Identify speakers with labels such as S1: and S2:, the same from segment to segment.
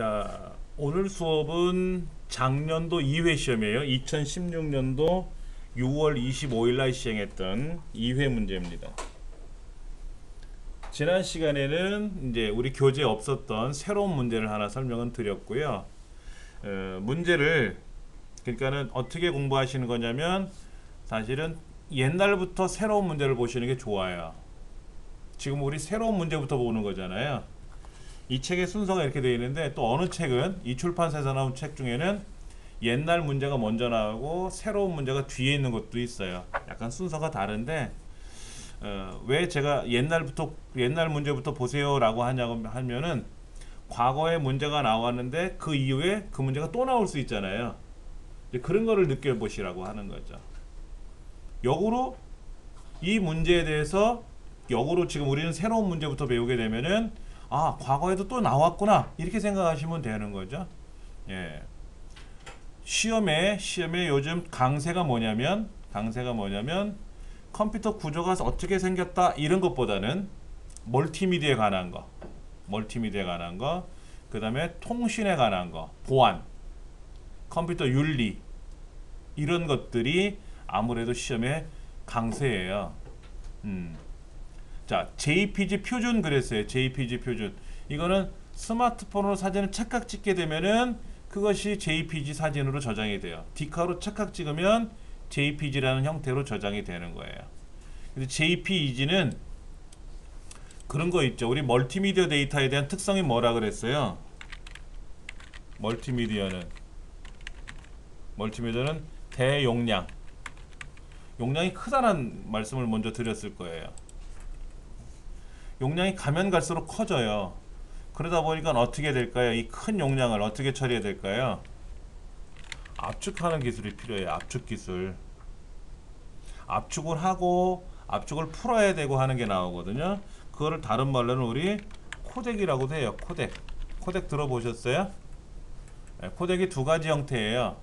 S1: 자, 오늘 수업은 작년도 2회 시험이에요. 2016년도 6월 25일 날 시행했던 2회 문제입니다. 지난 시간에는 이제 우리 교재에 없었던 새로운 문제를 하나 설명을 드렸고요. 문제를 그러니까는 어떻게 공부하시는 거냐면 사실은 옛날부터 새로운 문제를 보시는 게 좋아요. 지금 우리 새로운 문제부터 보는 거잖아요. 이 책의 순서가 이렇게 되어 있는데 또 어느 책은 이 출판사에서 나온 책 중에는 옛날 문제가 먼저 나오고 새로운 문제가 뒤에 있는 것도 있어요. 약간 순서가 다른데 왜 제가 옛날 문제부터 보세요라고 하냐고 하면은 과거에 문제가 나왔는데 그 이후에 그 문제가 또 나올 수 있잖아요. 이제 그런 거를 느껴보시라고 하는 거죠. 역으로 이 문제에 대해서 역으로 지금 우리는 새로운 문제부터 배우게 되면은 아, 과거에도 또 나왔구나 이렇게 생각하시면 되는 거죠. 예. 시험에 요즘 강세가 뭐냐면 컴퓨터 구조가 어떻게 생겼다 이런 것보다는 멀티미디어에 관한 거, 그 다음에 통신에 관한 거, 보안, 컴퓨터 윤리 이런 것들이 아무래도 시험에 강세예요. 자, JPG 표준 그랬어요. JPG 표준. 이거는 스마트폰으로 사진을 찰칵 찍게 되면은 그것이 JPG 사진으로 저장이 돼요. 디카로 찰칵 찍으면 JPG라는 형태로 저장이 되는 거예요. 근데 JPEG는 그런 거 있죠. 우리 멀티미디어 데이터에 대한 특성이 뭐라 그랬어요? 멀티미디어는 대용량. 용량이 크다는 말씀을 먼저 드렸을 거예요. 용량이 가면 갈수록 커져요. 그러다 보니까 어떻게 될까요? 이 큰 용량을 어떻게 처리해야 될까요? 압축하는 기술이 필요해요. 압축 기술. 압축을 하고 압축을 풀어야 되고 하는 게 나오거든요. 그거를 다른 말로는 우리 코덱이라고도 해요. 코덱 들어보셨어요? 네, 코덱이 두 가지 형태예요.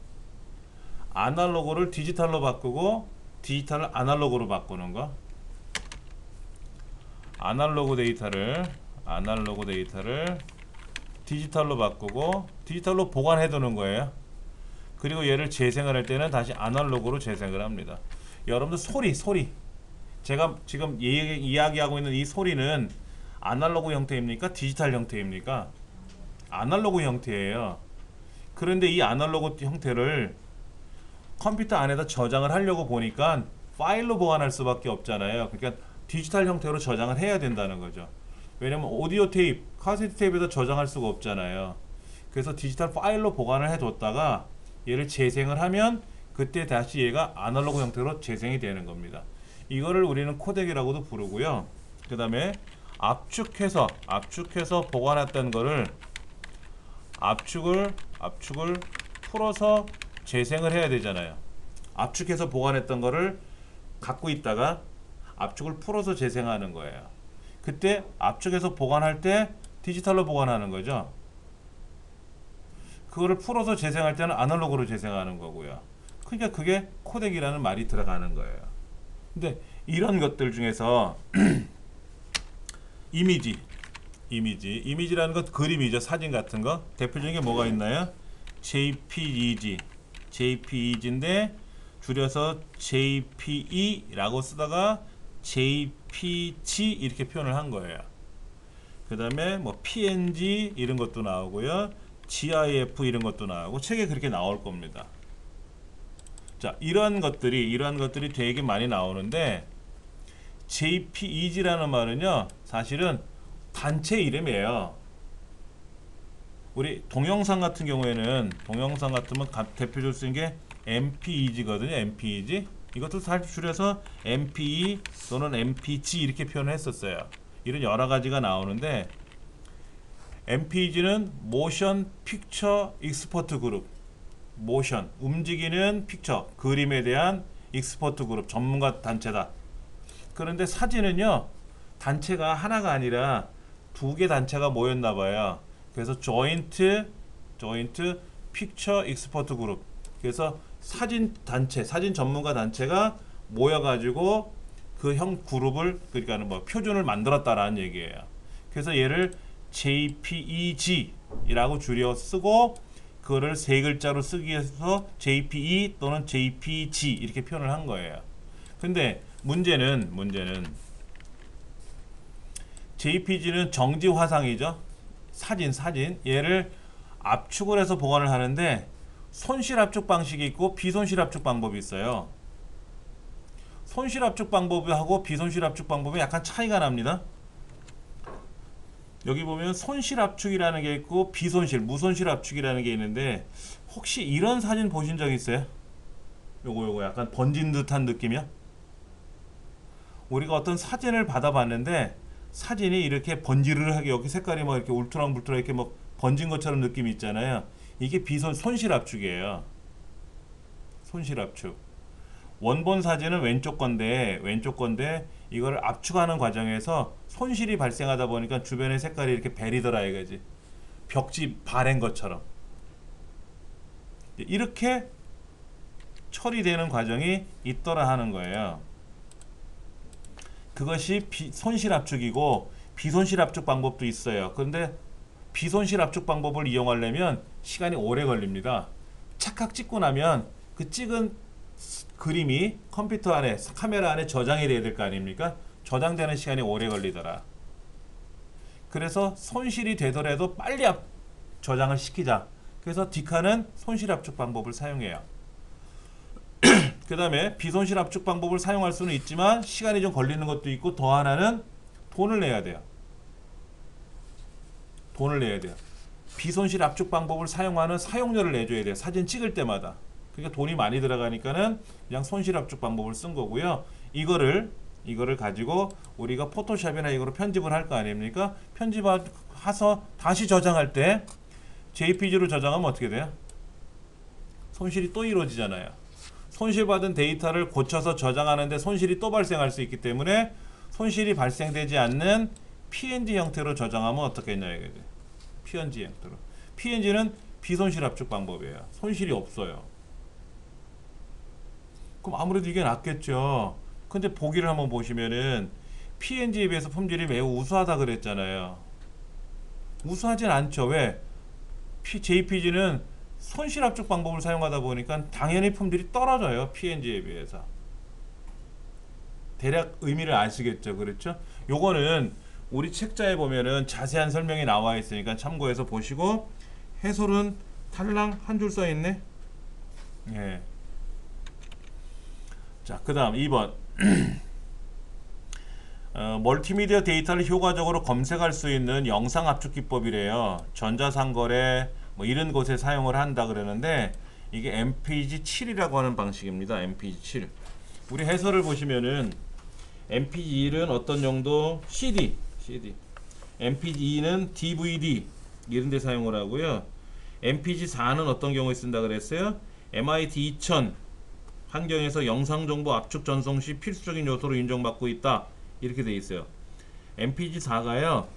S1: 아날로그를 디지털로 바꾸고 디지털을 아날로그로 바꾸는 거. 아날로그 데이터를 디지털로 바꾸고 디지털로 보관해 두는 거예요. 그리고 얘를 재생을 할 때는 다시 아날로그로 재생을 합니다. 여러분들 소리 제가 지금 이야기하고 있는 이 소리는 아날로그 형태입니까? 디지털 형태입니까? 아날로그 형태예요. 그런데 이 아날로그 형태를 컴퓨터 안에다 저장을 하려고 보니까 파일로 보관할 수밖에 없잖아요. 그러니까 디지털 형태로 저장을 해야 된다는 거죠. 왜냐면 오디오 테이프, 카세트 테이프에다 저장할 수가 없잖아요. 그래서 디지털 파일로 보관을 해뒀다가 얘를 재생을 하면 그때 다시 얘가 아날로그 형태로 재생이 되는 겁니다. 이거를 우리는 코덱이라고도 부르고요. 그 다음에 압축해서 보관했던 거를 압축을 풀어서 재생을 해야 되잖아요. 압축해서 보관했던 거를 갖고 있다가 압축을 풀어서 재생하는 거예요. 그때 압축해서 보관할 때 디지털로 보관하는 거죠. 그거를 풀어서 재생할 때는 아날로그로 재생하는 거고요. 그러니까 그게 코덱이라는 말이 들어가는 거예요. 근데 이런 것들 중에서 이미지라는 것 그림이죠. 사진 같은 거. 대표적인 게 뭐가 있나요? JPEG인데 줄여서 JPE라고 쓰다가 JPG 이렇게 표현을 한 거예요. 그 다음에 뭐 PNG 이런 것도 나오고요. GIF 이런 것도 나오고 책에 그렇게 나올 겁니다. 자, 이러한 것들이 되게 많이 나오는데 JPEG라는 말은요 사실은 단체 이름이에요. 우리 동영상 같은 경우에는 대표적으로 쓰는 게 MPEG거든요. MPEG 이것도 살짝 줄여서 MPE 또는 MPG 이렇게 표현을 했었어요. 이런 여러 가지가 나오는데 MPEG는 모션 픽처 익스포트 그룹, 모션 움직이는 픽처 그림에 대한 익스포트 그룹 전문가 단체다. 그런데 사진은요 단체가 하나가 아니라 두 개 단체가 모였나 봐요. 그래서 조인트 픽처 익스포트 그룹. 그래서 사진 전문가 단체가 모여가지고 그 형 그룹을 그러니까 뭐 표준을 만들었다라는 얘기예요. 그래서 얘를 JPEG JPEG이라고 줄여 쓰고 그거를 세 글자로 쓰기 위해서 JPE 또는 JPG 이렇게 표현을 한 거예요. 근데 문제는 JPG는 정지 화상이죠. 사진 얘를 압축을 해서 보관을 하는데 손실 압축 방식이 있고 비손실 압축 방법이 있어요. 손실 압축 방법하고 비손실 압축 방법이 약간 차이가 납니다. 여기 보면 손실 압축이라는 게 있고 비손실, 무손실 압축이라는 게 있는데 혹시 이런 사진 보신 적 있어요? 요거 약간 번진 듯한 느낌이야? 우리가 어떤 사진을 받아봤는데 사진이 이렇게 번지르르하게 여기 색깔이 막 이렇게 울트라불트라 이렇게 막 번진 것처럼 느낌이 있잖아요. 이게 손실 압축이에요. 손실 압축. 원본 사진은 왼쪽 건데 이거를 압축하는 과정에서 손실이 발생하다 보니까 주변의 색깔이 이렇게 베리더라 이거지. 벽지 바랜 것처럼. 이렇게 처리되는 과정이 있더라 하는 거예요. 그것이 손실 압축이고 비손실 압축 방법도 있어요. 그런데 비손실 압축 방법을 이용하려면 시간이 오래 걸립니다. 착각 찍고 나면 그 찍은 그림이 컴퓨터 안에 카메라 안에 저장이 돼야 될 거 아닙니까? 저장되는 시간이 오래 걸리더라. 그래서 손실이 되더라도 빨리 저장을 시키자. 그래서 디카는 손실 압축 방법을 사용해요. 그 다음에 비손실 압축 방법을 사용할 수는 있지만 시간이 좀 걸리는 것도 있고 더 하나는 돈을 내야 돼요. 비손실 압축 방법을 사용하는 사용료를 내줘야 돼요. 사진 찍을 때마다. 그러니까 돈이 많이 들어가니까는 그냥 손실 압축 방법을 쓴 거고요. 이거를 가지고 우리가 포토샵이나 이거로 편집을 할 거 아닙니까? 편집해서 다시 저장할 때 JPG로 저장하면 어떻게 돼요? 손실이 또 이루어지잖아요. 손실받은 데이터를 고쳐서 저장하는데 손실이 또 발생할 수 있기 때문에 손실이 발생되지 않는 PNG 형태로 저장하면 어떻겠냐 이거지. PNG 형태로. PNG는 비손실 압축 방법이에요. 손실이 없어요. 그럼 아무래도 이게 낫겠죠. 근데 보기를 한번 보시면은 PNG에 비해서 품질이 매우 우수하다 그랬잖아요. 우수하진 않죠. 왜? JPG는 손실 압축 방법을 사용하다 보니까 당연히 품질이 떨어져요. PNG에 비해서. 대략 의미를 아시겠죠. 그렇죠? 요거는 우리 책자에 보면은 자세한 설명이 나와 있으니까 참고해서 보시고 해설은 탈랑 한 줄 써 있네. 예. 자, 그다음 2번. 멀티미디어 데이터를 효과적으로 검색할 수 있는 영상 압축 기법이래요. 전자상거래 뭐 이런 곳에 사용을 한다 그러는데 이게 MPG7이라고 하는 방식입니다. MPG7. 우리 해설을 보시면은 MPG1은 어떤 용도? CD. MPG2는 DVD 이런 데 사용을 하고요. MPG4는 어떤 경우에 쓴다 그랬어요? MIT 2000 환경에서 영상 정보 압축 전송 시 필수적인 요소로 인정받고 있다. 이렇게 돼 있어요. MPG4가요.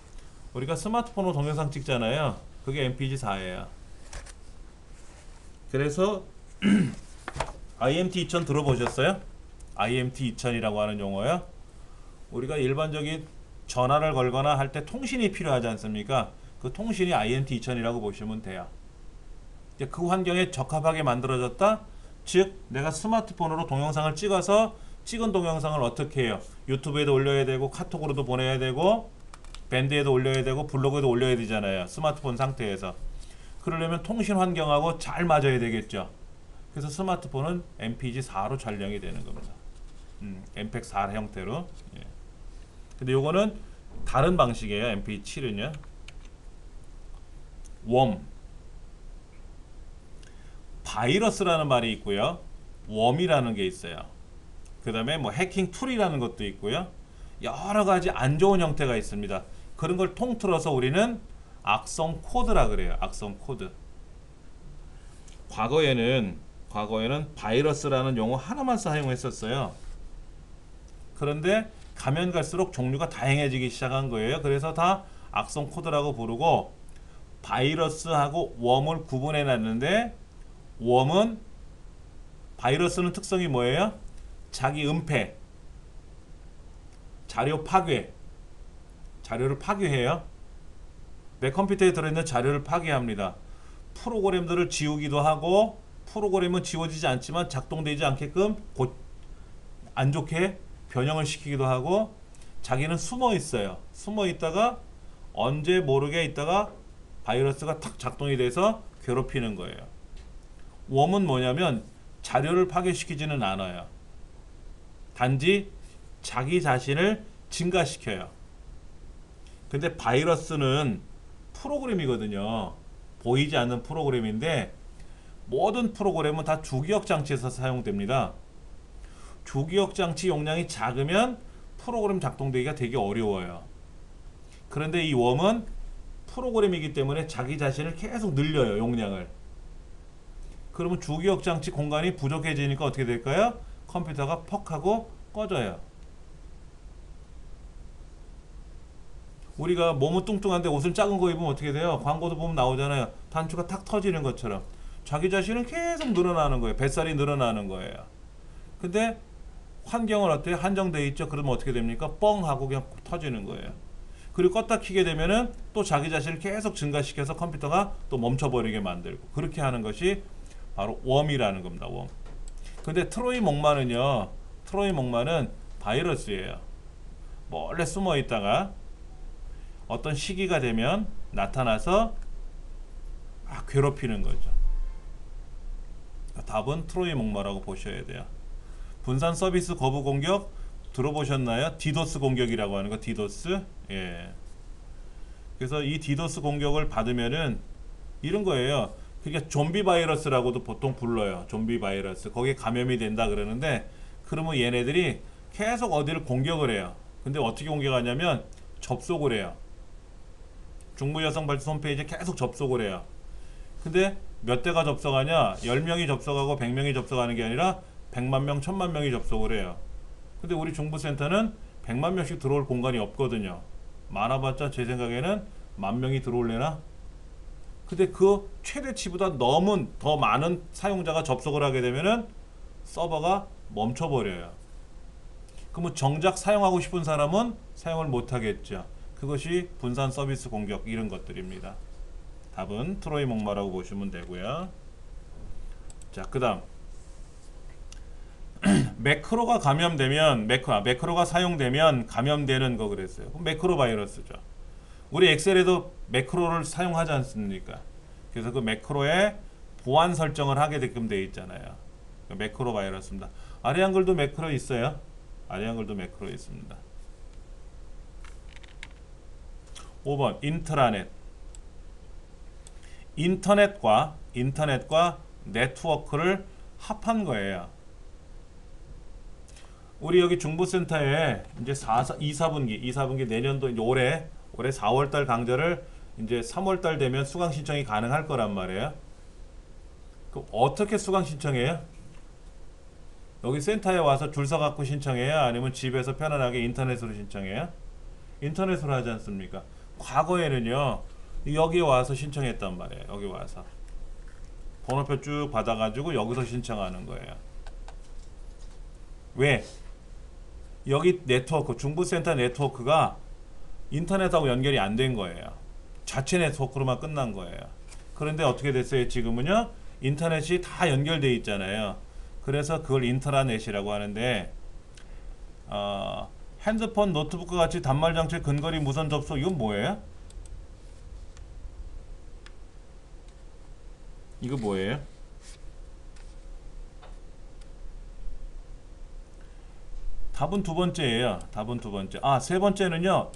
S1: 우리가 스마트폰으로 동영상 찍잖아요. 그게 MPG4예요. 그래서 IMT 2000 들어보셨어요? IMT 2000이라고 하는 용어요. 우리가 일반적인 전화를 걸거나 할 때 통신이 필요하지 않습니까? 그 통신이 IMT 2000이라고 보시면 돼요. 그 환경에 적합하게 만들어졌다. 즉 내가 스마트폰으로 동영상을 찍어서 찍은 동영상을 어떻게 해요? 유튜브에도 올려야 되고 카톡으로도 보내야 되고 밴드에도 올려야 되고 블로그에도 올려야 되잖아요. 스마트폰 상태에서. 그러려면 통신 환경하고 잘 맞아야 되겠죠. 그래서 스마트폰은 MPG4로 촬영이 되는 겁니다. MPEG-4 형태로. 예. 근데 요거는 다른 방식이에요. MP7은요. 웜. 바이러스라는 말이 있고요. 웜이라는 게 있어요. 그 다음에 뭐 해킹 툴이라는 것도 있고요. 여러 가지 안 좋은 형태가 있습니다. 그런 걸 통틀어서 우리는 악성 코드라 그래요. 악성 코드. 과거에는 바이러스라는 용어 하나만 사용했었어요. 그런데 가면 갈수록 종류가 다양해지기 시작한 거예요. 그래서 다 악성 코드라고 부르고 바이러스하고 웜을 구분해 놨는데 바이러스는 특성이 뭐예요? 자기 은폐, 자료 파괴, 자료를 파괴해요. 내 컴퓨터에 들어있는 자료를 파괴합니다. 프로그램들을 지우기도 하고 프로그램은 지워지지 않지만 작동되지 않게끔 안 좋게 변형을 시키기도 하고 자기는 숨어 있어요. 숨어 있다가 언제 모르게 있다가 바이러스가 탁 작동이 돼서 괴롭히는 거예요. 웜은 뭐냐면 자료를 파괴시키지는 않아요. 단지 자기 자신을 증가시켜요. 근데 바이러스는 프로그램이거든요. 보이지 않는 프로그램인데 모든 프로그램은 다 주기억 장치에서 사용됩니다. 주기억 장치 용량이 작으면 프로그램 작동되기가 되게 어려워요. 그런데 이 웜은 프로그램이기 때문에 자기 자신을 계속 늘려요. 용량을. 그러면 주기억 장치 공간이 부족해지니까 어떻게 될까요? 컴퓨터가 퍽 하고 꺼져요. 우리가 몸은 뚱뚱한데 옷을 작은 거 입으면 어떻게 돼요? 광고도 보면 나오잖아요. 단추가 탁 터지는 것처럼 자기 자신은 계속 늘어나는 거예요. 뱃살이 늘어나는 거예요. 근데 환경은 어때요? 한정되어 있죠. 그러면 어떻게 됩니까? 뻥 하고 그냥 터지는 거예요. 그리고 껐다 키게 되면은 또 자기 자신을 계속 증가시켜서 컴퓨터가 또 멈춰버리게 만들고 그렇게 하는 것이 바로 웜이라는 겁니다. 웜. 근데 트로이 목마는요. 트로이 목마는 바이러스예요. 몰래 숨어 있다가 어떤 시기가 되면 나타나서 괴롭히는 거죠. 답은 트로이 목마라고 보셔야 돼요. 분산 서비스 거부 공격 들어보셨나요? 디도스 공격이라고 하는 거. 디도스. 예. 그래서 이 디도스 공격을 받으면은 이런 거예요. 그게 좀비 바이러스라고도 보통 불러요. 좀비 바이러스. 거기에 감염이 된다 그러는데 그러면 얘네들이 계속 어디를 공격을 해요. 근데 어떻게 공격하냐면 접속을 해요. 중부여성발전 홈페이지에 계속 접속을 해요. 근데 몇 대가 접속하냐? 10명이 접속하고 100명이 접속하는 게 아니라 100만 명, 1000만 명이 접속을 해요. 근데 우리 중부센터는 100만 명씩 들어올 공간이 없거든요. 많아봤자 제 생각에는 10,000명이 들어올래나? 근데 그 최대치보다 너무 더 많은 사용자가 접속을 하게 되면은 서버가 멈춰버려요. 그러면 정작 사용하고 싶은 사람은 사용을 못하겠죠. 그것이 분산 서비스 공격 이런 것들입니다. 답은 트로이 목마라고 보시면 되고요. 자, 그 다음 매크로가 감염되면 매크로가 사용되면 감염되는 거 그랬어요. 매크로 바이러스죠. 우리 엑셀에도 매크로를 사용하지 않습니까? 그래서 그 매크로에 보안 설정을 하게 되게끔 되어 있잖아요. 매크로 바이러스입니다. 아래 한글도 매크로 있어요. 아래 한글도 매크로 있습니다. 5번 인트라넷. 인터넷과 네트워크를 합한 거예요. 우리 여기 중부센터에 이제 2, 4분기 내년도 이제 올해 4월달 강좌를 이제 3월달 되면 수강 신청이 가능할 거란 말이에요. 그럼 어떻게 수강 신청해요? 여기 센터에 와서 줄 서 갖고 신청해요? 아니면 집에서 편안하게 인터넷으로 신청해요? 인터넷으로 하지 않습니까? 과거에는요. 여기 와서 신청했단 말이에요. 여기 와서 번호표 쭉 받아가지고 여기서 신청하는 거예요. 왜? 여기 네트워크, 중부센터 네트워크가 인터넷하고 연결이 안 된 거예요. 자체 네트워크로만 끝난 거예요. 그런데 어떻게 됐어요? 지금은요. 인터넷이 다 연결되어 있잖아요. 그래서 그걸 인트라넷이라고 하는데 핸드폰, 노트북과 같이 단말장치 근거리 무선 접속 이건 뭐예요? 이거 뭐예요? 답은 두 번째예요. 답은 두 번째. 세 번째는요.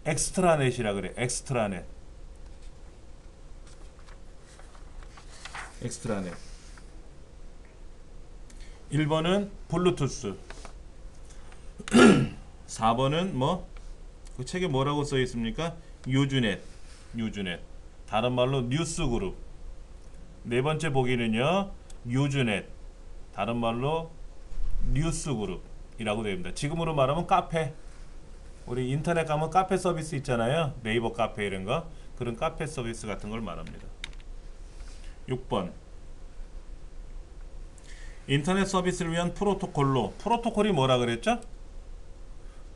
S1: 엑스트라넷이라 그래. 엑스트라넷. 1번은 블루투스. 4번은 뭐? 그 책에 뭐라고 써 있습니까? 유즈넷. 다른 말로 뉴스그룹. 네 번째 보기는요. 유즈넷. 다른 말로 뉴스그룹이라고 됩니다. 지금으로 말하면 카페. 우리 인터넷 가면 카페 서비스 있잖아요. 네이버 카페 이런 거. 그런 카페 서비스 같은 걸 말합니다. 6번. 인터넷 서비스를 위한 프로토콜이 뭐라 그랬죠?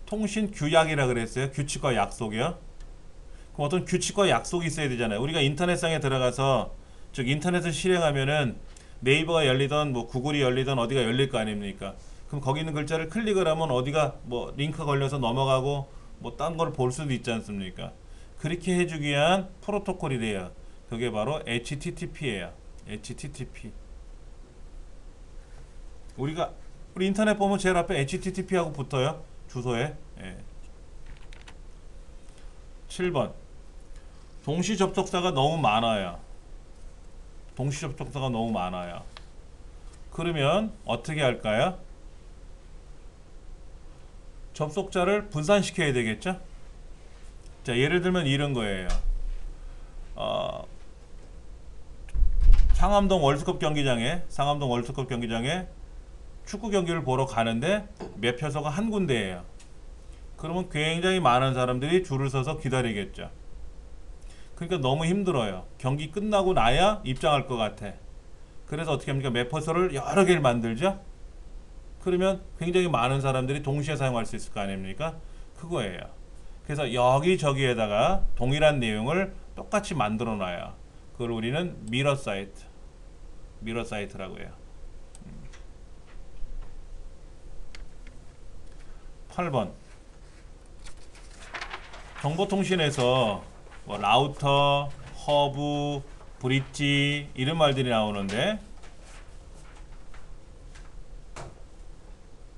S1: 통신 규약이라 그랬어요. 규칙과 약속이요. 그럼 어떤 규칙과 약속이 있어야 되잖아요. 우리가 인터넷상에 들어가서 즉 인터넷을 실행하면은 네이버가 열리던 뭐 구글이 열리던 어디가 열릴 거 아닙니까? 그럼 거기 있는 글자를 클릭을 하면 어디가 뭐 링크 걸려서 넘어가고 뭐 딴 걸 볼 수도 있지 않습니까? 그렇게 해주기 위한 프로토콜이래요. 그게 바로 HTTP예요. HTTP. 우리 인터넷 보면 제일 앞에 HTTP하고 붙어요. 주소에. 예. 7번. 동시 접속사가 너무 많아요. 동시 접속사가 너무 많아요. 그러면 어떻게 할까요? 접속자를 분산시켜야 되겠죠? 자, 예를 들면 이런 거예요. 상암동 월드컵 경기장에 축구 경기를 보러 가는데 매표소가 한 군데예요. 그러면 굉장히 많은 사람들이 줄을 서서 기다리겠죠. 그러니까 너무 힘들어요. 경기 끝나고 나야 입장할 것 같아. 그래서 어떻게 합니까? 매표소를 여러 개를 만들죠. 그러면 굉장히 많은 사람들이 동시에 사용할 수 있을 거 아닙니까? 그거예요. 그래서 여기저기에다가 동일한 내용을 똑같이 만들어 놔요. 그걸 우리는 미러 사이트라고 해요. 8번. 정보통신에서 뭐 라우터, 허브, 브릿지 이런 말들이 나오는데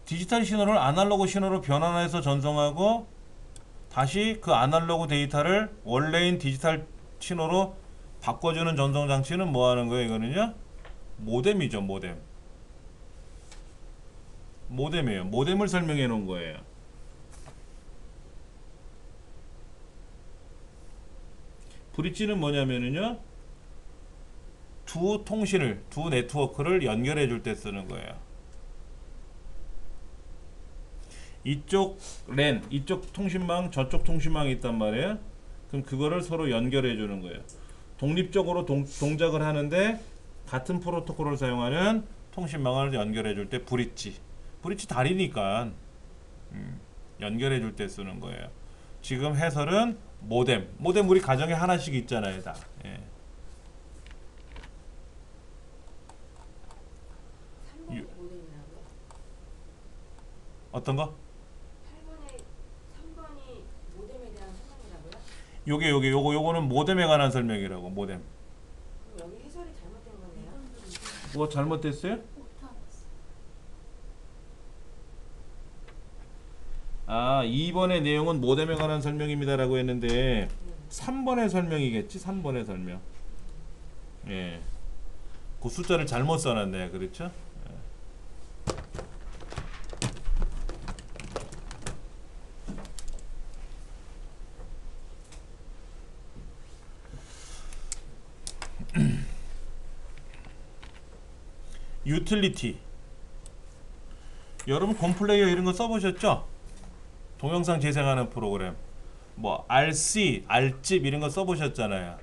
S1: 디지털 신호를 아날로그 신호로 변환해서 전송하고 다시 그 아날로그 데이터를 원래인 디지털 신호로 바꿔주는 전송 장치는 뭐 하는 거예요? 이거는요? 모뎀이죠, 모뎀이에요. 모뎀을 설명해 놓은 거예요. 브릿지는 뭐냐면은요, 두 네트워크를 연결해 줄 때 쓰는 거예요. 이쪽 랜, 이쪽 통신망, 저쪽 통신망이 있단 말이에요. 그럼 그거를 서로 연결해 주는 거예요. 독립적으로 동작을 하는데 같은 프로토콜을 사용하는 통신망을 연결해 줄 때 브릿지 다리니까 연결해 줄 때 쓰는 거예요. 지금 해설은 모뎀 우리 가정에 하나씩 있잖아요, 다. 예.
S2: 3번이 모뎀이라고요?
S1: 어떤 거?
S2: 3번이 모뎀에 대한 설명이라고요?
S1: 요거는 모뎀에 관한 설명이라고. 모뎀.
S2: 그럼 여기 해설이 잘못된 거네요?
S1: 뭐 잘못됐어요? 아, 2번의 내용은 모뎀에 관한 설명입니다라고 했는데 3번의 설명이겠지? 3번의 설명. 예. 그 숫자를 잘못 써놨네. 그렇죠? 유틸리티. 여러분 곰플레이어 이런 거 써보셨죠? 동영상 재생하는 프로그램 뭐 RC, R집 이런 거 써보셨잖아요.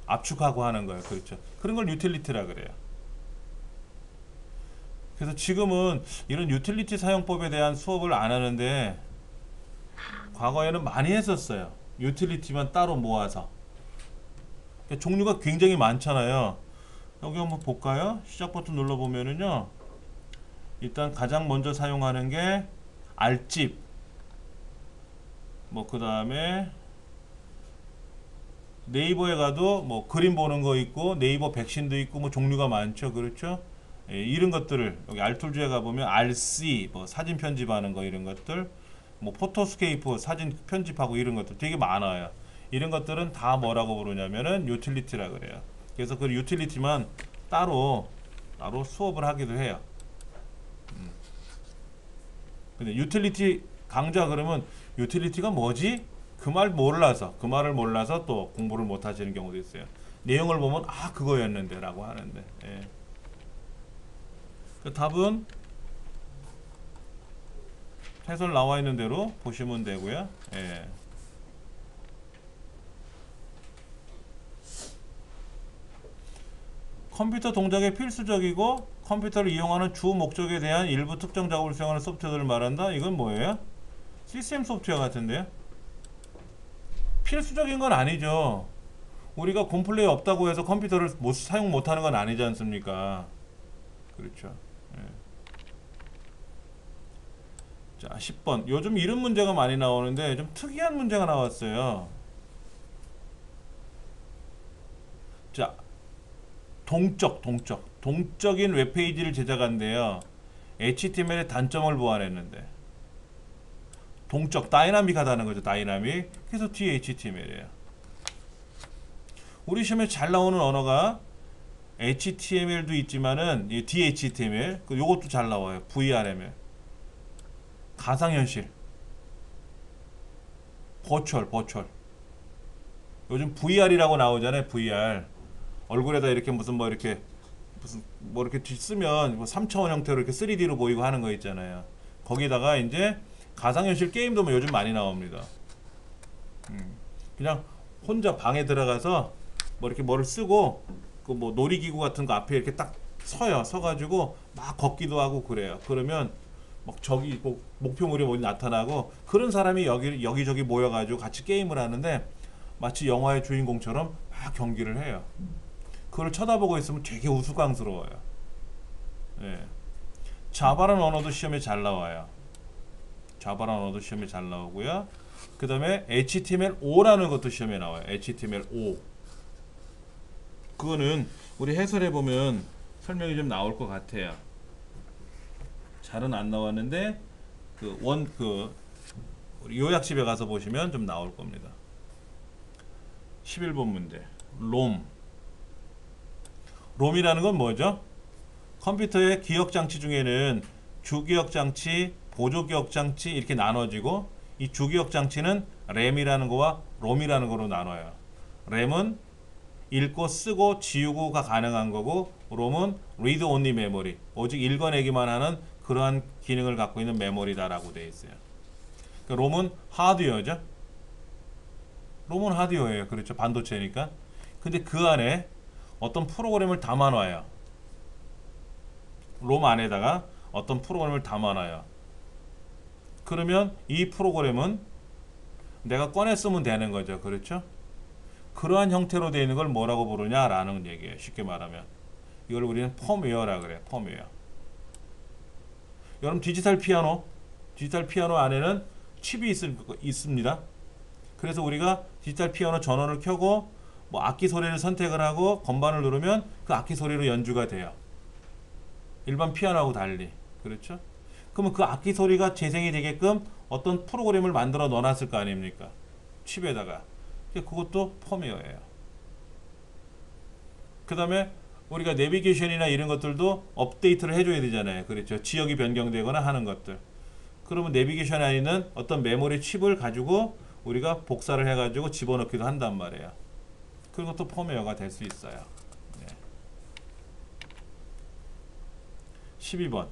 S1: 압축하고 하는 거예요. 그렇죠. 그런 걸 유틸리티라 그래요. 그래서 지금은 이런 유틸리티 사용법에 대한 수업을 안 하는데 과거에는 많이 했었어요. 유틸리티만 따로 모아서. 그러니까 종류가 굉장히 많잖아요. 여기 한번 볼까요? 시작 버튼 눌러보면은요, 일단 가장 먼저 사용하는 게 R집, 뭐 그 다음에 네이버에 가도 뭐 그림 보는 거 있고 네이버 백신도 있고 뭐 종류가 많죠. 그렇죠? 예, 이런 것들을 여기 알툴즈에 가보면 RC 뭐 사진 편집하는 거 이런 것들, 뭐 포토스케이프 사진 편집하고 이런 것들 되게 많아요. 이런 것들은 다 뭐라고 부르냐면은 유틸리티라 그래요. 그래서 그 유틸리티만 따로 수업을 하기도 해요. 근데 유틸리티 강좌 그러면 유틸리티가 뭐지? 그 말을 몰라서 또 공부를 못 하시는 경우도 있어요. 내용을 보면 아 그거였는데 라고 하는데, 예. 그 답은 해설 나와 있는 대로 보시면 되고요. 예. 컴퓨터 동작에 필수적이고 컴퓨터를 이용하는 주 목적에 대한 일부 특정 작업을 수행하는 소프트웨어를 말한다. 이건 뭐예요? 시스템 소프트웨어 같은데요? 필수적인 건 아니죠. 우리가 곰플레이 없다고 해서 컴퓨터를 사용 못하는 건 아니지 않습니까? 그렇죠. 예. 자, 10번. 요즘 이런 문제가 많이 나오는데 좀 특이한 문제가 나왔어요. 자, 동적인 웹페이지를 제작한대요. HTML의 단점을 보완했는데 다이나믹하다는 거죠. 다이나믹. 그래서 HTML이에요. 우리 시험에 잘 나오는 언어가 HTML도 있지만은 이 DHTML, 요것도 잘 나와요. VRML, 가상현실, 버추얼. 요즘 VR이라고 나오잖아요. VR. 얼굴에다 이렇게 무슨 뭐 이렇게 쓰면 뭐 3차원 형태로 이렇게 3D로 보이고 하는 거 있잖아요. 거기다가 이제 가상현실 게임도 뭐 요즘 많이 나옵니다. 그냥 혼자 방에 들어가서 뭐 이렇게 뭐를 쓰고 그 뭐 놀이기구 같은 거 앞에 이렇게 딱 서가지고 막 걷기도 하고 그래요. 그러면 막 저기 뭐 목표물이 어디 나타나고 그런 사람이 여기저기 모여가지고 같이 게임을 하는데 마치 영화의 주인공처럼 막 경기를 해요. 그걸 쳐다보고 있으면 되게 우스꽝스러워요. 예. 자바라는 언어도 시험에 잘 나와요. 자바라는 언어도 시험에 잘 나오고요. 그 다음에 HTML5라는 것도 시험에 나와요. HTML5. 그거는 우리 해설해 보면 설명이 좀 나올 것 같아요. 잘은 안 나왔는데 우리 요약집에 가서 보시면 좀 나올 겁니다. 11번 문제. 롬이라는 건 뭐죠? 컴퓨터의 기억장치 중에는 주기억장치, 보조기억장치 이렇게 나눠지고 이 주기억장치는 램이라는 거와 롬이라는 거로 나눠요. 램은 읽고 쓰고 지우고가 가능한 거고 롬은 read only memory, 오직 읽어내기만 하는 그러한 기능을 갖고 있는 메모리다라고 되어 있어요. 그러니까 롬은 하드웨어죠. 롬은 하드웨어예요. 그렇죠. 반도체니까. 근데 그 안에 어떤 프로그램을 담아놔요. 롬 안에다가 어떤 프로그램을 담아놔요. 그러면 이 프로그램은 내가 꺼내 쓰면 되는 거죠. 그렇죠? 그러한 형태로 되어 있는 걸 뭐라고 부르냐라는 얘기예요. 쉽게 말하면 이걸 우리는 펌웨어라 그래요. 펌웨어. 여러분 디지털 피아노 안에는 칩이 있습니다. 그래서 우리가 디지털 피아노 전원을 켜고 뭐 악기 소리를 선택을 하고 건반을 누르면 그 악기 소리로 연주가 돼요. 일반 피아노하고 달리. 그렇죠? 그러면 그 악기 소리가 재생이 되게끔 어떤 프로그램을 만들어 넣어놨을 거 아닙니까? 칩에다가. 그것도 펌웨어예요. 그 다음에 우리가 내비게이션이나 이런 것들도 업데이트를 해줘야 되잖아요. 그렇죠? 지역이 변경되거나 하는 것들. 그러면 내비게이션 안에 있는 어떤 메모리 칩을 가지고 우리가 복사를 해가지고 집어넣기도 한단 말이에요. 그것도 펌웨어가 될 수 있어요. 네. 12번.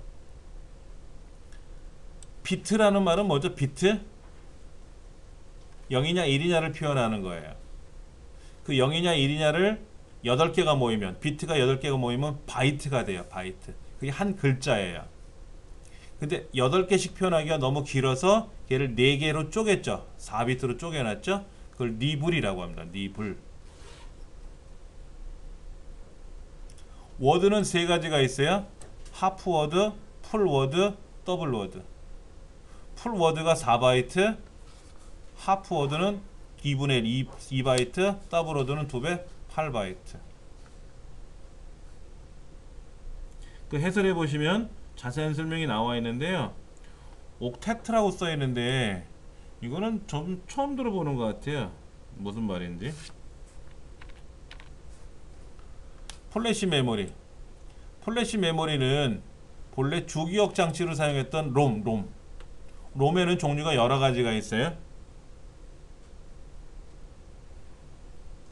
S1: 비트라는 말은 뭐죠? 비트? 0이냐 1이냐를 표현하는 거예요. 그 0이냐 1이냐를 8개가 모이면, 비트가 8개가 모이면 바이트가 돼요. 바이트. 그게 한 글자예요. 근데 8개씩 표현하기가 너무 길어서 얘를 4개로 쪼갰죠. 4비트로 쪼개놨죠. 그걸 니블이라고 합니다. 니블. 워드는 3가지가 있어요. 하프워드, 풀워드, 더블워드. 풀워드가 4바이트, 하프워드는 2분의 2바이트, 더블워드는 2배 8바이트. 그 해설해 보시면 자세한 설명이 나와 있는데요. 옥테트라고 써 있는데 이거는 좀 처음 들어보는 것 같아요. 무슨 말인지. 플래시 메모리. 플래시 메모리는 본래 주기억 장치로 사용했던 롬에는 종류가 여러 가지가 있어요.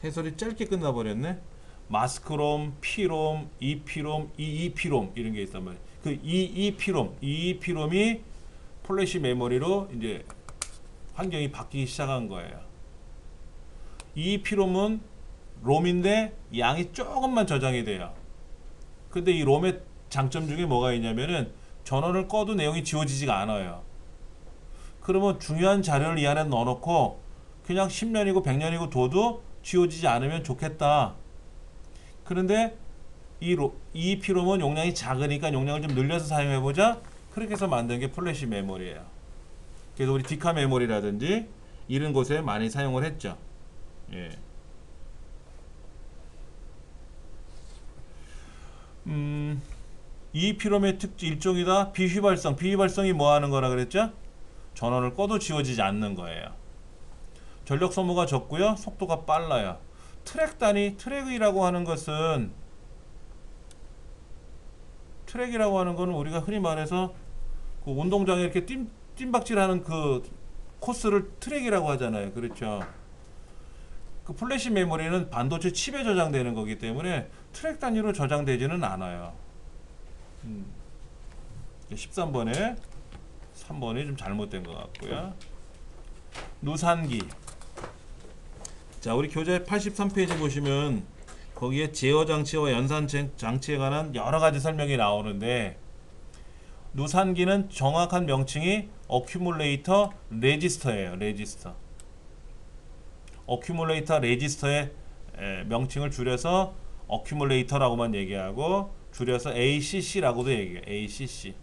S1: 해설이 짧게 끝나버렸네. 마스크롬, 피롬, EP롬, EEP롬 이런 게 있단 말이에요. 그 EEP롬이 플래시 메모리로 이제 환경이 바뀌기 시작한 거예요. EEP롬은 롬인데 양이 조금만 저장이 돼요. 근데 이 롬의 장점 중에 뭐가 있냐면은 전원을 꺼도 내용이 지워지지가 않아요. 그러면 중요한 자료를 이 안에 넣어놓고 그냥 10년이고 100년이고 둬도 지워지지 않으면 좋겠다. 그런데 이 필름은 용량이 작으니까 용량을 좀 늘려서 사용해보자. 그렇게 해서 만든 게 플래시 메모리예요. 그래서 우리 디카 메모리라든지 이런 곳에 많이 사용을 했죠. 예. 이 필름의 일종이다. 비휘발성. 비휘발성이 뭐 하는 거라 그랬죠? 전원을 꺼도 지워지지 않는 거예요. 전력 소모가 적고요. 속도가 빨라요. 트랙이라고 하는 것은 트랙이라고 하는 거는 우리가 흔히 말해서 그 운동장에 이렇게 뜀박질하는 그 코스를 트랙이라고 하잖아요. 그렇죠? 그 플래시 메모리는 반도체 칩에 저장되는 거기 때문에 트랙 단위로 저장되지는 않아요. 13번에 3번이 좀 잘못된 것 같고요. 누산기. 자, 우리 교재 83페이지 보시면 거기에 제어 장치와 연산 장치에 관한 여러 가지 설명이 나오는데, 누산기는 정확한 명칭이 어큐뮬레이터 레지스터예요. 레지스터. 어큐뮬레이터 레지스터의 명칭을 줄여서 어큐뮬레이터라고만 얘기하고 줄여서 ACC라고도 얘기해요. ACC.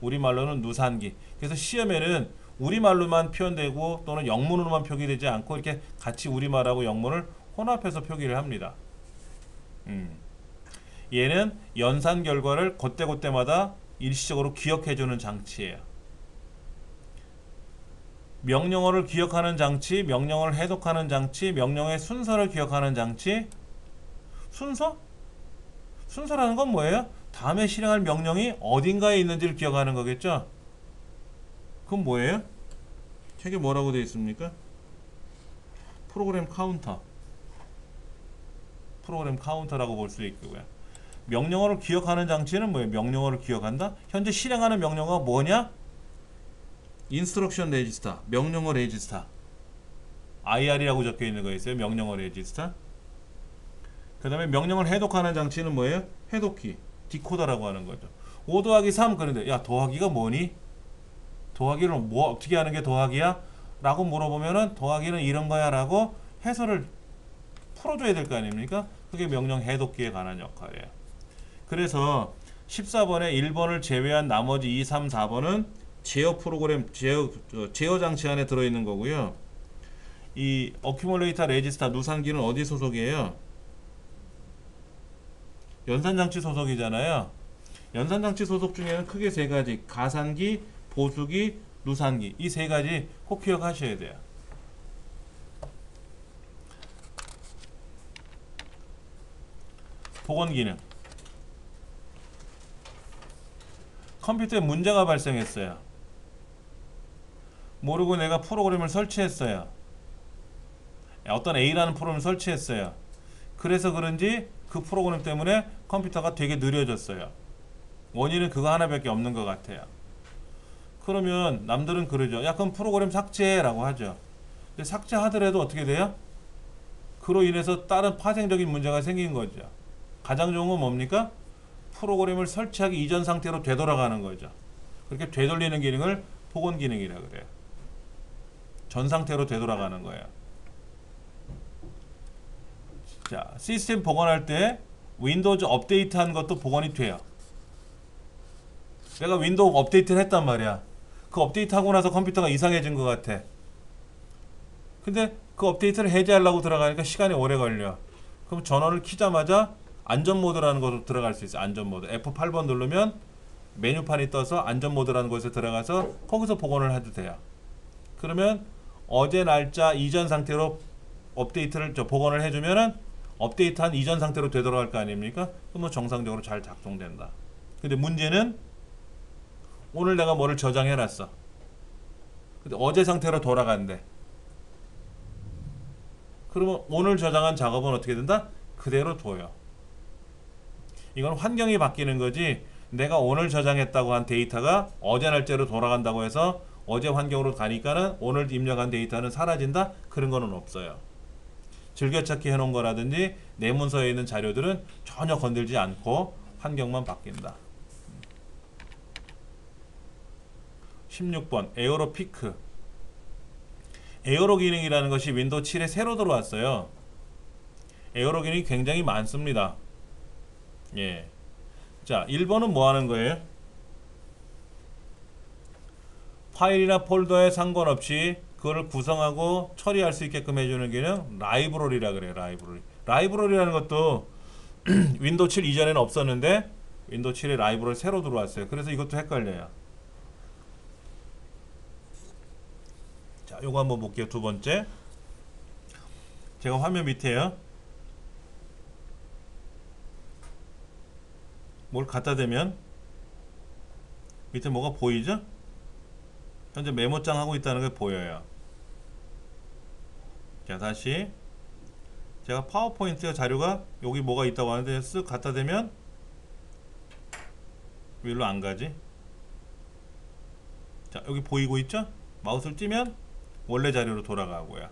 S1: 우리말로는 누산기. 그래서 시험에는 우리말로만 표현되고 또는 영문으로만 표기되지 않고 이렇게 같이 우리말하고 영문을 혼합해서 표기를 합니다. 얘는 연산 결과를 그때그때마다 일시적으로 기억해주는 장치예요. 명령어를 기억하는 장치, 명령어를 해독하는 장치, 명령어의 순서를 기억하는 장치. 순서? 순서라는 건 뭐예요? 다음에 실행할 명령이 어딘가에 있는지를 기억하는 거겠죠? 그건 뭐예요? 책에 뭐라고 되어 있습니까? 프로그램 카운터. 프로그램 카운터라고 볼 수 있고요. 명령어를 기억하는 장치는 뭐예요? 명령어를 기억한다? 현재 실행하는 명령어가 뭐냐? 인스트럭션 레지스터, 명령어 레지스터. IR이라고 적혀 있는 거 있어요. 명령어 레지스터. 그 다음에 명령을 해독하는 장치는 뭐예요? 해독키, 디코더라고 하는 거죠. 5 더하기 3 그런데 야 더하기가 뭐니? 더하기를 뭐 어떻게 하는 게 더하기야? 라고 물어보면은 더하기는 이런 거야 라고 해설을 풀어줘야 될 거 아닙니까? 그게 명령 해독기에 관한 역할이에요. 그래서 14번에 1번을 제외한 나머지 2, 3, 4번은 제어 프로그램, 제어 장치 안에 들어있는 거고요. 이 어큐뮬레이터 레지스터 누산기는 어디 소속이에요? 연산장치 소속이잖아요. 연산장치 소속 중에는 크게 세 가지, 가산기, 보수기, 누산기, 이 세 가지 꼭 기억하셔야 돼요. 복원 기능. 컴퓨터에 문제가 발생했어요. 모르고 내가 프로그램을 설치했어요. 어떤 A라는 프로그램을 설치했어요. 그래서 그런지 그 프로그램 때문에 컴퓨터가 되게 느려졌어요. 원인은 그거 하나밖에 없는 것 같아요. 그러면 남들은 그러죠. 야 그럼 프로그램 삭제라고 하죠. 근데 삭제하더라도 어떻게 돼요? 그로 인해서 다른 파생적인 문제가 생긴 거죠. 가장 좋은 건 뭡니까? 프로그램을 설치하기 이전 상태로 되돌아가는 거죠. 그렇게 되돌리는 기능을 복원 기능이라고 그래요. 전 상태로 되돌아가는 거예요. 자, 시스템 복원할 때 윈도우즈 업데이트한 것도 복원이 돼요. 내가 윈도우 업데이트를 했단 말이야. 그 업데이트하고 나서 컴퓨터가 이상해진 것 같아. 근데 그 업데이트를 해제하려고 들어가니까 시간이 오래 걸려. 그럼 전원을 켜자마자 안전모드라는 곳으로 들어갈 수 있어요. 안전모드. F8번 누르면 메뉴판이 떠서 안전모드라는 곳에 들어가서 거기서 복원을 해도 돼요. 그러면 어제 날짜 이전 상태로 업데이트를 복원을 해주면은 업데이트한 이전 상태로 되돌아갈 거 아닙니까? 그러면 정상적으로 잘 작동된다. 근데 문제는 오늘 내가 뭐를 저장해 놨어. 근데 어제 상태로 돌아간대. 그러면 오늘 저장한 작업은 어떻게 된다? 그대로 둬요. 이건 환경이 바뀌는 거지 내가 오늘 저장했다고 한 데이터가 어제 날짜로 돌아간다고 해서 어제 환경으로 가니까는 오늘 입력한 데이터는 사라진다? 그런 거는 없어요. 즐겨찾기 해놓은 거라든지 내 문서에 있는 자료들은 전혀 건들지 않고 환경만 바뀐다. 16번 에어로 피크. 에어로 기능이라는 것이 윈도우 7에 새로 들어왔어요. 에어로 기능이 굉장히 많습니다. 예. 자, 1번은 뭐 하는 거예요? 파일이나 폴더에 상관없이 그거를 구성하고 처리할 수 있게끔 해주는 기능, 라이브러리라 그래요. 라이브러리. 라이브러리라는 것도 윈도우 7 이전에는 없었는데 윈도우 7에 라이브러리 새로 들어왔어요. 그래서 이것도 헷갈려요. 자, 요거 한번 볼게요. 두 번째. 제가 화면 밑에요. 뭘 갖다 대면 밑에 뭐가 보이죠? 현재 메모장 하고 있다는 게 보여요. 자, 다시 제가 파워포인트 자료가 여기 뭐가 있다고 하는데 쓱 갖다 대면 왜 일로 안 가지? 자, 여기 보이고 있죠? 마우스를 띄면 원래 자료로 돌아가고요.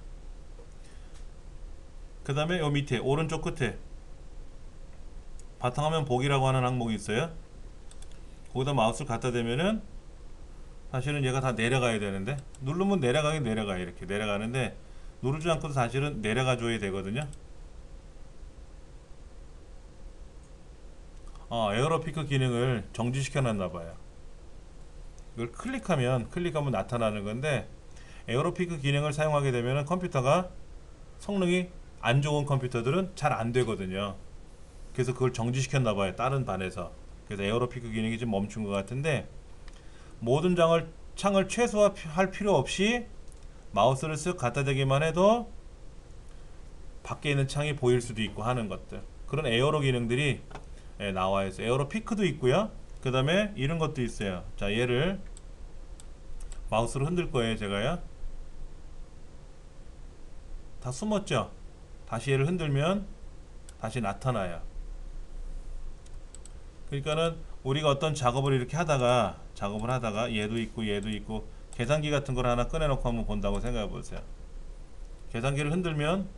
S1: 그 다음에 요 밑에 오른쪽 끝에 바탕화면 보기라고 하는 항목이 있어요. 거기다 마우스를 갖다 대면은 사실은 얘가 다 내려가야 되는데, 누르면 내려가긴 내려가요. 이렇게 내려가는데 누르지 않고도 사실은 내려가 줘야 되거든요. 에어로피크 기능을 정지시켜 놨나 봐요. 이걸 클릭하면 나타나는 건데, 에어로피크 기능을 사용하게 되면 컴퓨터가 성능이 안 좋은 컴퓨터들은 잘 안 되거든요. 그래서 그걸 정지시켰나 봐요. 다른 반에서. 그래서 에어로피크 기능이 좀 멈춘 것 같은데, 모든 창을 최소화할 필요 없이 마우스를 쓱 갖다 대기만 해도 밖에 있는 창이 보일 수도 있고 하는 것들, 그런 에어로 기능들이 나와 있어요. 에어로 피크도 있고요. 그 다음에 이런 것도 있어요. 자, 얘를 마우스로 흔들 거예요. 제가요. 다 숨었죠? 다시 얘를 흔들면 다시 나타나요. 그러니까는 우리가 어떤 작업을 이렇게 하다가 얘도 있고 계산기 같은 걸 하나 꺼내놓고 한번 본다고 생각해 보세요. 계산기를 흔들면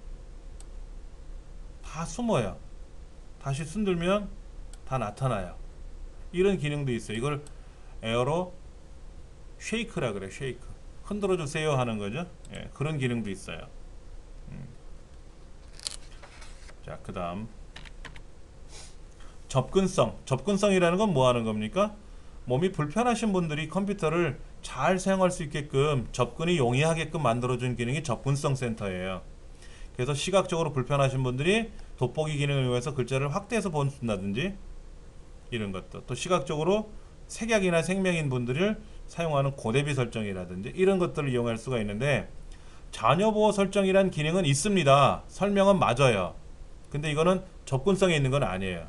S1: 다 숨어요. 다시 흔들면 다 나타나요. 이런 기능도 있어요. 이걸 에어로 쉐이크라 그래. 쉐이크. 흔들어 주세요 하는 거죠. 예, 그런 기능도 있어요. 자, 그 다음 접근성이라는 건 뭐 하는 겁니까? 몸이 불편하신 분들이 컴퓨터를 잘 사용할 수 있게끔 접근이 용이하게끔 만들어준 기능이 접근성 센터예요. 그래서 시각적으로 불편하신 분들이 돋보기 기능을 이용해서 글자를 확대해서 본다든지 이런 것도, 또 시각적으로 색약이나 생명인 분들을 사용하는 고대비 설정이라든지 이런 것들을 이용할 수가 있는데, 자녀보호 설정이란 기능은 있습니다. 설명은 맞아요. 근데 이거는 접근성에 있는 건 아니에요.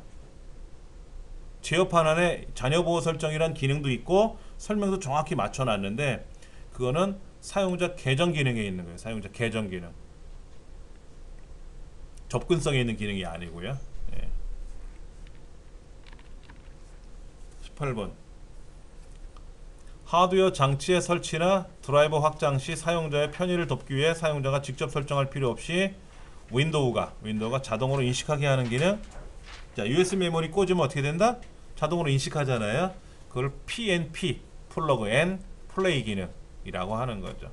S1: 제어판 안에 자녀보호 설정이란 기능도 있고 설명도 정확히 맞춰놨는데, 그거는 사용자 계정 기능에 있는 거예요. 사용자 계정 기능. 접근성에 있는 기능이 아니고요. 예. 18번. 하드웨어 장치의 설치나 드라이버 확장 시 사용자의 편의를 돕기 위해 사용자가 직접 설정할 필요 없이 윈도우가 자동으로 인식하게 하는 기능. 자, USB 메모리 꽂으면 어떻게 된다? 자동으로 인식하잖아요. 그걸 PNP, 플러그 앤 플레이 기능이라고 하는 거죠.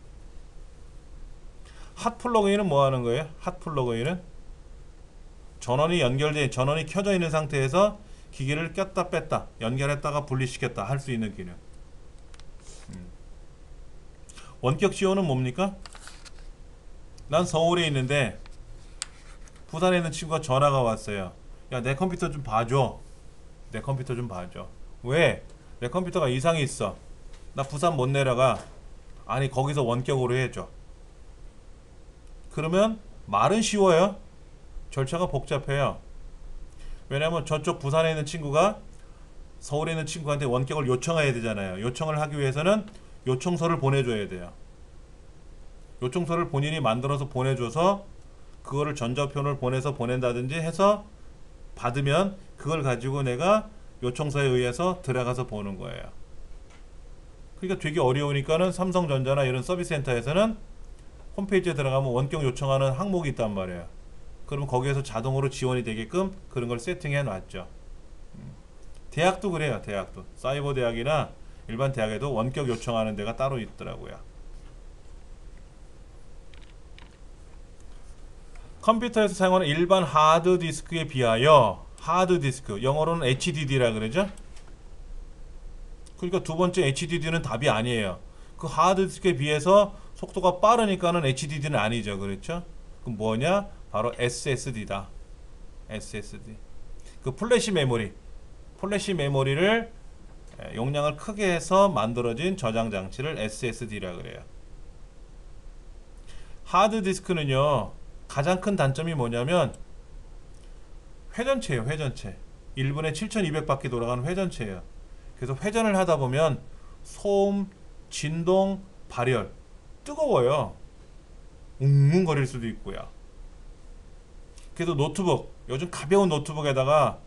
S1: 핫 플러그인은 뭐 하는 거예요? 핫 플러그인은 전원이 켜져 있는 상태에서 기기를 꼈다 뺐다, 연결했다가 분리시켰다 할 수 있는 기능. 원격 지원은 뭡니까? 난 서울에 있는데 부산에 있는 친구가 전화가 왔어요. 야, 내 컴퓨터 좀 봐줘. 왜? 내 컴퓨터가 이상이 있어. 나 부산 못 내려가. 아니, 거기서 원격으로 해줘. 그러면 말은 쉬워요. 절차가 복잡해요. 왜냐면 저쪽 부산에 있는 친구가 서울에 있는 친구한테 원격을 요청해야 되잖아요. 요청을 하기 위해서는 요청서를 보내줘야 돼요. 요청서를 본인이 만들어서 보내줘서 그거를 전자표를 보내서 보낸다든지 해서 받으면 그걸 가지고 내가 요청서에 의해서 들어가서 보는 거예요. 그러니까 되게 어려우니까는 삼성전자나 이런 서비스 센터에서는 홈페이지에 들어가면 원격 요청하는 항목이 있단 말이에요. 그러면 거기에서 자동으로 지원이 되게끔 그런 걸 세팅해 놨죠. 대학도 그래요. 대학도 사이버 대학이나 일반 대학에도 원격 요청하는 데가 따로 있더라고요. 컴퓨터에서 사용하는 일반 하드디스크에 비하여 하드디스크, 영어로는 HDD라 그러죠. 그러니까 두 번째 HDD는 답이 아니에요. 그 하드디스크에 비해서 속도가 빠르니까는 HDD는 아니죠. 그렇죠? 그럼 뭐냐? 바로 SSD다. SSD. 그 플래시 메모리. 플래시 메모리를 용량을 크게 해서 만들어진 저장 장치를 SSD라 그래요. 하드디스크는요. 가장 큰 단점이 뭐냐면 회전체예요. 회전체. 1분에 7200바퀴 돌아가는 회전체예요. 그래서 회전을 하다 보면 소음, 진동, 발열, 뜨거워요. 웅웅거릴 수도 있고요. 그래도 노트북, 요즘 가벼운 노트북에다가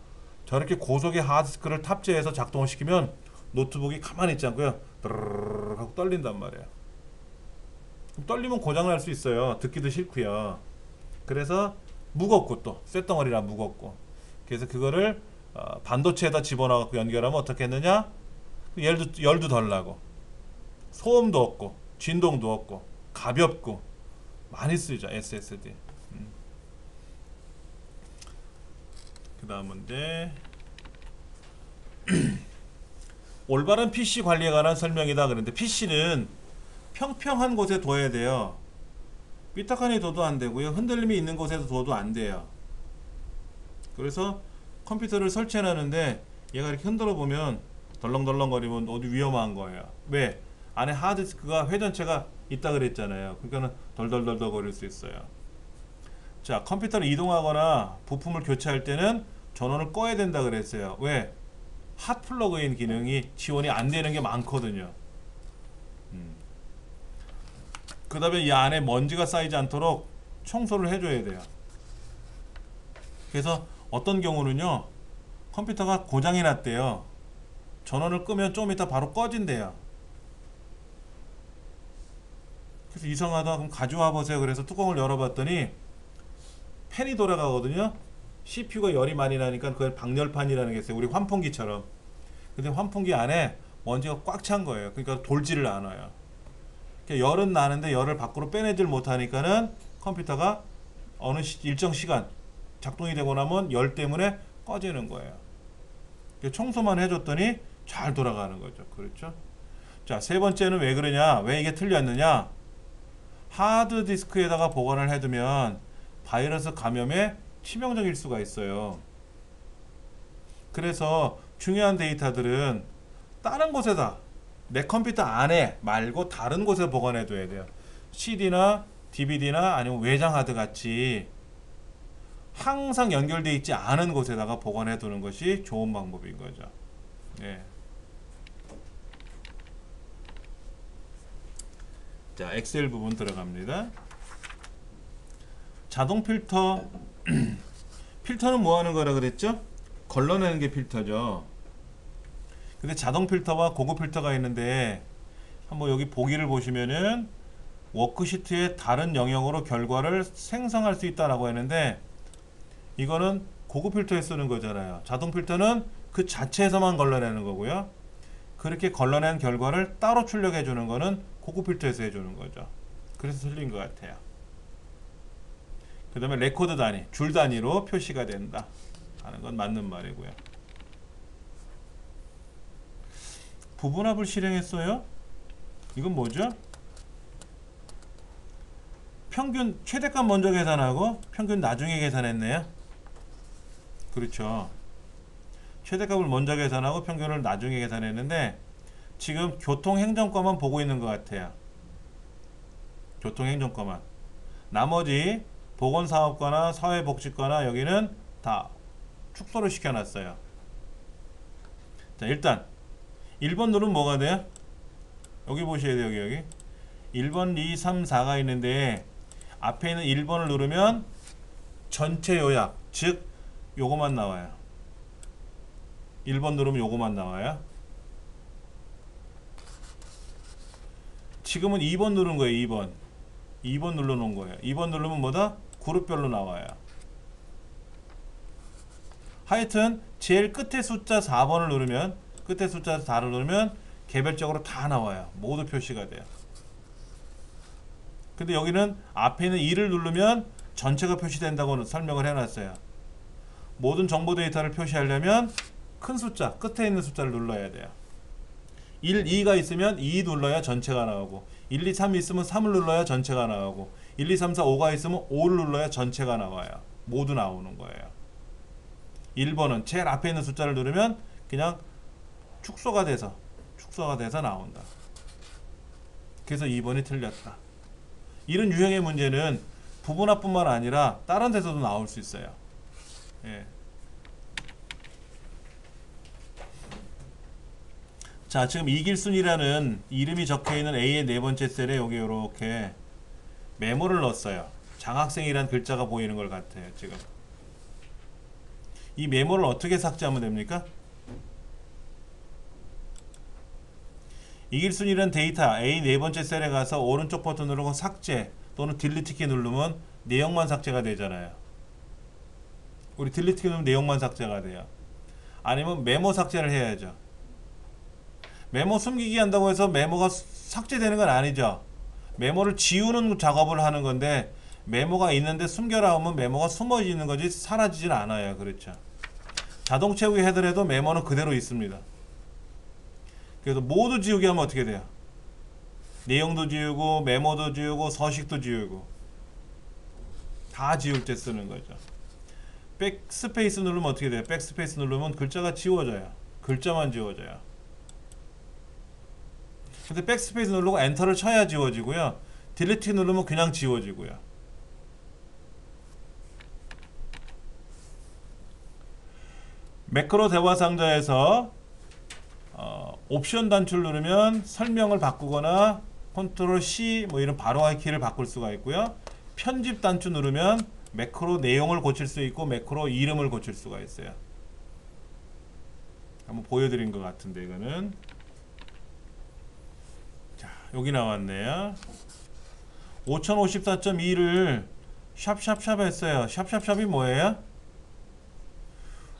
S1: 저렇게 고속의 하드디스크를 탑재해서 작동을 시키면 노트북이 가만히 있지 않고요. 드르르르 하고 떨린단 말이에요. 그럼 떨리면 고장날 수 있어요. 듣기도 싫고요. 그래서 무겁고 또 쇳덩어리라 무겁고. 그래서 그거를 반도체에다 집어넣고 연결하면 어떻게 했느냐? 열도 덜 나고 소음도 없고 진동도 없고 가볍고 많이 쓰이죠. SSD. 그 다음 문제. 올바른 PC 관리에 관한 설명이다. 그런데 PC는 평평한 곳에 둬야 돼요. 삐딱하니 둬도 안 되고요. 흔들림이 있는 곳에서 둬도 안 돼요. 그래서 컴퓨터를 설치해놨는데 얘가 이렇게 흔들어 보면 덜렁덜렁거리면 어디 위험한 거예요. 왜? 안에 하드디스크가 회전체가 있다 그랬잖아요. 그러니까는 덜덜덜덜 거릴 수 있어요. 자, 컴퓨터를 이동하거나 부품을 교체할 때는 전원을 꺼야 된다 그랬어요. 왜? 핫 플러그인 기능이 지원이 안 되는 게 많거든요. 그 다음에 이 안에 먼지가 쌓이지 않도록 청소를 해줘야 돼요. 그래서 어떤 경우는요, 컴퓨터가 고장이 났대요. 전원을 끄면 좀 이따 바로 꺼진대요. 그래서 이상하다. 그럼 가져와 보세요. 그래서 뚜껑을 열어봤더니 팬이 돌아가거든요. CPU가 열이 많이 나니까 그걸 방열판이라는 게 있어요. 우리 환풍기처럼. 근데 환풍기 안에 먼지가 꽉 찬 거예요. 그러니까 돌지를 않아요. 그러니까 열은 나는데 열을 밖으로 빼내질 못하니까는 컴퓨터가 일정 시간 작동이 되고 나면 열 때문에 꺼지는 거예요. 청소만 해줬더니 잘 돌아가는 거죠. 그렇죠? 자, 세 번째는 왜 그러냐? 왜 이게 틀렸느냐? 하드디스크에다가 보관을 해두면 바이러스 감염에 치명적일 수가 있어요. 그래서 중요한 데이터들은 다른 곳에다, 내 컴퓨터 안에 말고 다른 곳에 보관해 둬야 돼요. CD나 DVD나 아니면 외장 하드 같이 항상 연결되어 있지 않은 곳에다가 보관해 두는 것이 좋은 방법인 거죠. 네. 자, 엑셀 부분 들어갑니다. 자동 필터. 필터는 뭐 하는 거라 그랬죠? 걸러내는 게 필터죠. 근데 자동 필터와 고급 필터가 있는데 한번 여기 보기를 보시면은 워크시트의 다른 영역으로 결과를 생성할 수 있다라고 했는데 이거는 고급 필터에 쓰는 거잖아요. 자동 필터는 그 자체에서만 걸러내는 거고요. 그렇게 걸러낸 결과를 따로 출력해 주는 거는 고급 필터에서 해주는 거죠. 그래서 틀린 것 같아요. 그 다음에 레코드 단위, 줄 단위로 표시가 된다 하는 건 맞는 말이고요. 부분합을 실행했어요? 이건 뭐죠? 평균 최대값 먼저 계산하고 평균 나중에 계산했네요. 그렇죠. 최대값을 먼저 계산하고 평균을 나중에 계산했는데 지금 교통행정과만 보고 있는 것 같아요. 교통행정과만. 나머지 보건사업과나 사회복지과나 여기는 다 축소를 시켜놨어요. 자, 일단 1번 누르면 뭐가 돼요? 여기 보셔야 돼요. 여기 1번, 2, 3, 4가 있는데 앞에 있는 1번을 누르면 전체 요약, 즉 요거만 나와요. 1번 누르면 요거만 나와요. 지금은 2번 누른 거예요. 2번 눌러놓은 거예요. 2번 누르면 뭐다? 그룹별로 나와요. 하여튼 제일 끝에 숫자 4번을 누르면, 끝에 숫자 4를 누르면 개별적으로 다 나와요. 모두 표시가 돼요. 근데 여기는 앞에 있는 2를 누르면 전체가 표시된다고 설명을 해놨어요. 모든 정보 데이터를 표시하려면 큰 숫자, 끝에 있는 숫자를 눌러야 돼요. 1, 2가 있으면 2 눌러야 전체가 나오고 1, 2, 3 있으면 3을 눌러야 전체가 나오고 1, 2, 3, 4, 5가 있으면 5를 눌러야 전체가 나와요. 모두 나오는 거예요. 1번은 제일 앞에 있는 숫자를 누르면 그냥 축소가 돼서 나온다. 그래서 2번이 틀렸다. 이런 유형의 문제는 부분합뿐만 아니라 다른 데서도 나올 수 있어요. 예. 자, 지금 이길순이라는 이름이 적혀있는 A의 네 번째 셀에 여기 이렇게 메모를 넣었어요. 장학생이란 글자가 보이는 것 같아요. 지금 이 메모를 어떻게 삭제하면 됩니까? 이길순이란 데이터 A 네 번째 셀에 가서 오른쪽 버튼 누르고 삭제 또는 딜리트 키 누르면 내용만 삭제가 되잖아요. 우리 딜리트 키 누르면 내용만 삭제가 돼요. 아니면 메모 삭제를 해야죠. 메모 숨기기 한다고 해서 메모가 삭제되는 건 아니죠. 메모를 지우는 작업을 하는 건데 메모가 있는데 숨겨라 하면 메모가 숨어 있는 거지 사라지진 않아요. 그렇죠. 자동 채우기 해더라도 메모는 그대로 있습니다. 그래서 모두 지우기 하면 어떻게 돼요? 내용도 지우고 메모도 지우고 서식도 지우고 다 지울 때 쓰는 거죠. 백스페이스 누르면 어떻게 돼요? 백스페이스 누르면 글자가 지워져요. 글자만 지워져요. 근데 백스페이스 누르고 엔터를 쳐야 지워지고요. 딜리트 누르면 그냥 지워지고요. 매크로 대화 상자에서 옵션 단추를 누르면 설명을 바꾸거나 컨트롤 C 뭐 이런 바로하기 키를 바꿀 수가 있고요. 편집 단추 누르면 매크로 내용을 고칠 수 있고 매크로 이름을 고칠 수가 있어요. 한번 보여드린 것 같은데 이거는 자 여기 나왔네요. 5054.2를 샵샵샵 했어요. 샵샵샵이 뭐예요?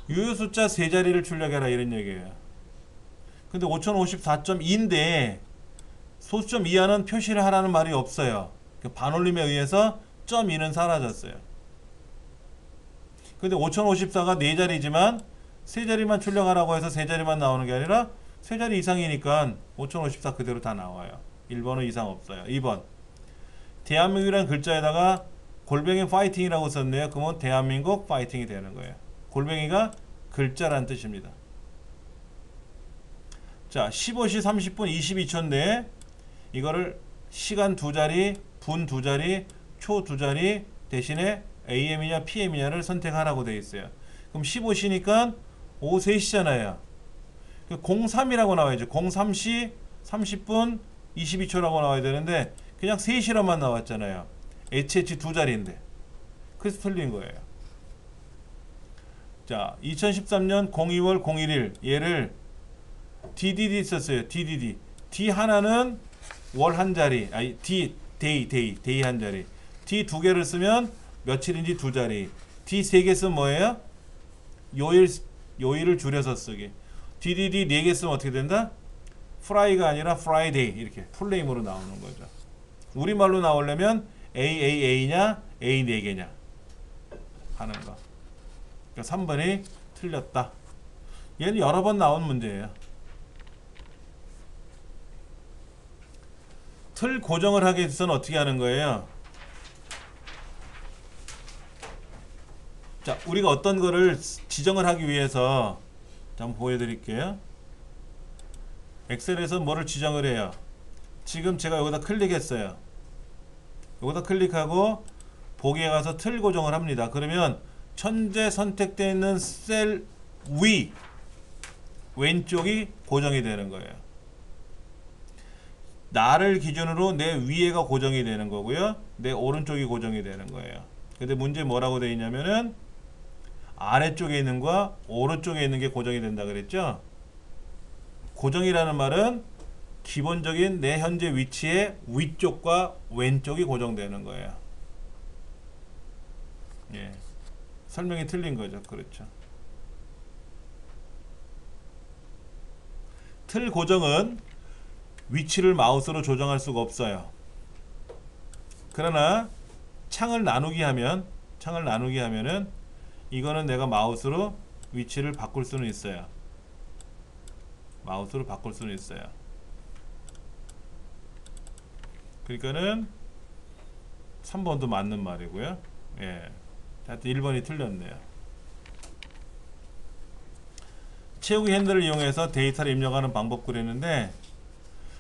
S1: 유효 숫자 세 자리를 출력해라 이런 얘기예요. 근데 5054.2인데 소수점 이하는 표시를 하라는 말이 없어요. 반올림에 의해서 .2는 사라졌어요. 근데 5054가 4자리지만 3자리만 출력하라고 해서 3자리만 나오는 게 아니라 3자리 이상이니까 5054 그대로 다 나와요. 1번은 이상 없어요. 2번 대한민국이라는 글자에다가 골뱅이 파이팅이라고 썼네요. 그러면 대한민국 파이팅이 되는 거예요. 골뱅이가 글자란 뜻입니다. 자 15시 30분 22초인데 이거를 시간 2자리, 분 2자리, 초 2자리 대신에 AM이냐 PM이냐를 선택하라고 되어 있어요. 그럼 15시니까 오후 3시잖아요. 03이라고 나와야죠. 03시 30분 22초라고 나와야 되는데 그냥 3시로만 나왔잖아요. HH 2자리인데 그래서 틀린 거예요. 자 2013년 02월 01일 얘를 DDD 썼어요. DDD D 하나는 월 한 자리 아니 데이 한 자리 D 두 개를 쓰면 며칠인지 두 자리 D 세 개 쓰면 뭐예요? 요일을 줄여서 쓰기. DDD 네 개 쓰면 어떻게 된다? 프라이가 아니라 프라이데이 이렇게 풀네임으로 나오는 거죠. 우리말로 나오려면 AAA냐 A 네 개냐 하는 거. 그러니까 3번이 틀렸다. 얘는 여러 번 나온 문제예요. 틀 고정을 하기 위해서는 어떻게 하는 거예요? 자, 우리가 어떤 거를 지정을 하기 위해서 한번 보여드릴게요. 엑셀에서 뭐를 지정을 해요? 지금 제가 여기다 클릭했어요. 여기다 클릭하고 보기에 가서 틀 고정을 합니다. 그러면 현재 선택되어 있는 셀 위 왼쪽이 고정이 되는 거예요. 나를 기준으로 내 위에가 고정이 되는 거고요. 내 오른쪽이 고정이 되는 거예요. 근데 문제 뭐라고 되어 있냐면은 아래쪽에 있는 거와 오른쪽에 있는 게 고정이 된다 그랬죠. 고정이라는 말은 기본적인 내 현재 위치의 위쪽과 왼쪽이 고정되는 거예요. 예. 설명이 틀린 거죠. 그렇죠. 틀 고정은 위치를 마우스로 조정할 수가 없어요. 그러나 창을 나누기 하면은 이거는 내가 마우스로 위치를 바꿀 수는 있어요. 마우스로 바꿀 수는 있어요. 그러니까는 3번도 맞는 말이고요. 예. 하여튼 1번이 틀렸네요. 채우기 핸들을 이용해서 데이터를 입력하는 방법 그랬는데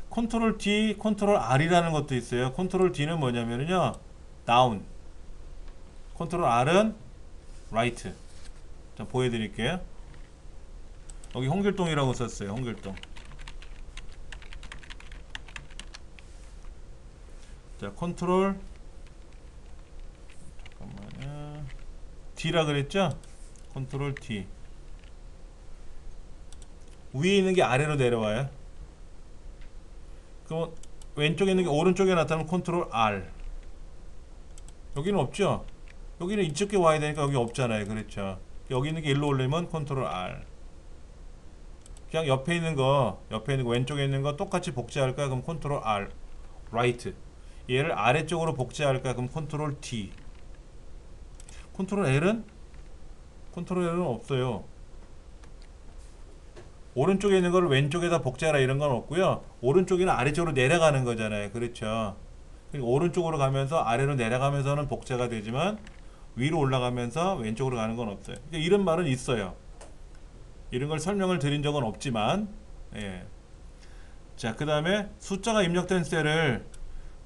S1: 컨트롤 D, 컨트롤 R이라는 것도 있어요. 컨트롤 D는 뭐냐면요. 다운. 컨트롤 R은 라이트. 자, 보여드릴게요. 여기 홍길동이라고 썼어요. 홍길동. 자, 컨트롤 잠깐만요. D라 그랬죠? 컨트롤 D. 위에 있는 게 아래로 내려와요. 그럼 왼쪽에 있는 게 오른쪽에 나타나면 컨트롤 R. 여기는 없죠? 여기는 이쪽에 와야 되니까 여기 없잖아요. 그렇죠? 여기 있는 게 일로 올리면 컨트롤 R. 그냥 옆에 있는 거 왼쪽에 있는 거 똑같이 복제할까? 그럼 컨트롤 R. 라이트. 얘를 아래쪽으로 복제할까? 그럼 컨트롤 D. 컨트롤 L은 없어요. 오른쪽에 있는 거를 왼쪽에다 복제하라 이런 건 없고요. 오른쪽이나 아래쪽으로 내려가는 거잖아요. 그렇죠? 그러니까 오른쪽으로 가면서 아래로 내려가면서는 복제가 되지만 위로 올라가면서 왼쪽으로 가는 건 없어요. 그러니까 이런 말은 있어요. 이런 걸 설명을 드린 적은 없지만, 예. 자, 그 다음에 숫자가 입력된 셀을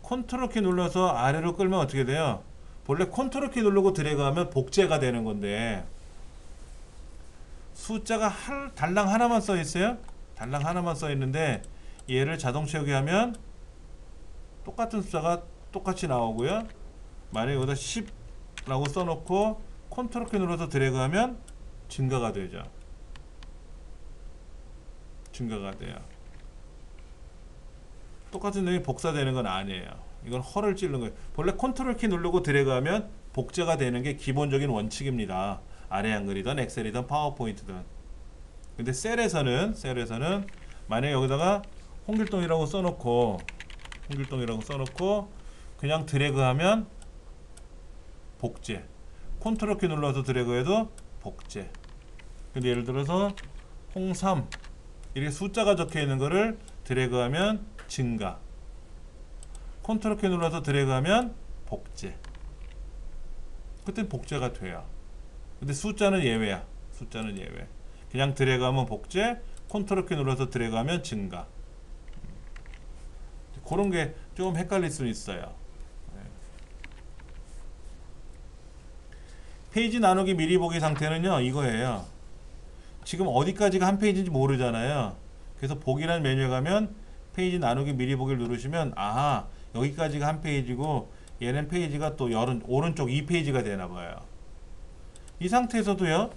S1: 컨트롤 키 눌러서 아래로 끌면 어떻게 돼요? 본래 컨트롤 키 누르고 드래그하면 복제가 되는 건데 숫자가 달랑 하나만 써 있어요. 달랑 하나만 써 있는데 얘를 자동 채우기 하면 똑같은 숫자가 똑같이 나오고요. 만약에 여기다 10라고 써놓고 컨트롤 키 눌러서 드래그하면 증가가 되죠. 증가가 돼요. 똑같은 내용이 복사되는 건 아니에요. 이건 허를 찌르는 거예요. 본래 컨트롤 키 누르고 드래그하면 복제가 되는 게 기본적인 원칙입니다. 아래 한글이든 엑셀이든 파워포인트든. 근데 셀에서는 만약에 여기다가 홍길동이라고 써놓고 그냥 드래그하면 복제. 컨트롤 키 눌러서 드래그해도 복제. 근데 예를 들어서 홍삼 이렇게 숫자가 적혀 있는 거를 드래그하면 증가. 컨트롤 키 눌러서 드래그하면 복제. 그때 복제가 돼요. 근데 숫자는 예외야. 숫자는 예외. 그냥 드래그하면 복제, 컨트롤 키 눌러서 드래그하면 증가. 그런 게 좀 헷갈릴 수 있어요. 페이지 나누기 미리 보기 상태는요, 이거예요. 지금 어디까지가 한 페이지인지 모르잖아요. 그래서 보기라는 메뉴에 가면 페이지 나누기 미리 보기를 누르시면 아하, 여기까지가 한 페이지고 얘는 페이지가 또 오른쪽 2페이지가 되나 봐요. 이 상태에서도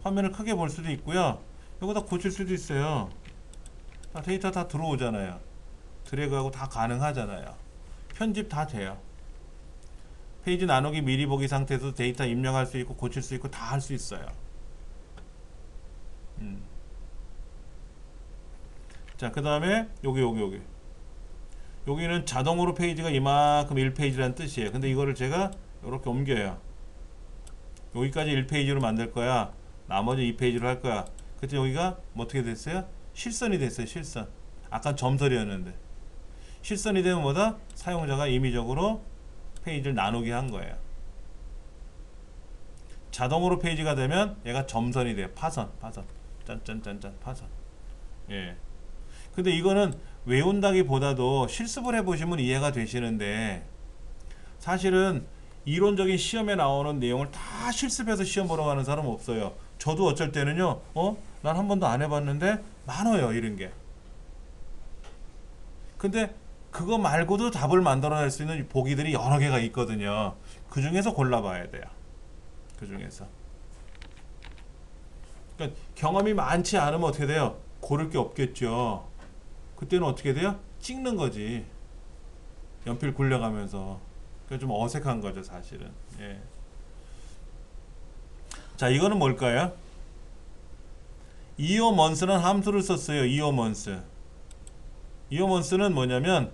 S1: 화면을 크게 볼 수도 있고요. 여기다 고칠 수도 있어요. 데이터 다 들어오잖아요. 드래그하고 다 가능하잖아요. 편집 다 돼요. 페이지 나누기 미리 보기 상태에서 데이터 입력할 수 있고 고칠 수 있고 다 할 수 있어요. 자, 그 다음에 여기는 자동으로 페이지가 이만큼 1페이지라는 뜻이에요. 근데 이거를 제가 이렇게 옮겨요. 여기까지 1페이지로 만들 거야. 나머지 2페이지로 할 거야. 그때 여기가 뭐 어떻게 됐어요? 실선이 됐어요. 실선. 아까 점설이었는데 실선이 되면 뭐다? 사용자가 임의적으로 페이지를 나누게 한 거예요. 자동으로 페이지가 되면 얘가 점선이 돼요. 파선. 짠짠짠짠 파선. 예. 근데 이거는 외운다기보다도 실습을 해보시면 이해가 되시는데 사실은 이론적인 시험에 나오는 내용을 다 실습해서 시험 보러 가는 사람 없어요. 저도 어쩔 때는요, 난 한 번도 안 해봤는데 많아요, 이런 게. 근데 그거 말고도 답을 만들어낼 수 있는 보기들이 여러 개가 있거든요. 그 중에서 골라봐야 돼요. 그 중에서. 그러니까 경험이 많지 않으면 어떻게 돼요? 고를 게 없겠죠. 그때는 어떻게 돼요? 찍는 거지. 연필 굴려가면서. 그러니까 좀 어색한 거죠, 사실은. 예. 자, 이거는 뭘까요? 이어먼스는 함수를 썼어요. 이어먼스는 뭐냐면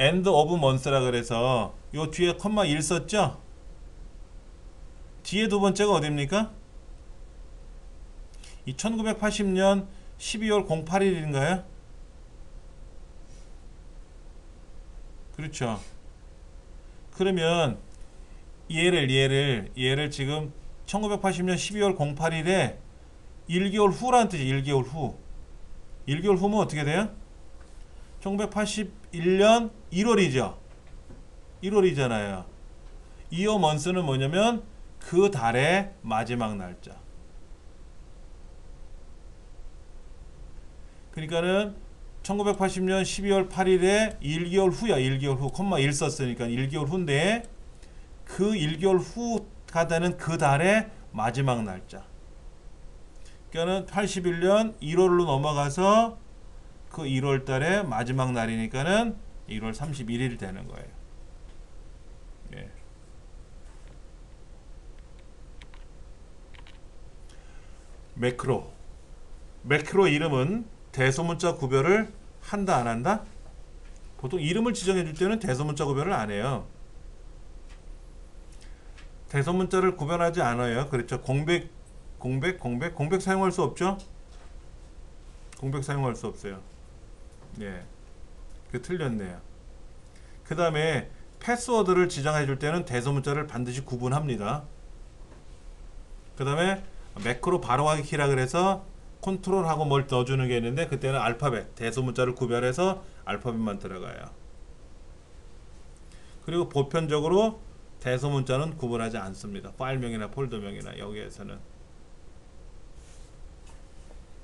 S1: end of months라 그래서 요 뒤에 컴마 1 썼죠? 뒤에 두 번째가 어딥니까? 이 1980년 12월 08일인가요? 그렇죠. 그러면 얘를 지금 1980년 12월 08일에 1개월 후라는 뜻이 1개월 후. 1개월 후면 어떻게 돼요? 1981년 1월이죠. 1월이잖아요. 이어 먼스는 뭐냐면 그 달의 마지막 날짜. 그러니까는 1980년 12월 8일에 1개월 후야. 1개월 후. 콤마 1 썼으니까 1개월 후인데 그 1개월 후가 되는 그 달의 마지막 날짜. 그러니까는 81년 1월로 넘어가서 그 1월 달의 마지막 날이니까는 1월 31일 되는 거예요. 예. 매크로. 매크로 이름은 대소문자 구별을 한다 안 한다? 보통 이름을 지정해 줄 때는 대소문자 구별을 안 해요. 대소문자를 구별하지 않아요. 그렇죠. 공백 사용할 수 없죠? 공백 사용할 수 없어요. 예. 그 틀렸네요. 그 다음에 패스워드를 지정해 줄 때는 대소문자를 반드시 구분합니다. 그 다음에 매크로 바로하기 키라 그래서 컨트롤하고 뭘 넣어주는 게 있는데 그때는 알파벳, 대소문자를 구별해서 알파벳만 들어가요. 그리고 보편적으로 대소문자는 구분하지 않습니다. 파일명이나 폴더명이나 여기에서는.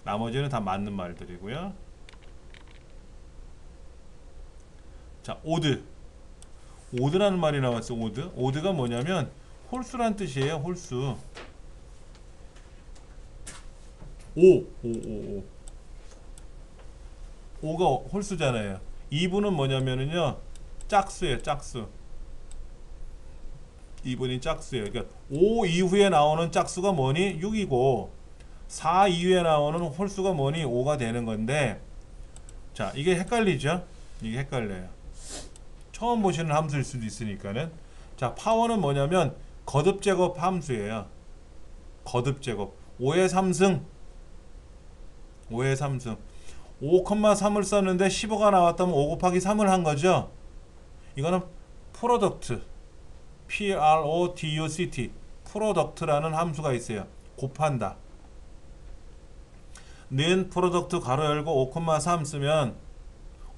S1: 나머지는 다 맞는 말들이고요. 자, 오드. 오드라는 말이 나왔어요. 오드. 오드가 뭐냐면 홀수란 뜻이에요. 홀수. 오가 홀수잖아요. 2분은 뭐냐면은요. 짝수예요. 짝수. 2분이 짝수예요. 그러니까 5 이후에 나오는 짝수가 뭐니? 6이고 4 이후에 나오는 홀수가 뭐니? 5가 되는 건데 자, 이게 헷갈리죠? 이게 헷갈려요. 처음 보시는 함수일 수도 있으니까는. 자, 파워는 뭐냐면 거듭 제곱 함수예요. 거듭 제곱. 5의 3승. 5의 3승. 5,3을 썼는데 15가 나왔다면 5 곱하기 3을 한 거죠. 이거는 프로덕트. PRODUCT. 프로덕트라는 함수가 있어요. 곱한다. 는 프로덕트 가로 열고 5,3 쓰면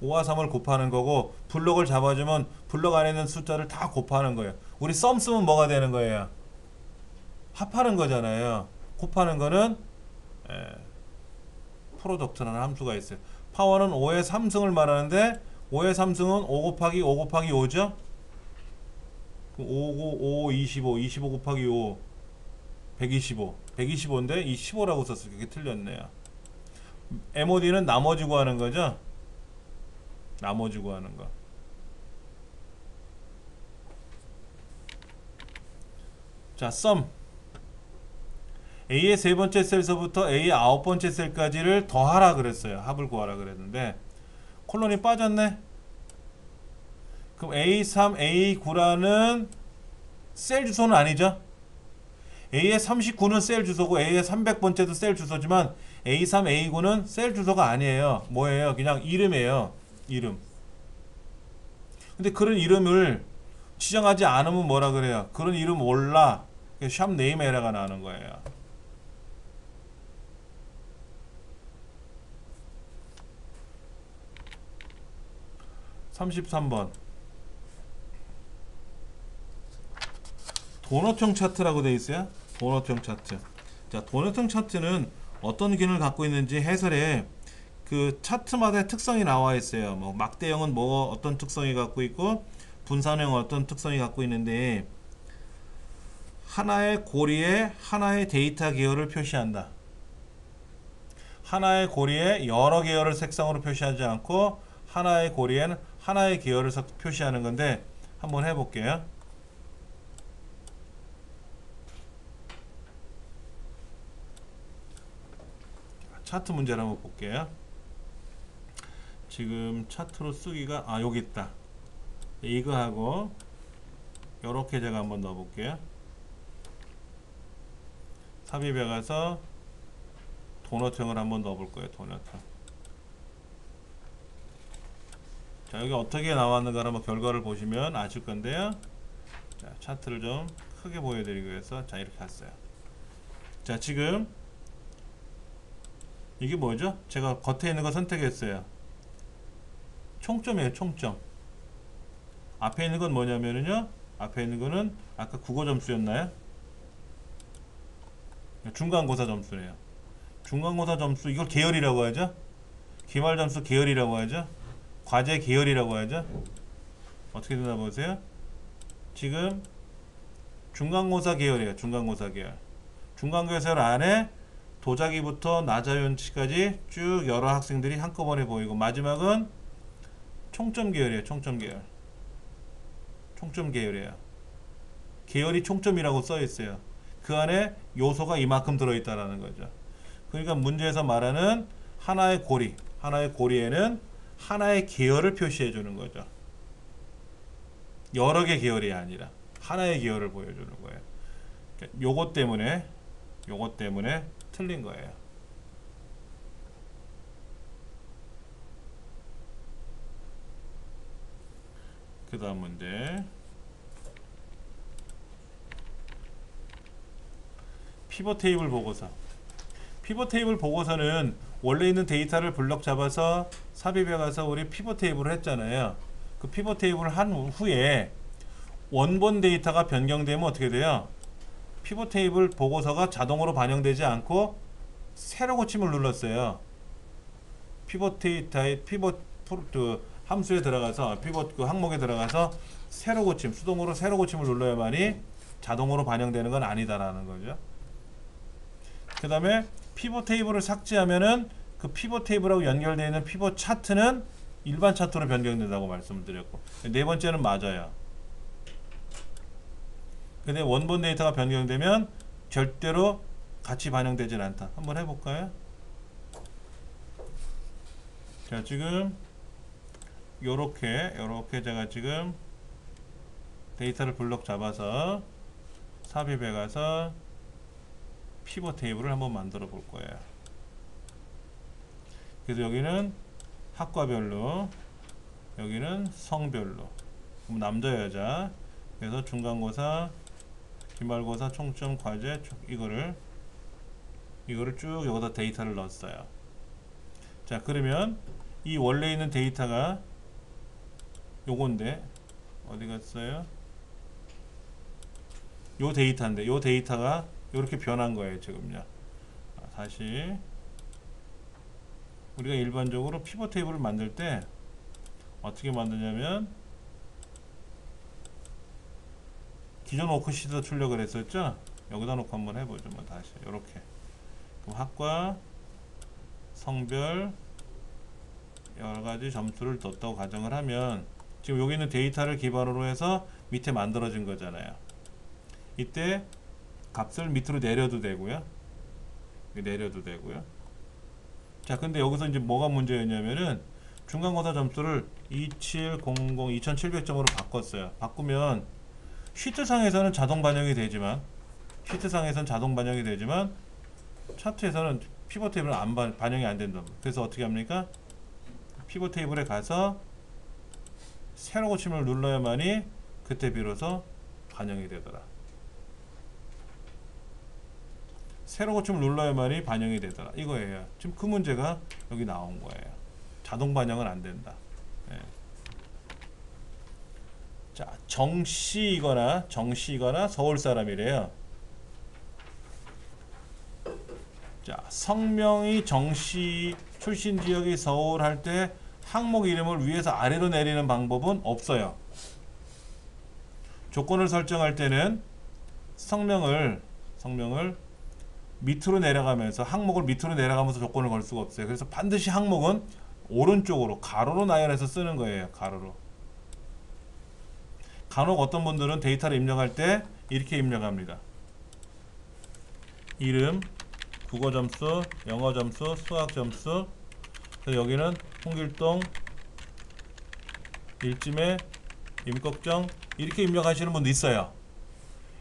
S1: 5와 3을 곱하는 거고 블록을 잡아주면 블록 안에 있는 숫자를 다 곱하는 거예요. 우리 썸 쓰면 뭐가 되는 거예요? 합하는 거잖아요. 곱하는 거는 프로덕트라는 함수가 있어요. 파워는 5의 3승을 말하는데 5의 3승은 5 곱하기 5 곱하기 5죠? 5, 25, 25 곱하기 5 125 125인데 이 15라고 썼을 게 틀렸네요. MOD는 나머지 구하는 거죠? 나머지 구하는 거. 자, 썸. A의 세 번째 셀서부터 A의 아홉 번째 셀까지를 더하라 그랬어요. 합을 구하라 그랬는데 콜론이 빠졌네. 그럼 A3, A9라는 셀 주소는 아니죠? A의 39는 셀 주소고 A의 300번째도 셀 주소지만 A3, A9는 셀 주소가 아니에요. 뭐예요? 그냥 이름이에요. 이름. 근데 그런 이름을 지정하지 않으면 뭐라 그래요? 그런 이름 몰라. 샵 네임 에러가 나오는 거예요. (33번) 도넛형 차트라고 되어 있어요. 도넛형 차트. 자, 도넛형 차트는 어떤 기능을 갖고 있는지 해설에 그 차트마다의 특성이 나와 있어요. 뭐 막대형은 뭐 어떤 특성이 갖고 있고 분산형은 어떤 특성이 갖고 있는데 하나의 고리에 하나의 데이터 계열을 표시한다. 하나의 고리에 여러 계열을 색상으로 표시하지 않고 하나의 고리에는 하나의 계열을 표시하는 건데 한번 해볼게요. 차트 문제를 한번 볼게요. 지금 차트로 쓰기가 여기 있다. 이거하고 요렇게 제가 한번 넣어 볼게요. 삽입해 가서 도넛형을 한번 넣어 볼 거예요. 도넛형. 자, 여기 어떻게 나왔는가 한번 결과를 보시면 아실 건데요. 자, 차트를 좀 크게 보여드리기 위해서 자, 이렇게 했어요. 자, 지금 이게 뭐죠? 제가 겉에 있는 거 선택했어요. 총점이에요. 총점. 앞에 있는 건 뭐냐면요, 앞에 있는 거는 아까 국어 점수였나요? 중간고사 점수네요. 중간고사 점수, 이걸 계열이라고 하죠. 기말 점수 계열이라고 하죠. 과제 계열이라고 하죠. 어떻게 되나 보세요. 지금 중간고사 계열이에요. 중간고사 계열. 중간고사 안에 도자기부터 나자윤치까지 쭉 여러 학생들이 한꺼번에 보이고, 마지막은 총점 계열이에요. 총점 계열. 총점 계열이에요. 계열이 총점이라고 써 있어요. 그 안에 요소가 이만큼 들어있다라는 거죠. 그러니까 문제에서 말하는 하나의 고리, 하나의 고리에는 하나의 계열을 표시해 주는 거죠. 여러 개 계열이 아니라 하나의 계열을 보여주는 거예요. 그러니까 요것 때문에 틀린 거예요. 그 다음 문제. 피벗 테이블 보고서. 피벗 테이블 보고서는 원래 있는 데이터를 블럭 잡아서 삽입해 가서 우리 피벗 테이블을 했잖아요. 그 피벗 테이블을 한 후에 원본 데이터가 변경되면 어떻게 돼요? 피벗 테이블 보고서가 자동으로 반영되지 않고 새로 고침을 눌렀어요. 피벗 데이터의 피벗 함수에 들어가서 피벗 그 항목에 들어가서 새로 고침, 수동으로 새로 고침을 눌러야만이 자동으로 반영되는 건 아니다라는 거죠. 그 다음에 피벗 테이블을 삭제하면은 그 피벗 테이블하고 연결되어 있는 피벗 차트는 일반 차트로 변경된다고 말씀을 드렸고, 네 번째는 맞아요. 근데 원본 데이터가 변경되면 절대로 같이 반영되진 않다. 한번 해볼까요? 자, 지금 요렇게 제가 지금 데이터를 블럭 잡아서 삽입해 가서 피벗 테이블을 한번 만들어 볼 거예요. 그래서 여기는 학과별로, 여기는 성별로, 그럼 남자 여자, 그래서 중간고사, 기말고사, 총점, 과제, 이거를 쭉 여기다 데이터를 넣었어요. 자, 그러면 이 원래 있는 데이터가 요건데 어디 갔어요? 요 데이터인데 요 데이터가 이렇게 변한 거예요. 지금요. 다시 우리가 일반적으로 피벗 테이블을 만들 때 어떻게 만드냐면, 기존 워크시트에서 출력을 했었죠. 여기다 놓고 한번 해보죠. 뭐 다시 이렇게. 그럼 학과, 성별, 여러가지 점수를 뒀다고 가정을 하면, 지금 여기 있는 데이터를 기반으로 해서 밑에 만들어진 거잖아요. 이때 값을 밑으로 내려도 되고요. 자, 근데 여기서 이제 뭐가 문제였냐면은 중간고사 점수를 2700, 2700점으로 바꿨어요. 바꾸면 시트상에서는 자동 반영이 되지만 차트에서는 피벗 테이블은 반영이 안 된다. 그래서 어떻게 합니까? 피벗 테이블에 가서 새로 고침을 눌러야만이 그때 비로소 반영이 되더라. 새로 고침을 눌러야만이 반영이 되더라. 이거예요. 지금 그 문제가 여기 나온 거예요. 자동 반영은 안 된다. 네. 자, 정시이거나 서울 사람이래요. 자, 성명이 정시, 출신 지역이 서울 할 때 항목 이름을 위에서 아래로 내리는 방법은 없어요. 조건을 설정할 때는 성명을 밑으로 내려가면서, 항목을 밑으로 내려가면서 조건을 걸 수가 없어요. 그래서 반드시 항목은 오른쪽으로 가로로 나열해서 쓰는 거예요. 가로로. 간혹 어떤 분들은 데이터를 입력할 때 이렇게 입력합니다. 이름, 국어 점수, 영어 점수, 수학 점수. 그래서 여기는 홍길동 일찜에 임꺽정 이렇게 입력하시는 분도 있어요.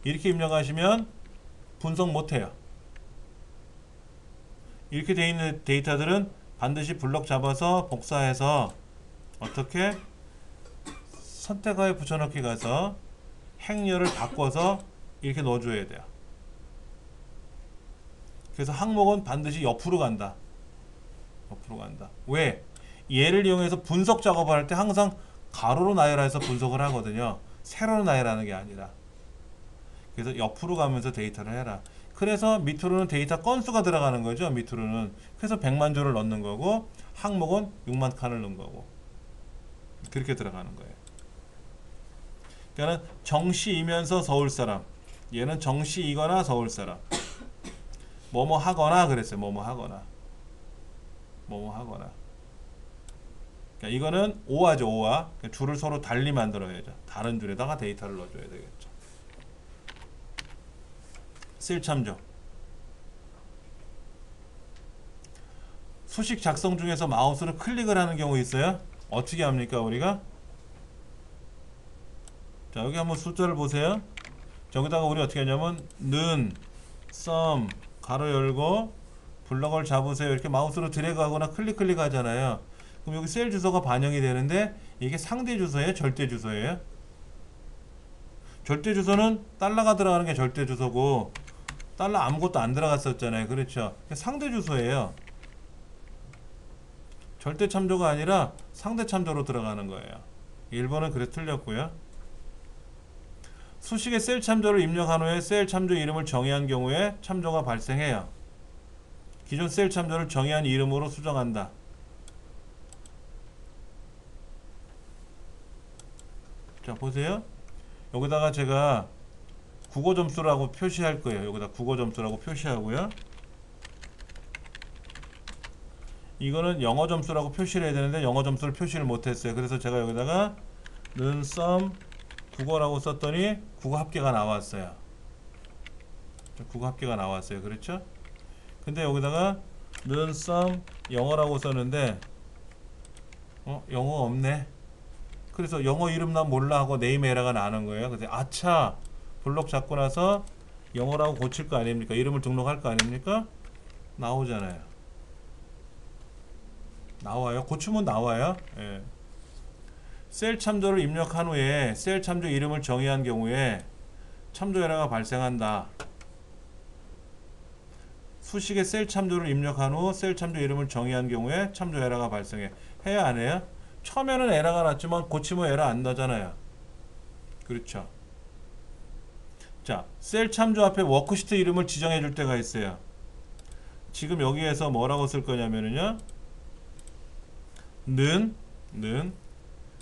S1: 이렇게 입력하시면 분석 못해요. 이렇게 되어 있는 데이터들은 반드시 블럭 잡아서 복사해서 어떻게 선택하여 붙여넣기 가서 행렬을 바꿔서 이렇게 넣어줘야 돼요. 그래서 항목은 반드시 옆으로 간다. 옆으로 간다. 왜? 얘를 이용해서 분석 작업을 할 때 항상 가로로 나열해서 분석을 하거든요. 세로로 나열하는 게 아니라. 그래서 옆으로 가면서 데이터를 해라. 그래서 밑으로는 데이터 건수가 들어가는 거죠. 밑으로는. 그래서 100만 조를 넣는 거고 항목은 6만 칸을 넣는 거고. 그렇게 들어가는 거예요. 그러니까 정시이면서 서울 사람. 얘는 정시이거나 서울 사람. 뭐뭐 하거나 그랬어요. 뭐뭐 하거나. 뭐뭐 하거나. 그러니까 이거는 오화죠. 오화. 그러니까 줄을 서로 달리 만들어야죠. 다른 줄에다가 데이터를 넣어줘야 되겠죠. 셀 참조. 수식 작성 중에서 마우스로 클릭을 하는 경우 있어요. 어떻게 합니까 우리가? 자 여기 한번 숫자를 보세요. 저기다가 우리 어떻게 하냐면 는, 썸, 가로 열고 블럭을 잡으세요. 이렇게 마우스로 드래그하거나 클릭 하잖아요. 그럼 여기 셀 주소가 반영이 되는데 이게 상대 주소예요? 절대 주소예요? 절대 주소는 달러가 들어가는 게 절대 주소고 달러 아무것도 안 들어갔었잖아요. 그렇죠? 상대 주소예요. 절대 참조가 아니라 상대 참조로 들어가는 거예요. 1번은 그래 틀렸고요. 수식에 셀 참조를 입력한 후에 셀 참조 이름을 정의한 경우에 참조가 발생해요. 기존 셀 참조를 정의한 이름으로 수정한다. 자 보세요. 여기다가 제가 국어 점수라고 표시할 거예요. 여기다 국어 점수라고 표시하고요. 이거는 영어 점수라고 표시를 해야 되는데 영어 점수를 표시를 못했어요. 그래서 제가 여기다가 는 썸 국어라고 썼더니 국어 합계가 나왔어요. 국어 합계가 나왔어요. 그렇죠? 근데 여기다가 는 썸 영어라고 썼는데 영어 없네. 그래서 영어 이름 난 몰라 하고 네임 에러가 나는 거예요. 그래서 아차 블록 잡고 나서 영어라고 고칠 거 아닙니까? 이름을 등록할 거 아닙니까? 나오잖아요. 나와요. 고치면 나와요. 예. 셀 참조를 입력한 후에 셀 참조 이름을 정의한 경우에 참조 에러가 발생한다. 수식에 셀 참조를 입력한 후 셀 참조 이름을 정의한 경우에 참조 에러가 발생해. 해야 안 해요? 처음에는 에러가 났지만 고치면 에러 안 나잖아요. 그렇죠. 자, 셀 참조 앞에 워크시트 이름을 지정해 줄 때가 있어요. 지금 여기에서 뭐라고 쓸 거냐면요. 는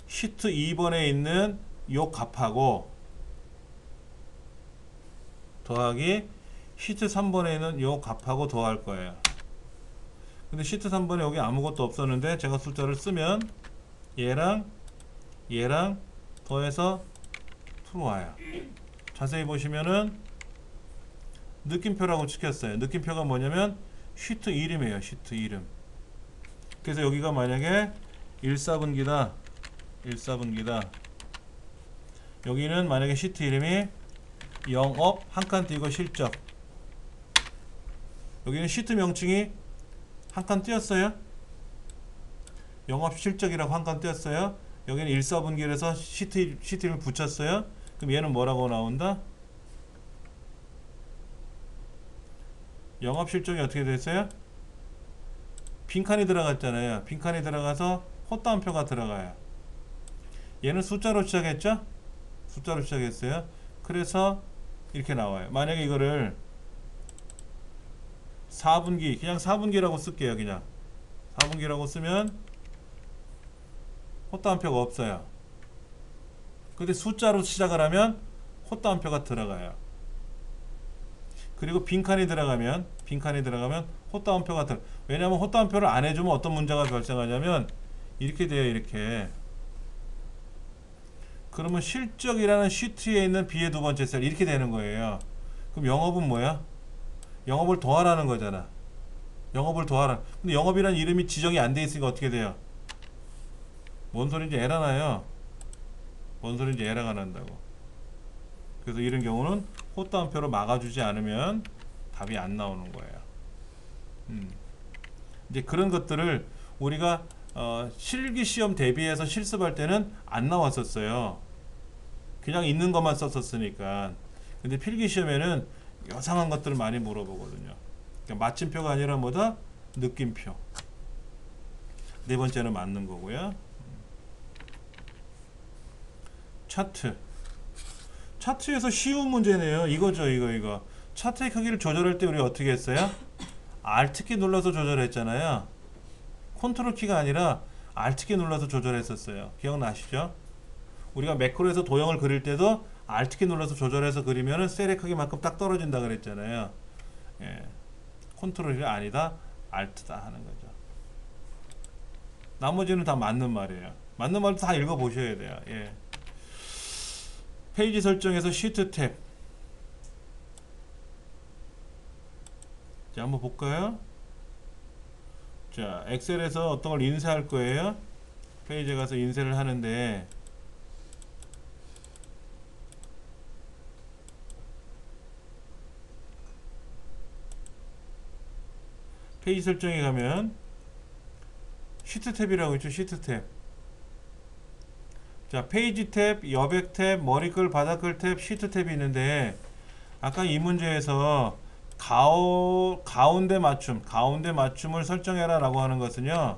S1: 시트 2번에 있는 요 값하고 더하기 시트 3번에 있는 요 값하고 더할 거예요. 근데 시트 3번에 여기 아무것도 없었는데 제가 숫자를 쓰면 얘랑 더해서 들어와요. 자세히 보시면은 느낌표라고 찍혔어요. 느낌표가 뭐냐면 시트 이름이에요. 시트 이름. 그래서 여기가 만약에 1사분기다. 여기는 만약에 시트 이름이 영업 한 칸 띄고 실적. 여기는 시트 명칭이 한 칸 띄었어요. 영업 실적이라고 한 칸 띄었어요. 여기는 1사분기라서 시트를 붙였어요. 그럼 얘는 뭐라고 나온다? 영업 실적이 어떻게 됐어요? 빈칸이 들어갔잖아요. 빈칸이 들어가서 헛다운표가 들어가요. 얘는 숫자로 시작했죠? 숫자로 시작했어요. 그래서 이렇게 나와요. 만약에 이거를 4분기 그냥 4분기라고 쓸게요. 그냥 4분기라고 쓰면 헛다운표가 없어요. 근데 숫자로 시작을 하면 헛다운표가 들어가요. 그리고 빈칸이 들어가면 헛다운표가 들어. 왜냐하면 헛다운표를 안 해주면 어떤 문제가 발생하냐면 이렇게 돼요. 이렇게. 그러면 실적이라는 시트에 있는 B의 두 번째 셀 이렇게 되는 거예요. 그럼 영업은 뭐야? 영업을 더하라는 거잖아. 영업을 더하라. 근데 영업이라는 이름이 지정이 안 돼 있으니까 어떻게 돼요? 뭔 소리인지 에러 나요. 뭔 소리인지 에러가 난다고. 그래서 이런 경우는 호따옴표로 막아주지 않으면 답이 안 나오는 거예요. 이제 그런 것들을 우리가 실기시험 대비해서 실습할 때는 안 나왔었어요. 그냥 있는 것만 썼었으니까. 근데 필기시험에는 이상한 것들을 많이 물어보거든요. 그러니까 마침표가 아니라 뭐다? 느낌표. 네 번째는 맞는 거고요. 차트. 차트에서 쉬운 문제네요. 이거죠, 이거. 차트의 크기를 조절할 때 우리 어떻게 했어요? Alt키 눌러서 조절했잖아요. 컨트롤 키가 아니라 Alt키 눌러서 조절했었어요. 기억나시죠? 우리가 매크로에서 도형을 그릴 때도 Alt키 눌러서 조절해서 그리면은 셀의 크기만큼 딱 떨어진다 그랬잖아요. 예. 컨트롤이 아니다, Alt다 하는 거죠. 나머지는 다 맞는 말이에요. 맞는 말도 다 읽어보셔야 돼요. 예. 페이지 설정에서 시트 탭. 자, 한번 볼까요? 자, 엑셀에서 어떤 걸 인쇄할 거예요. 페이지에 가서 인쇄를 하는데 페이지 설정에 가면 시트 탭이라고 있죠. 시트 탭. 자, 페이지 탭, 여백 탭, 머리글, 바닥글 탭, 시트 탭이 있는데 아까 이 문제에서 가운데 맞춤을 설정해라 라고 하는 것은요,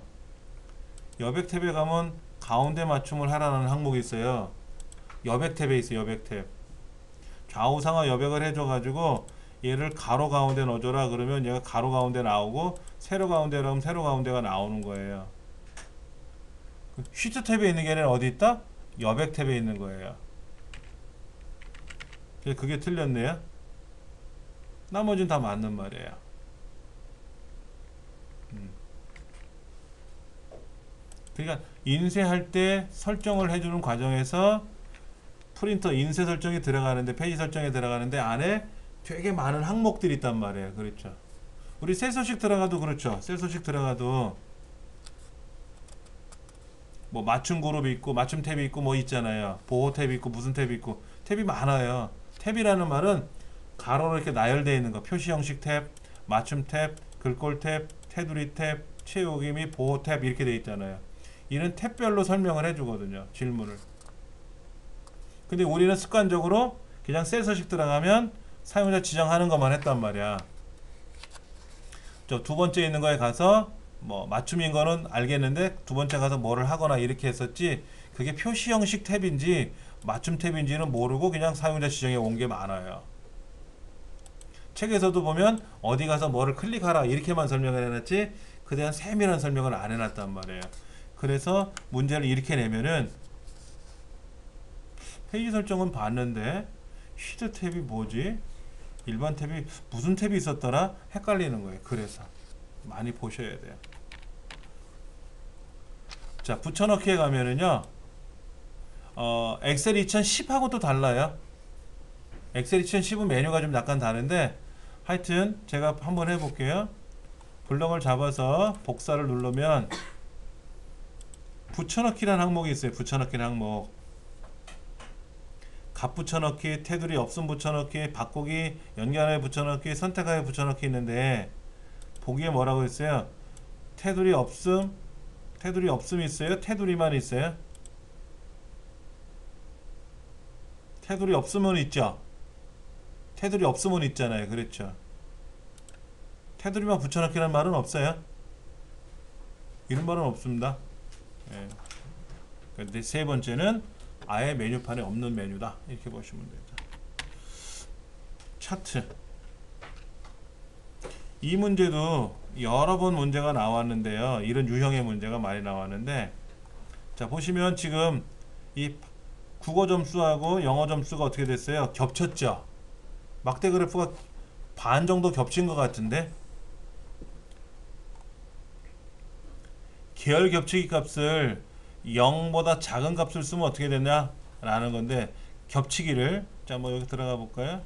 S1: 여백 탭에 가면 가운데 맞춤을 하라는 항목이 있어요. 여백 탭에 있어요. 여백 탭. 좌우상하 여백을 해줘 가지고 얘를 가로 가운데 넣어줘라 그러면 얘가 가로 가운데 나오고, 세로 가운데라 하면 세로 가운데가 나오는 거예요. 시트 탭에 있는 게 아니라 어디 있다? 여백 탭에 있는 거예요. 그게 틀렸네요. 나머지는 다 맞는 말이에요. 그러니까 인쇄할 때 설정을 해주는 과정에서 프린터 인쇄 설정이 들어가는데, 페이지 설정에 들어가는데 안에 되게 많은 항목들이 있단 말이에요. 그렇죠. 우리 셀 소식 들어가도 그렇죠. 셀 소식 들어가도 뭐 맞춤 그룹이 있고 맞춤 탭이 있고 뭐 있잖아요. 보호 탭이 있고 무슨 탭이 있고 탭이 많아요. 탭이라는 말은 가로로 이렇게 나열되어 있는 거, 표시 형식 탭, 맞춤 탭, 글꼴 탭, 테두리 탭, 채우기 및 보호 탭 이렇게 되어 있잖아요. 이런 탭별로 설명을 해주거든요. 질문을. 근데 우리는 습관적으로 그냥 셀 서식 들어가면 사용자 지정하는 것만 했단 말이야. 저 두 번째 있는 거에 가서 뭐 맞춤인 거는 알겠는데 두 번째 가서 뭐를 하거나 이렇게 했었지, 그게 표시 형식 탭인지 맞춤 탭인지는 모르고 그냥 사용자 지정에 온 게 많아요. 책에서도 보면 어디 가서 뭐를 클릭하라 이렇게만 설명을 해놨지 그에 대한 세밀한 설명을 안 해놨단 말이에요. 그래서 문제를 이렇게 내면은 페이지 설정은 봤는데 시트 탭이 뭐지? 일반 탭이 무슨 탭이 있었더라? 헷갈리는 거예요. 그래서 많이 보셔야 돼요. 자, 붙여넣기에 가면은요, 엑셀 2010하고 또 달라요. 엑셀 2010은 메뉴가 좀 약간 다른데, 하여튼 제가 한번 해볼게요. 블럭을 잡아서 복사를 누르면 붙여넣기라는 항목이 있어요. 붙여넣기라는 항목. 값 붙여넣기, 테두리 없음 붙여넣기, 바꾸기, 연결하여 붙여넣기, 선택하여 붙여넣기 있는데, 보기에 뭐라고 했어요? 테두리 없음 있어요? 테두리만 있어요? 테두리 없으면 있죠? 테두리 없으면 있잖아요. 그렇죠? 테두리만 붙여넣기라는 말은 없어요. 이런 말은 없습니다. 예. 근데 세 번째는 아예 메뉴판에 없는 메뉴다. 이렇게 보시면 되죠. 차트. 이 문제도 여러 번 문제가 나왔는데요. 이런 유형의 문제가 많이 나왔는데, 자, 보시면 지금 이 국어 점수하고 영어 점수가 어떻게 됐어요? 겹쳤죠? 막대 그래프가 반 정도 겹친 것 같은데, 계열 겹치기 값을 0보다 작은 값을 쓰면 어떻게 되냐 라는 건데, 겹치기를, 자, 뭐 여기 들어가 볼까요?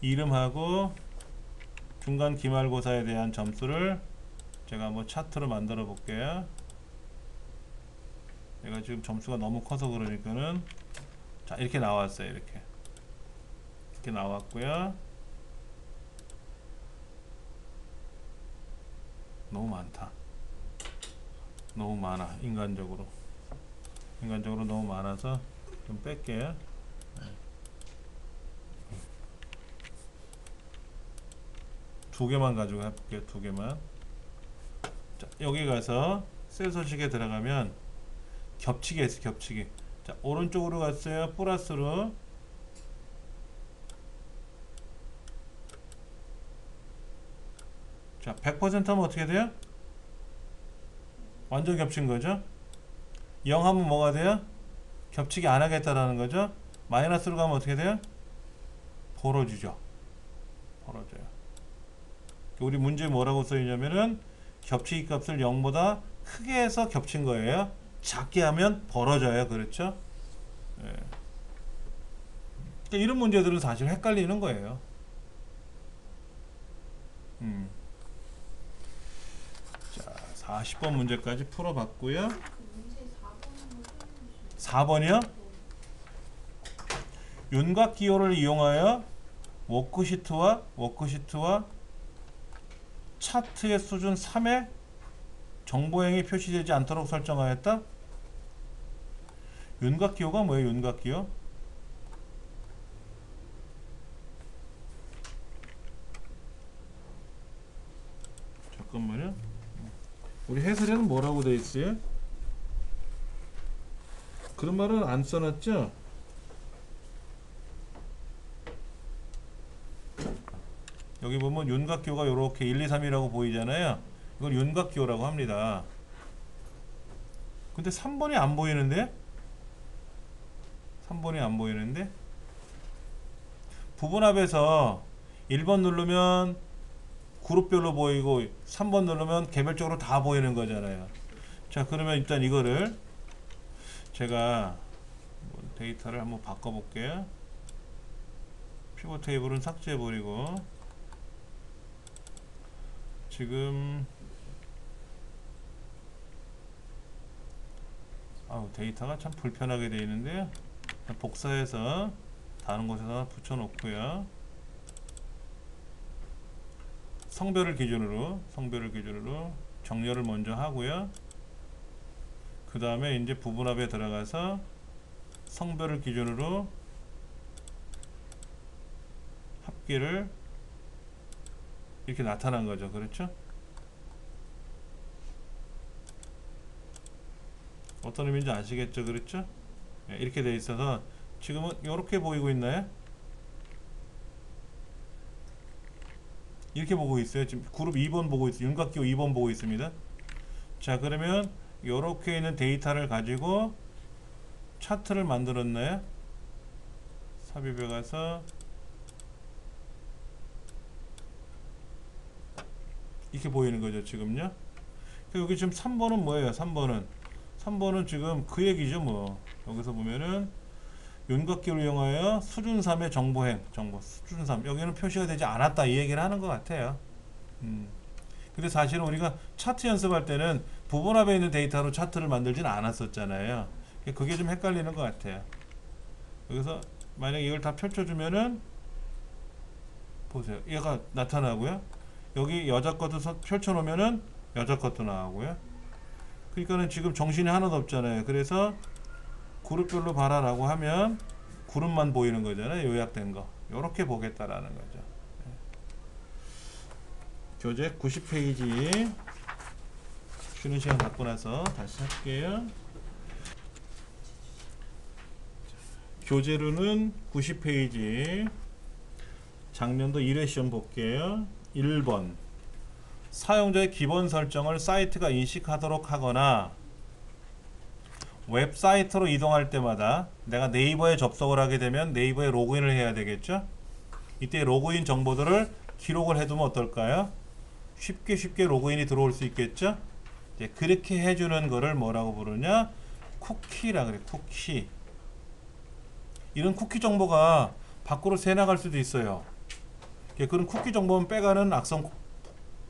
S1: 이름하고 중간 기말고사에 대한 점수를 제가 한번 차트로 만들어 볼게요. 얘가 지금 점수가 너무 커서 그러니까는 자 이렇게 나왔어요. 이렇게 나왔고요. 너무 많다. 너무 많아. 인간적으로 너무 많아서 좀 뺄게요. 두 개만 가지고 해볼게요. 두 개만. 자, 여기 가서 셀 서식에 들어가면 겹치기 했어. 겹치기. 자, 오른쪽으로 갔어요. 플러스로. 자, 100% 하면 어떻게 돼요? 완전 겹친 거죠. 0 하면 뭐가 돼요? 겹치기 안 하겠다라는 거죠. 마이너스로 가면 어떻게 돼요? 벌어지죠. 벌어져요. 우리 문제에 뭐라고 써있냐면은 겹치기 값을 0보다 크게 해서 겹친 거예요. 작게 하면 벌어져요. 그렇죠? 예. 그러니까 이런 문제들은 사실 헷갈리는 거예요. 자, 40번 문제까지 풀어봤고요. 4번이요? 윤곽 기호를 이용하여 워크시트와 차트의 수준 3에 정보행이 표시되지 않도록 설정하였다. 윤곽 기호가 뭐예요? 윤곽 기호? 잠깐만요. 우리 해설에는 뭐라고 돼 있어요? 그런 말은 안 써놨죠? 여기 보면 윤곽기호가 이렇게 1, 2, 3이라고 보이잖아요. 이걸 윤곽기호라고 합니다. 근데 3번이 안 보이는데? 3번이 안 보이는데? 부분합에서 1번 누르면 그룹별로 보이고 3번 누르면 개별적으로 다 보이는 거잖아요. 자, 그러면 일단 이거를 제가 데이터를 한번 바꿔볼게요. 피벗 테이블은 삭제해버리고 지금 데이터가 참 불편하게 되어 있는데요. 복사해서 다른 곳에다 붙여놓고요. 성별을 기준으로 정렬을 먼저 하고요. 그 다음에 이제 부분합에 들어가서 성별을 기준으로 합계를 이렇게 나타난 거죠. 그렇죠? 어떤 의미인지 아시겠죠? 그렇죠? 네, 이렇게 돼 있어서 지금은 이렇게 보이고 있나요? 이렇게 보고 있어요. 지금 그룹 2번 보고 있어요. 윤곽기호 2번 보고 있습니다. 자, 그러면 이렇게 있는 데이터를 가지고 차트를 만들었나요? 삽입에 가서 이렇게 보이는 거죠. 지금요. 여기 지금 3번은 뭐예요? 3번은 지금 그 얘기죠. 뭐 여기서 보면은 윤곽기호를 이용하여 수준 3의 정보 수준 3 여기는 표시가 되지 않았다 이 얘기를 하는 것 같아요. 근데 사실은 우리가 차트 연습할 때는 부분합에 있는 데이터로 차트를 만들지는 않았었잖아요. 그게 좀 헷갈리는 것 같아요. 여기서 만약 이걸 다 펼쳐주면은 보세요. 얘가 나타나고요. 여기 여자 것도 펼쳐놓으면은 여자 것도 나오고요. 그러니까는 지금 정신이 하나도 없잖아요. 그래서 그룹별로 봐라라고 하면 그룹만 보이는 거잖아요. 요약된 거. 요렇게 보겠다라는 거죠. 교재 90페이지 쉬는 시간 갖고 나서 다시 할게요. 교재로는 90페이지 작년도 1회 시험 볼게요. 1번 사용자의 기본 설정을 사이트가 인식하도록 하거나 웹사이트로 이동할 때마다 내가 네이버에 접속을 하게 되면 네이버에 로그인을 해야 되겠죠. 이때 로그인 정보들을 기록을 해두면 어떨까요? 쉽게 로그인이 들어올 수 있겠죠. 이제 그렇게 해주는 거를 뭐라고 부르냐? 쿠키라 그래. 쿠키. 이런 쿠키 정보가 밖으로 새 나갈 수도 있어요. 그런 쿠키 정보는 빼가는 악성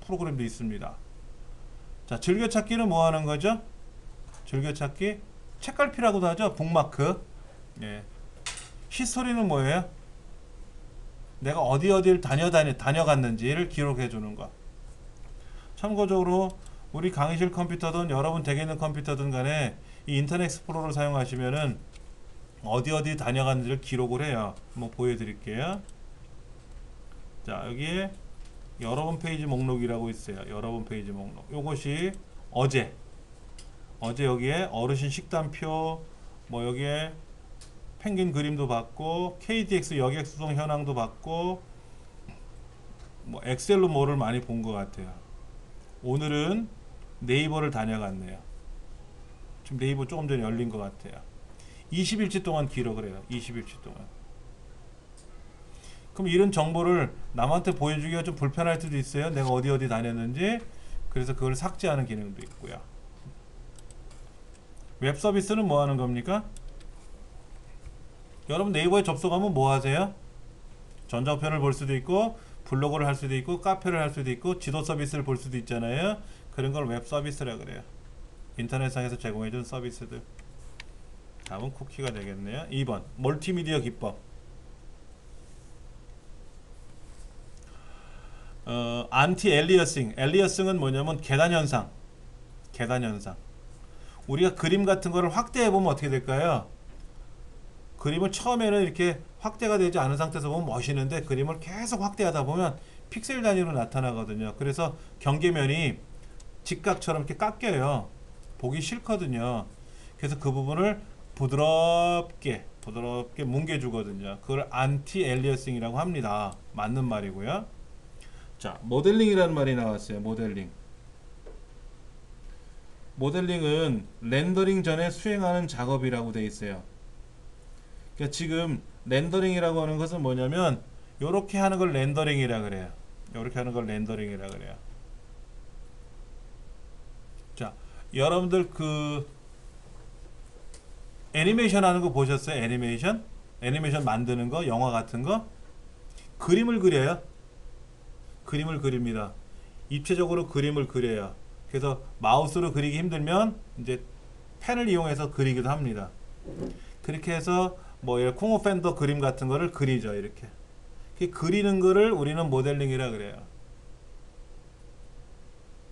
S1: 프로그램도 있습니다. 자, 즐겨찾기는 뭐 하는 거죠? 즐겨찾기 책갈피라고도 하죠. 북마크. 예. 히스토리는 뭐예요? 내가 어디를 다녀갔는지를 기록해 주는 거. 참고적으로 우리 강의실 컴퓨터든 여러분 댁에 있는 컴퓨터든 간에 이 인터넷 익스플로러를 사용하시면은 어디 다녀갔는지를 기록을 해요. 한번 보여드릴게요. 자, 여기에 여러분 페이지 목록이라고 있어요. 여러분 페이지 목록. 요것이 어제 여기에 어르신 식단표, 뭐 여기에 펭귄 그림도 봤고, KDX 여객 수송 현황도 봤고, 뭐 엑셀로 뭐를 많이 본 것 같아요. 오늘은 네이버를 다녀갔네요. 지금 네이버 조금 전에 열린 것 같아요. 20일치 동안 기록을 해요. 20일치 동안. 그럼 이런 정보를 남한테 보여주기가 좀 불편할 수도 있어요. 내가 어디 다녔는지. 그래서 그걸 삭제하는 기능도 있고요. 웹 서비스는 뭐 하는 겁니까? 여러분 네이버에 접속하면 뭐 하세요? 전자우편을 볼 수도 있고, 블로그를 할 수도 있고, 카페를 할 수도 있고, 지도 서비스를 볼 수도 있잖아요. 그런 걸 웹 서비스라 그래요. 인터넷상에서 제공해준 서비스들. 다음은 쿠키가 되겠네요. 2번 멀티미디어 기법. 안티 엘리어싱. 엘리어싱은 뭐냐면 계단현상. 우리가 그림 같은 거를 확대해 보면 어떻게 될까요? 그림을 처음에는 이렇게 확대가 되지 않은 상태에서 보면 멋있는데, 그림을 계속 확대하다 보면 픽셀 단위로 나타나거든요. 그래서 경계면이 직각처럼 이렇게 깎여요. 보기 싫거든요. 그래서 그 부분을 부드럽게 뭉개주거든요. 그걸 안티 엘리어싱이라고 합니다. 맞는 말이고요. 자, 모델링이라는 말이 나왔어요. 모델링은 렌더링 전에 수행하는 작업이라고 되어 있어요. 그러니까 지금 렌더링이라고 하는 것은 뭐냐면 요렇게 하는 걸 렌더링이라 그래요. 자, 여러분들 그 애니메이션 하는 거 보셨어요? 애니메이션 만드는 거, 영화 같은 거. 그림을 그려요. 그림을 그립니다. 입체적으로 그림을 그려요. 그래서 마우스로 그리기 힘들면 이제 펜을 이용해서 그리기도 합니다. 그렇게 해서 뭐 콩오 팬더 그림 같은 거를 그리죠. 이렇게 그리는 거를 우리는 모델링이라 그래요.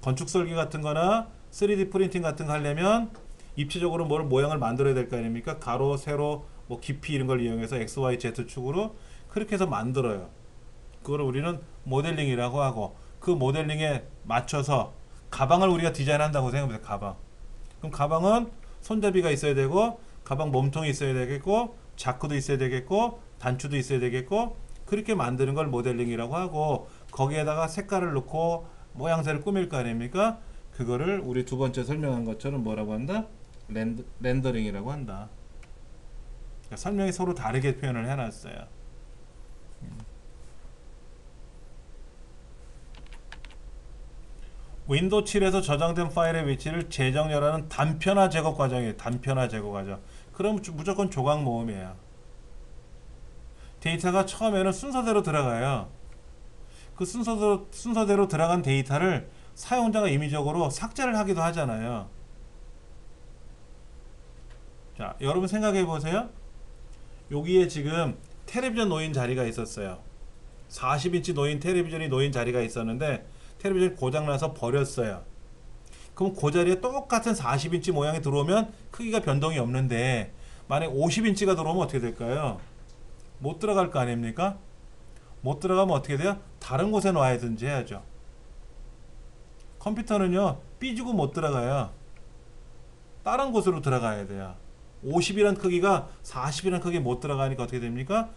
S1: 건축 설계 같은 거나 3D 프린팅 같은 거 하려면 입체적으로 뭘 모양을 만들어야 될 거 아닙니까? 가로, 세로, 뭐 깊이 이런 걸 이용해서 X, Y, Z 축으로 그렇게 해서 만들어요. 그걸 우리는 모델링이라고 하고, 그 모델링에 맞춰서 가방을 우리가 디자인한다고 생각해보세요. 가방. 그럼 가방은 손잡이가 있어야 되고, 가방 몸통이 있어야 되겠고, 자크도 있어야 되겠고, 단추도 있어야 되겠고, 그렇게 만드는 걸 모델링이라고 하고, 거기에다가 색깔을 넣고 모양새를 꾸밀 거 아닙니까? 그거를 우리 두 번째 설명한 것처럼 뭐라고 한다? 렌더링이라고 한다. 그러니까 설명이 서로 다르게 표현을 해놨어요. 윈도우 7에서 저장된 파일의 위치를 재정렬하는 단편화 제거 과정이에요. 단편화 제거 과정. 그럼 무조건 조각 모음이에요. 데이터가 처음에는 순서대로 들어가요. 그 순서대로 들어간 데이터를 사용자가 임의적으로 삭제를 하기도 하잖아요. 자, 여러분 생각해 보세요. 여기에 지금 텔레비전 놓인 자리가 있었어요. 40인치 텔레비전이 놓인 자리가 있었는데, 텔레비전이 고장나서 버렸어요. 그럼 그 자리에 똑같은 40인치 모양이 들어오면 크기가 변동이 없는데, 만약 50인치가 들어오면 어떻게 될까요? 못 들어갈 거 아닙니까? 못 들어가면 어떻게 돼요? 다른 곳에 놔야든지 해야죠. 컴퓨터는요, 삐지고 못 들어가요. 다른 곳으로 들어가야 돼요. 50이란 크기가 40이란 크기에 못 들어가니까 어떻게 됩니까?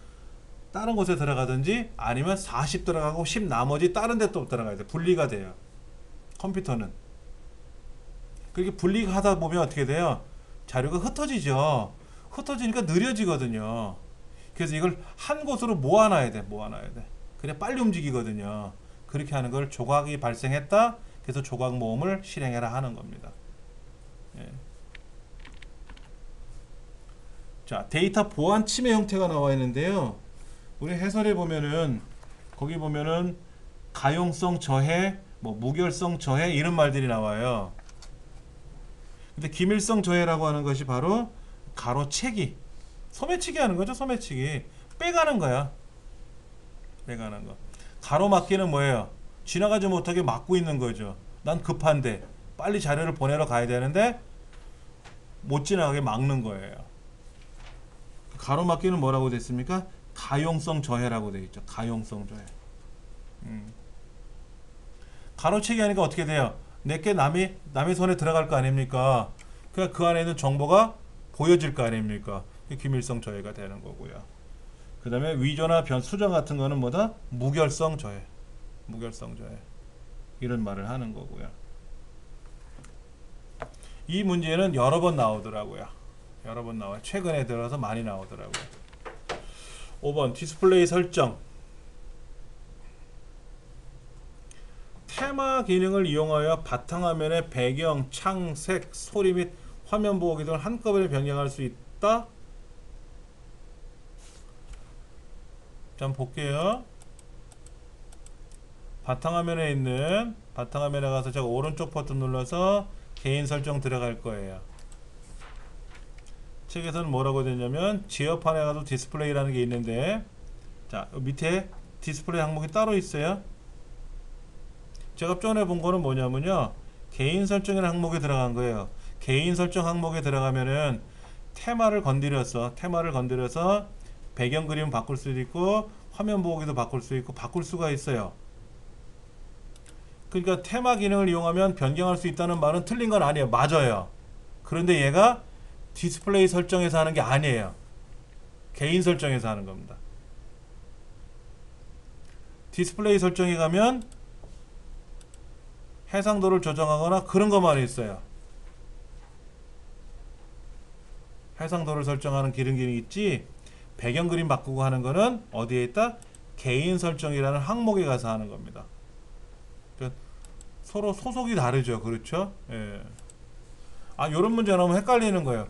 S1: 다른 곳에 들어가든지, 아니면 40 들어가고 10 나머지 다른 데 또 들어가야 돼요. 분리가 돼요. 컴퓨터는. 그렇게 분리가 하다 보면 어떻게 돼요? 자료가 흩어지죠. 흩어지니까 느려지거든요. 그래서 이걸 한 곳으로 모아놔야 돼. 그래 빨리 움직이거든요. 그렇게 하는 걸 조각이 발생했다. 그래서 조각 모음을 실행해라 하는 겁니다. 예. 자, 데이터 보안 침해 형태가 나와 있는데요. 우리 해설에 보면은, 거기 보면은 가용성 저해, 뭐 무결성 저해 이런 말들이 나와요. 근데 기밀성 저해라고 하는 것이 바로 가로채기, 소매치기 하는 거죠. 소매치기, 빼가는 거야. 빼가는 거. 가로막기는 뭐예요? 지나가지 못하게 막고 있는 거죠. 난 급한데 빨리 자료를 보내러 가야 되는데 못 지나가게 막는 거예요. 가로막기는 뭐라고 됐습니까? 가용성 저해라고 되어 있죠. 가용성 저해. 가로채기 하니까 어떻게 돼요? 내게 남의 손에 들어갈 거 아닙니까? 그러니까 그 안에 있는 정보가 보여질 거 아닙니까? 기밀성 저해가 되는 거고요. 그 다음에 위조나 수정 같은 거는 뭐다? 무결성 저해. 무결성 저해. 이런 말을 하는 거고요. 이 문제는 여러 번 나오더라고요. 여러 번 나와요. 최근에 들어서 많이 나오더라고요. 5번 디스플레이 설정. 테마 기능을 이용하여 바탕화면의 배경, 창, 색, 소리 및 화면 보호기 등을 한꺼번에 변경할 수 있다. 자, 한번 볼게요. 바탕화면에 가서 제가 오른쪽 버튼 눌러서 개인 설정 들어갈 거예요. 책에서는 뭐라고 되냐면 지역판에 가도 디스플레이라는 게 있는데, 자, 밑에 디스플레이 항목이 따로 있어요. 제가 전에 본 거는 뭐냐면요, 개인 설정이라는 항목에 들어간 거예요. 개인 설정 항목에 들어가면은 테마를 건드려서 배경 그림 바꿀 수도 있고 화면 보호기도 바꿀 수 있고 바꿀 수가 있어요. 그러니까 테마 기능을 이용하면 변경할 수 있다는 말은 틀린 건 아니에요. 맞아요. 그런데 얘가 디스플레이 설정에서 하는 게 아니에요. 개인 설정에서 하는 겁니다. 디스플레이 설정에 가면 해상도를 조정하거나 그런 것만 있어요. 해상도를 설정하는 기능이 있지, 배경 그림 바꾸고 하는 거는 어디에 있다? 개인 설정이라는 항목에 가서 하는 겁니다. 그러니까 서로 소속이 다르죠. 그렇죠? 예. 요런 문제 나오면 헷갈리는 거예요.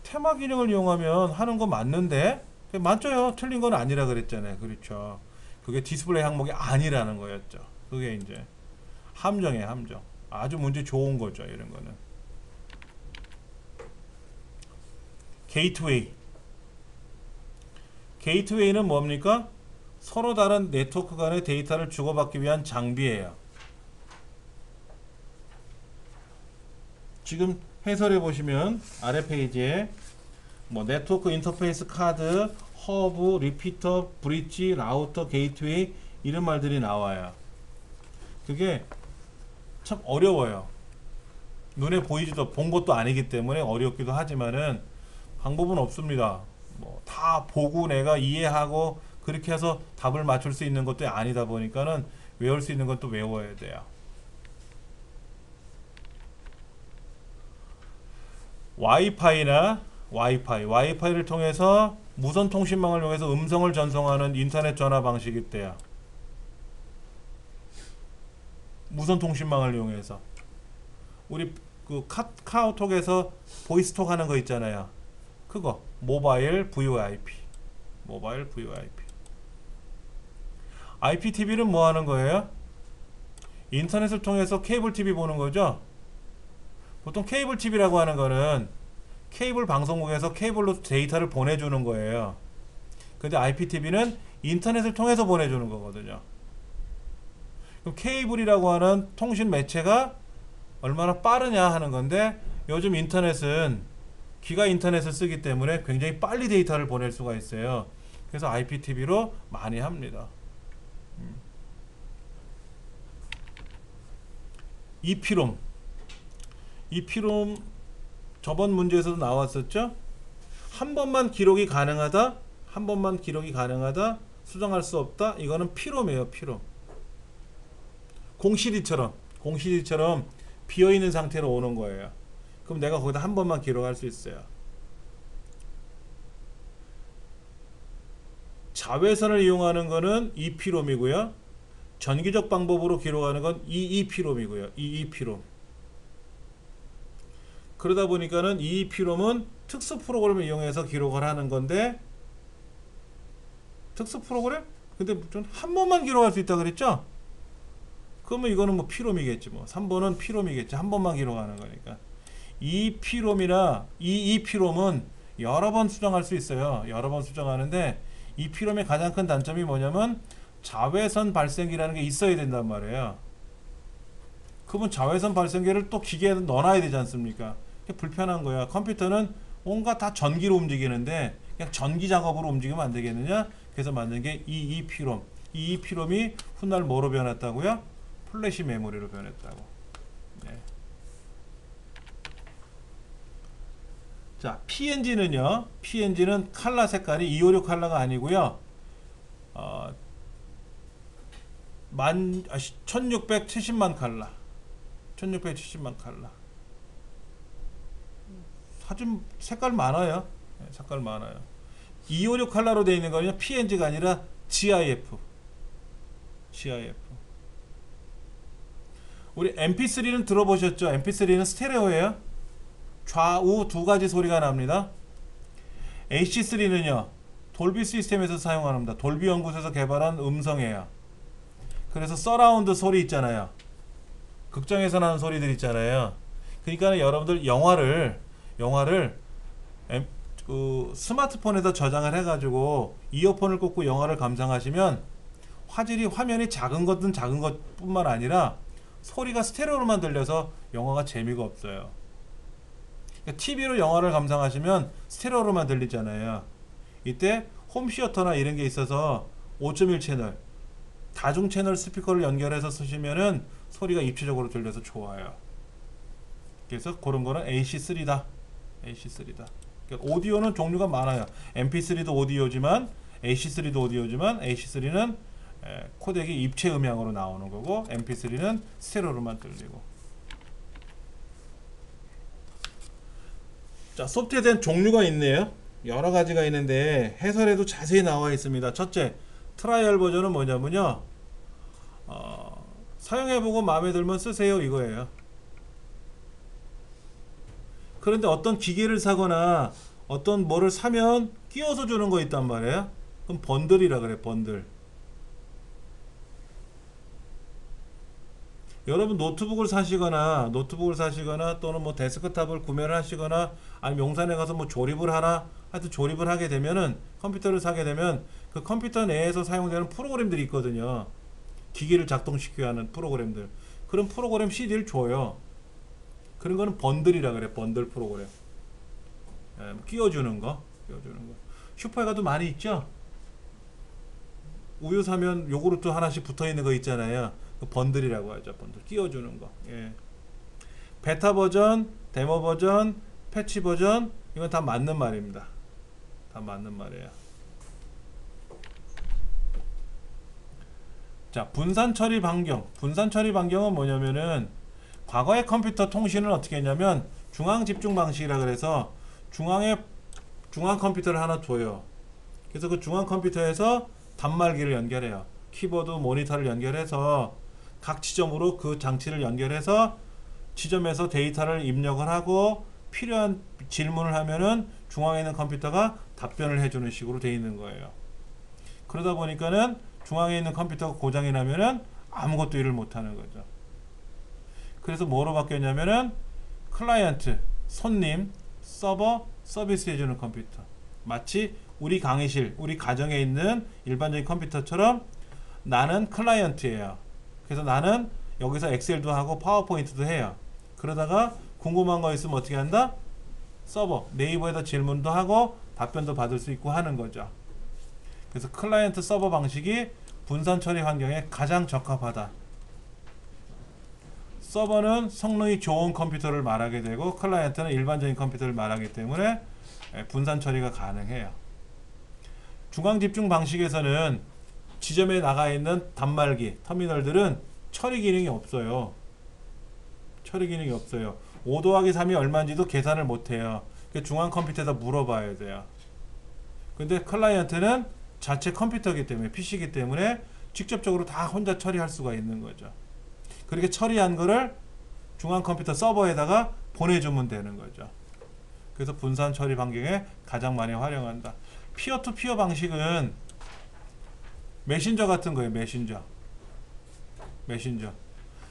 S1: 테마 기능을 이용하면 하는 거 맞는데? 맞죠? 틀린 건 아니라 그랬잖아요. 그렇죠? 그게 디스플레이 항목이 아니라는 거였죠. 그게 이제 함정이에요. 함정. 아주 문제 좋은 거죠. 이런 거는. 게이트웨이. 게이트웨이는 뭡니까? 서로 다른 네트워크 간의 데이터를 주고받기 위한 장비예요. 지금 해설해 보시면 아래 페이지에 뭐 네트워크 인터페이스 카드, 허브, 리피터, 브릿지, 라우터, 게이트웨이 이런 말들이 나와요. 그게 참 어려워요. 눈에 보이지도 본 것도 아니기 때문에 어렵기도 하지만은 방법은 없습니다. 뭐 다 보고 내가 이해하고 그렇게 해서 답을 맞출 수 있는 것도 아니다 보니까는 외울 수 있는 것도 외워야 돼요. 와이파이를 통해서 무선 통신망을 이용해서 음성을 전송하는 인터넷 전화 방식이 있대요. 무선 통신망을 이용해서 우리 그 카카오톡에서 보이스톡 하는 거 있잖아요. 그거 모바일 VoIP. IPTV는 뭐 하는 거예요? 인터넷을 통해서 케이블 TV 보는 거죠. 보통 케이블 TV라고 하는 거는 케이블 방송국에서 케이블로 데이터를 보내주는 거예요. 근데 IPTV는 인터넷을 통해서 보내주는 거거든요. 그럼 케이블이라고 하는 통신 매체가 얼마나 빠르냐 하는 건데, 요즘 인터넷은 기가 인터넷을 쓰기 때문에 굉장히 빨리 데이터를 보낼 수가 있어요. 그래서 IPTV로 많이 합니다. EPROM 저번 문제에서도 나왔었죠. 한 번만 기록이 가능하다, 수정할 수 없다. 이거는 PROM이에요. PROM. 공CD처럼 비어있는 상태로 오는 거예요. 그럼 내가 거기다 한 번만 기록할 수 있어요. 자외선을 이용하는 거는 EPROM이고요. 전기적 방법으로 기록하는 건 EEPROM이고요. EEPROM. 그러다 보니까는 EEPROM은 특수 프로그램을 이용해서 기록을 하는 건데, 특수 프로그램? 근데 좀 한 번만 기록할 수 있다 그랬죠? 그러면 이거는 뭐 PROM이겠지 뭐. 3번은 PROM이겠지. 한 번만 기록하는 거니까. EEPROM이나 EEPROM은 여러 번 수정할 수 있어요. 여러 번 수정하는데 EEPROM의 가장 큰 단점이 뭐냐면 자외선 발생기라는 게 있어야 된단 말이에요. 그러면 자외선 발생기를 또 기계에 넣어놔야 되지 않습니까? 불편한 거야. 컴퓨터는 온갖 다 전기로 움직이는데 그냥 전기 작업으로 움직이면 안 되겠느냐? 그래서 만든 게 EEPROM. EEPROM이 훗날 뭐로 변했다고요? 플래시 메모리로 변했다고. 네. 자, PNG는요. PNG는 칼라 색깔이 256 칼라가 아니고요. 1670만 칼라. 1670만 칼라. 사진 색깔 많아요. 네, 색깔 많아요. 256 칼라로 되어 있는 거는요. PNG가 아니라 GIF. GIF. 우리 MP3는 들어보셨죠? MP3는 스테레오예요. 좌우 두 가지 소리가 납니다. AC3는요. 돌비 시스템에서 사용합니다. 돌비 연구소에서 개발한 음성이에요. 그래서 서라운드 소리 있잖아요. 극장에서 나는 소리들 있잖아요. 그러니까 여러분들 영화를 스마트폰에다 저장을 해가지고 이어폰을 꽂고 영화를 감상하시면 화면이 작은 것은 작은 것뿐만 아니라 소리가 스테레오로만 들려서 영화가 재미가 없어요. 그러니까 TV로 영화를 감상하시면 스테레오로만 들리잖아요. 이때 홈시어터나 이런 게 있어서 5.1 채널 다중 채널 스피커를 연결해서 쓰시면은 소리가 입체적으로 들려서 좋아요. 그래서 그런 거는 AC3다. AC3다. 그러니까 오디오는 종류가 많아요. MP3도 오디오지만 AC3도 오디오지만 AC3는 코덱이 입체 음향으로 나오는 거고 MP3는 스테레오로만 들리고. 자, 소프트에 대한 종류가 있네요. 여러 가지가 있는데 해설에도 자세히 나와 있습니다. 첫째, 트라이얼 버전은 뭐냐면요. 사용해보고 마음에 들면 쓰세요 이거예요. 그런데 어떤 기계를 사거나 어떤 뭐를 사면 끼워서 주는 거 있단 말이에요. 그럼 번들이라 그래. 번들. 여러분 노트북을 사시거나 또는 뭐 데스크탑을 구매를 하시거나 아니면 용산에 가서 뭐 조립을 하나 하여튼 조립을 하게 되면은 컴퓨터를 사게 되면 그 컴퓨터 내에서 사용되는 프로그램들이 있거든요. 기기를 작동시켜야 하는 프로그램들. 그런 프로그램 CD를 줘요. 그런 거는 번들이라 그래. 번들 프로그램. 끼워주는 거. 슈퍼에 가도 많이 있죠. 우유 사면 요구르트 하나씩 붙어있는 거 있잖아요. 그 번들이라고 하죠. 번들. 끼워주는 거. 예. 베타 버전, 데모 버전, 패치 버전 이건 다 맞는 말입니다. 다 맞는 말이에요. 자, 분산 처리 반경. 분산 처리 반경은 뭐냐면은 과거의 컴퓨터 통신을 어떻게 했냐면 중앙 집중 방식이라 그래서 중앙 컴퓨터를 하나 둬요. 그래서 그 중앙 컴퓨터에서 단말기를 연결해요. 키보드, 모니터를 연결해서 각 지점으로 그 장치를 연결해서 지점에서 데이터를 입력을 하고 필요한 질문을 하면은 중앙에 있는 컴퓨터가 답변을 해주는 식으로 되어 있는 거예요. 그러다 보니까는 중앙에 있는 컴퓨터가 고장이 나면은 아무것도 일을 못하는 거죠. 그래서 뭐로 바뀌었냐면은 클라이언트, 손님, 서버, 서비스 해주는 컴퓨터. 마치 우리 강의실, 우리 가정에 있는 일반적인 컴퓨터처럼 나는 클라이언트예요. 그래서 나는 여기서 엑셀도 하고 파워포인트도 해요. 그러다가 궁금한 거 있으면 어떻게 한다? 서버, 네이버에다 질문도 하고 답변도 받을 수 있고 하는 거죠. 그래서 클라이언트 서버 방식이 분산 처리 환경에 가장 적합하다. 서버는 성능이 좋은 컴퓨터를 말하게 되고 클라이언트는 일반적인 컴퓨터를 말하기 때문에 분산 처리가 가능해요. 중앙 집중 방식에서는 지점에 나가 있는 단말기, 터미널들은 처리 기능이 없어요. 처리 기능이 없어요. 5 더하기 3이 얼마인지도 계산을 못해요. 중앙 컴퓨터에다 물어봐야 돼요. 근데 클라이언트는 자체 컴퓨터이기 때문에 PC이기 때문에 직접적으로 다 혼자 처리할 수가 있는 거죠. 그렇게 처리한 거를 중앙 컴퓨터 서버에다가 보내주면 되는 거죠. 그래서 분산 처리 반경에 가장 많이 활용한다. 피어 투 피어 방식은 메신저 같은 거예요. 메신저.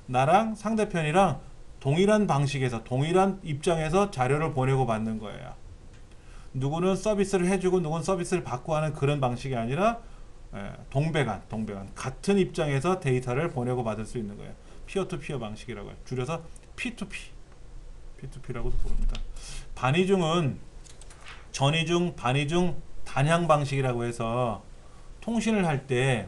S1: 나랑 상대편이랑 동일한 방식에서 동일한 입장에서 자료를 보내고 받는 거예요. 누구는 서비스를 해주고 누구는 서비스를 받고 하는 그런 방식이 아니라 동배간 같은 입장에서 데이터를 보내고 받을 수 있는 거예요. 피어 투 피어 방식이라고 해요. 줄여서 P2P라고도 부릅니다. 반이중은 전이중, 반이중, 단향 방식이라고 해서 통신을 할 때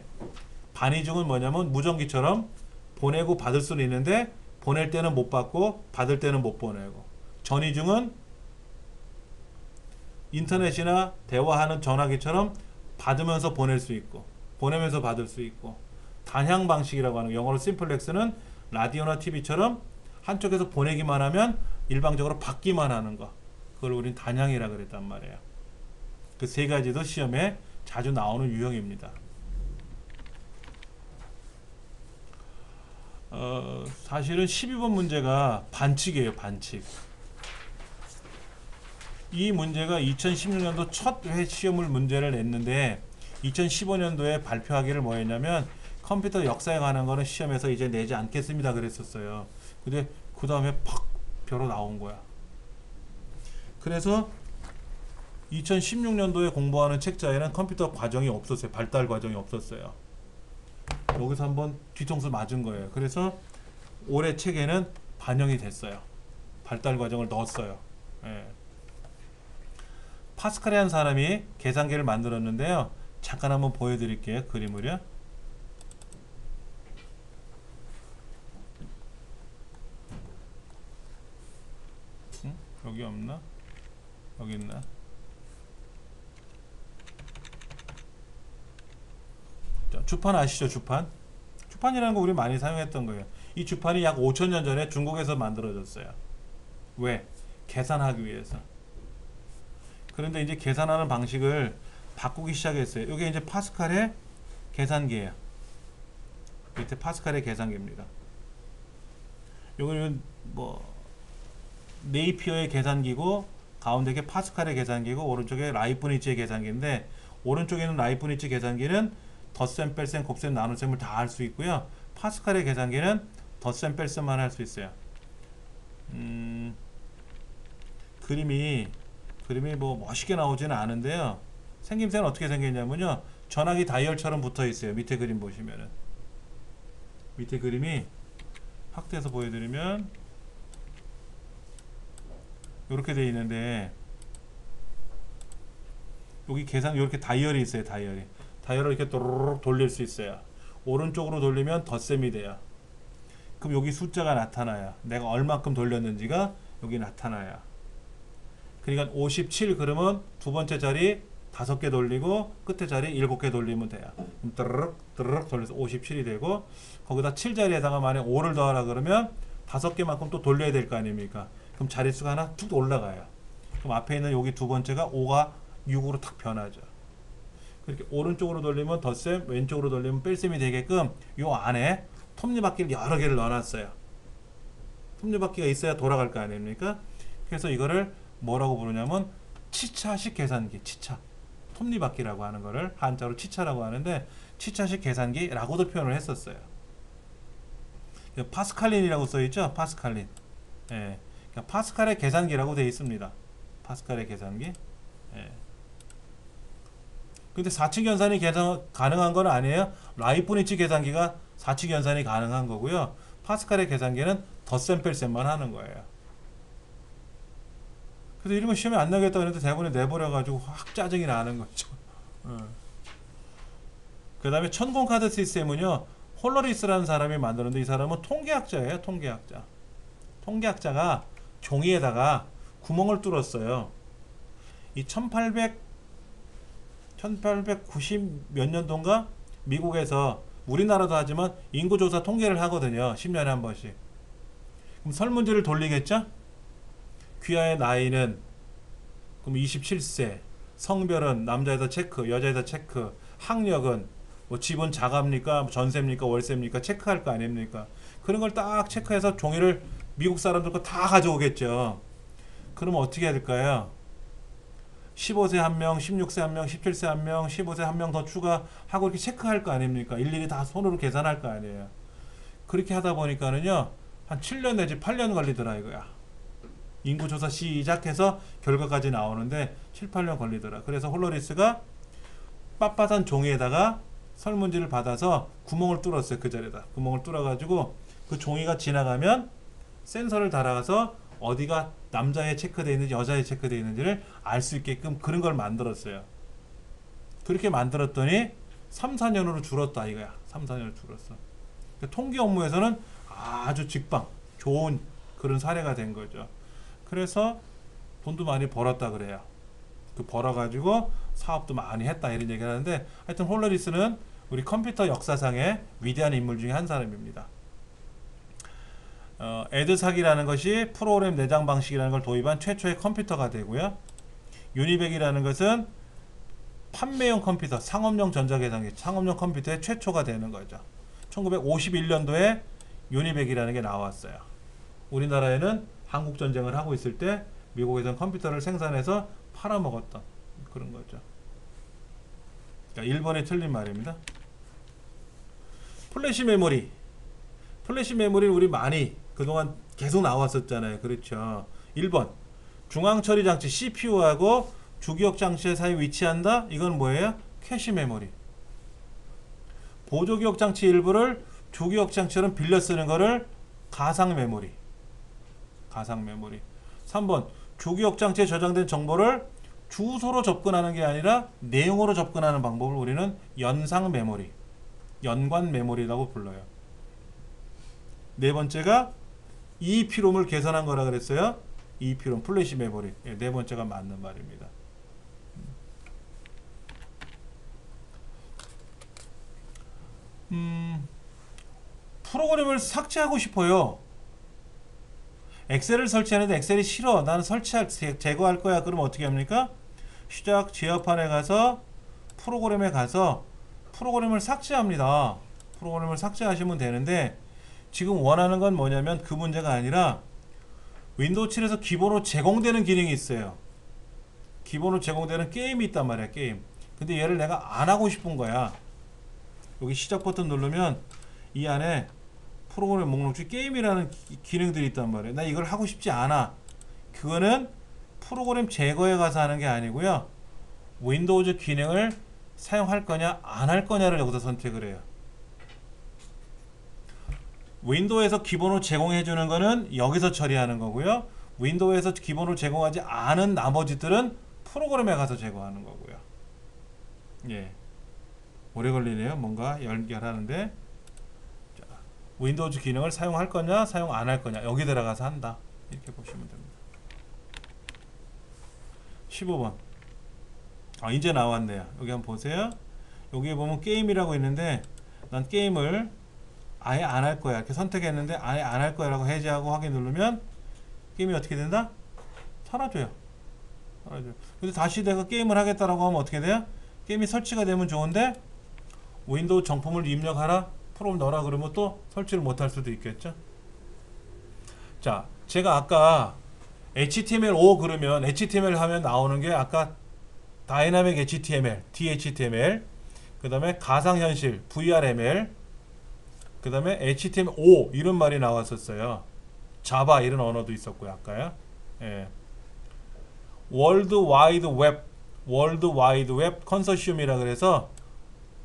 S1: 반이중은 뭐냐면 무전기처럼 보내고 받을 수는 있는데 보낼 때는 못 받고 받을 때는 못 보내고, 전이중은 인터넷이나 대화하는 전화기처럼 받으면서 보낼 수 있고 보내면서 받을 수 있고, 단향 방식이라고 하는, 영어로 심플렉스는 라디오나 TV처럼 한쪽에서 보내기만 하면 일방적으로 받기만 하는 거, 그걸 우린 단향이라 그랬단 말이에요. 그 세 가지도 시험에 자주 나오는 유형입니다. 사실은 12번 문제가 반칙이에요. 반칙. 이 문제가 2016년도 첫 회 시험을 문제를 냈는데 2015년도에 발표하기를 뭐 했냐면 컴퓨터 역사에 관한 거는 시험에서 이제 내지 않겠습니다 그랬었어요. 근데 그 다음에 팍 벼로 나온 거야. 그래서 2016년도에 공부하는 책자에는 컴퓨터 과정이 없었어요. 발달 과정이 없었어요. 여기서 한번 뒤통수 맞은 거예요. 그래서 올해 책에는 반영이 됐어요. 발달 과정을 넣었어요. 예. 파스칼이라는 사람이 계산기를 만들었는데요. 잠깐 한번 보여드릴게요. 그림을요. 여기 없나? 여기 있나? 자, 주판 아시죠? 주판이라는 거 우리 많이 사용했던 거예요. 이 주판이 약 5,000년 전에 중국에서 만들어졌어요. 왜? 계산하기 위해서. 그런데 이제 계산하는 방식을 바꾸기 시작했어요. 이게 이제 파스칼의 계산기예요. 밑에 파스칼의 계산기입니다. 요거는 뭐 네이피어의 계산기고, 가운데 게 파스칼의 계산기고, 오른쪽에 라이프니츠의 계산기인데, 오른쪽에는 라이프니츠 계산기는 덧셈, 뺄셈, 곱셈, 나눗셈을 다 할 수 있고요. 파스칼의 계산기는 덧셈, 뺄셈만 할 수 있어요. 그림이 뭐 멋있게 나오지는 않은데요. 생김새는 어떻게 생겼냐면요. 전화기 다이얼처럼 붙어 있어요. 밑에 그림 보시면은. 밑에 그림이 확대해서 보여드리면 이렇게 되어 있는데, 여기 계산, 이렇게 다이얼이 있어요. 다이얼을 이렇게 또르륵 돌릴 수 있어요. 오른쪽으로 돌리면 덧셈이 돼요. 그럼 여기 숫자가 나타나요. 내가 얼마큼 돌렸는지가 여기 나타나요. 그러니까 57 그러면 두 번째 자리 5개 돌리고 끝에 자리 7개 돌리면 돼요. 그럼 드르륵 돌려서 57이 되고, 거기다 7 자리에다가 만약 5를 더하라 그러면 5개만큼 또 돌려야 될 거 아닙니까? 그럼 자릿수가 하나 툭 올라가요. 그럼 앞에 있는 여기 두 번째가 5가 6으로 탁 변하죠. 그렇게 오른쪽으로 돌리면 덧셈, 왼쪽으로 돌리면 뺄셈이 되게끔 요 안에 톱니바퀴를 여러 개를 넣어놨어요. 톱니바퀴가 있어야 돌아갈 거 아닙니까? 그래서 이거를 뭐라고 부르냐면 치차식 계산기, 치차. 톱니바퀴라고 하는 거를 한자로 치차라고 하는데, 치차식 계산기라고도 표현을 했었어요. 파스칼린이라고 써있죠? 파스칼린. 예. 그러니까 파스칼의 계산기라고 되어 있습니다. 파스칼의 계산기. 예. 근데 4층 연산이 가능한 건 아니에요. 라이프니츠 계산기가 4층 연산이 가능한 거고요. 파스칼의 계산기는 덧셈 뺄셈만 하는 거예요. 그래서 이러면 시험에 안 나겠다 그랬는데 대본에 내버려가지고 확 짜증이 나는 거죠. 그 다음에 천공카드 시스템은요, 홀러리스라는 사람이 만들었는데, 이 사람은 통계학자예요. 통계학자가 종이에다가 구멍을 뚫었어요. 이 1890 몇 년도인가 미국에서, 우리나라도 하지만 인구조사 통계를 하거든요. 10년에 한 번씩. 그럼 설문지를 돌리겠죠? 귀하의 나이는 그럼 27세, 성별은 남자에다 체크, 여자에다 체크, 학력은 뭐 집은 자가입니까, 전세입니까, 월세입니까 체크할 거 아닙니까? 그런 걸 딱 체크해서 종이를 미국 사람들 거 다 가져오겠죠. 그러면 어떻게 해야 될까요? 15세 한 명, 16세 한 명, 17세 한 명, 15세 한 명 더 추가하고 이렇게 체크할 거 아닙니까? 일일이 다 손으로 계산할 거 아니에요. 그렇게 하다 보니까는요, 한 7년 내지 8년 걸리더라 이거야. 인구조사 시작해서 결과까지 나오는데 7, 8년 걸리더라. 그래서 홀로리스가 빳빳한 종이에다가 설문지를 받아서 구멍을 뚫었어요. 그 자리에다 구멍을 뚫어가지고 그 종이가 지나가면 센서를 달아서 어디가 남자에 체크되어 있는지 여자에 체크되어 있는지를 알 수 있게끔 그런 걸 만들었어요. 그렇게 만들었더니 3, 4년으로 줄었다 이거야. 3, 4년으로 줄었어. 그러니까 통계 업무에서는 아주 직방 좋은 그런 사례가 된 거죠. 그래서 돈도 많이 벌었다 그래요. 그 벌어가지고 사업도 많이 했다 이런 얘기를 하는데, 하여튼 홀로리스는 우리 컴퓨터 역사상의 위대한 인물 중에 한 사람입니다. 에드삭이라는 것이 프로그램 내장 방식이라는 걸 도입한 최초의 컴퓨터가 되고요. 유니백이라는 것은 판매용 컴퓨터, 상업용 전자계산기, 상업용 컴퓨터의 최초가 되는 거죠. 1951년도에 유니백이라는 게 나왔어요. 우리나라에는 한국전쟁을 하고 있을 때 미국에서는 컴퓨터를 생산해서 팔아먹었던 그런 거죠. 그러니까 1번이 틀린 말입니다. 플래시 메모리. 플래시 메모리는 우리 많이 그동안 계속 나왔었잖아요. 그렇죠. 1번 중앙처리 장치 CPU하고 주기억 장치 사이에 위치한다. 이건 뭐예요? 캐시 메모리. 보조기억 장치 일부를 주기억 장치처럼 빌려 쓰는 거를 가상 메모리. 가상 메모리. 3번 주기억 장치에 저장된 정보를 주소로 접근하는 게 아니라 내용으로 접근하는 방법을 우리는 연상 메모리, 연관 메모리라고 불러요. 네 번째가 EEP롬을 개선한 거라 그랬어요. EEP롬 플래시 메모리. 네 번째가 맞는 말입니다. 프로그램을 삭제하고 싶어요. 엑셀을 설치하는데 엑셀이 싫어. 나는 제거할 거야. 그럼 어떻게 합니까? 시작 지화판에 가서 프로그램에 가서 프로그램을 삭제합니다. 프로그램을 삭제하시면 되는데, 지금 원하는 건 뭐냐면 그 문제가 아니라 윈도우 7에서 기본으로 제공되는 기능이 있어요. 기본으로 제공되는 게임이 있단 말이야. 게임. 근데 얘를 내가 안 하고 싶은 거야. 여기 시작 버튼 누르면 이 안에 프로그램 목록 중 게임이라는 기능들이 있단 말이에요. 나 이걸 하고 싶지 않아. 그거는 프로그램 제거에 가서 하는 게 아니고요. 윈도우즈 기능을 사용할 거냐 안 할 거냐를 여기서 선택을 해요. 윈도우에서 기본으로 제공해 주는 거는 여기서 처리하는 거고요. 윈도우에서 기본으로 제공하지 않은 나머지들은 프로그램에 가서 제거하는 거고요. 예. 오래 걸리네요. 뭔가 연결하는데. 자, 윈도우즈 기능을 사용할 거냐 사용 안 할 거냐 여기 들어가서 한다. 이렇게 보시면 됩니다. 15번. 이제 나왔네요. 여기 한번 보세요. 여기에 보면 게임이라고 있는데 난 게임을 아예 안 할 거야. 이렇게 선택했는데 아예 안 할 거야 라고 해제하고 확인 누르면 게임이 어떻게 된다? 사라져요. 사라져요. 근데 다시 내가 게임을 하겠다라고 하면 어떻게 돼요? 게임이 설치가 되면 좋은데 윈도우 정품을 입력하라, 프로그램 넣어라 그러면 또 설치를 못할 수도 있겠죠. 자, 제가 아까 HTML5 그러면 HTML 하면 나오는 게 아까 다이나믹 HTML, DHTML, 그 다음에 가상현실, VRML, 그 다음에 HTML5 이런 말이 나왔었어요. 자바 이런 언어도 있었고요. 아까요. 예. 월드 와이드 웹 컨소시엄이라 그래서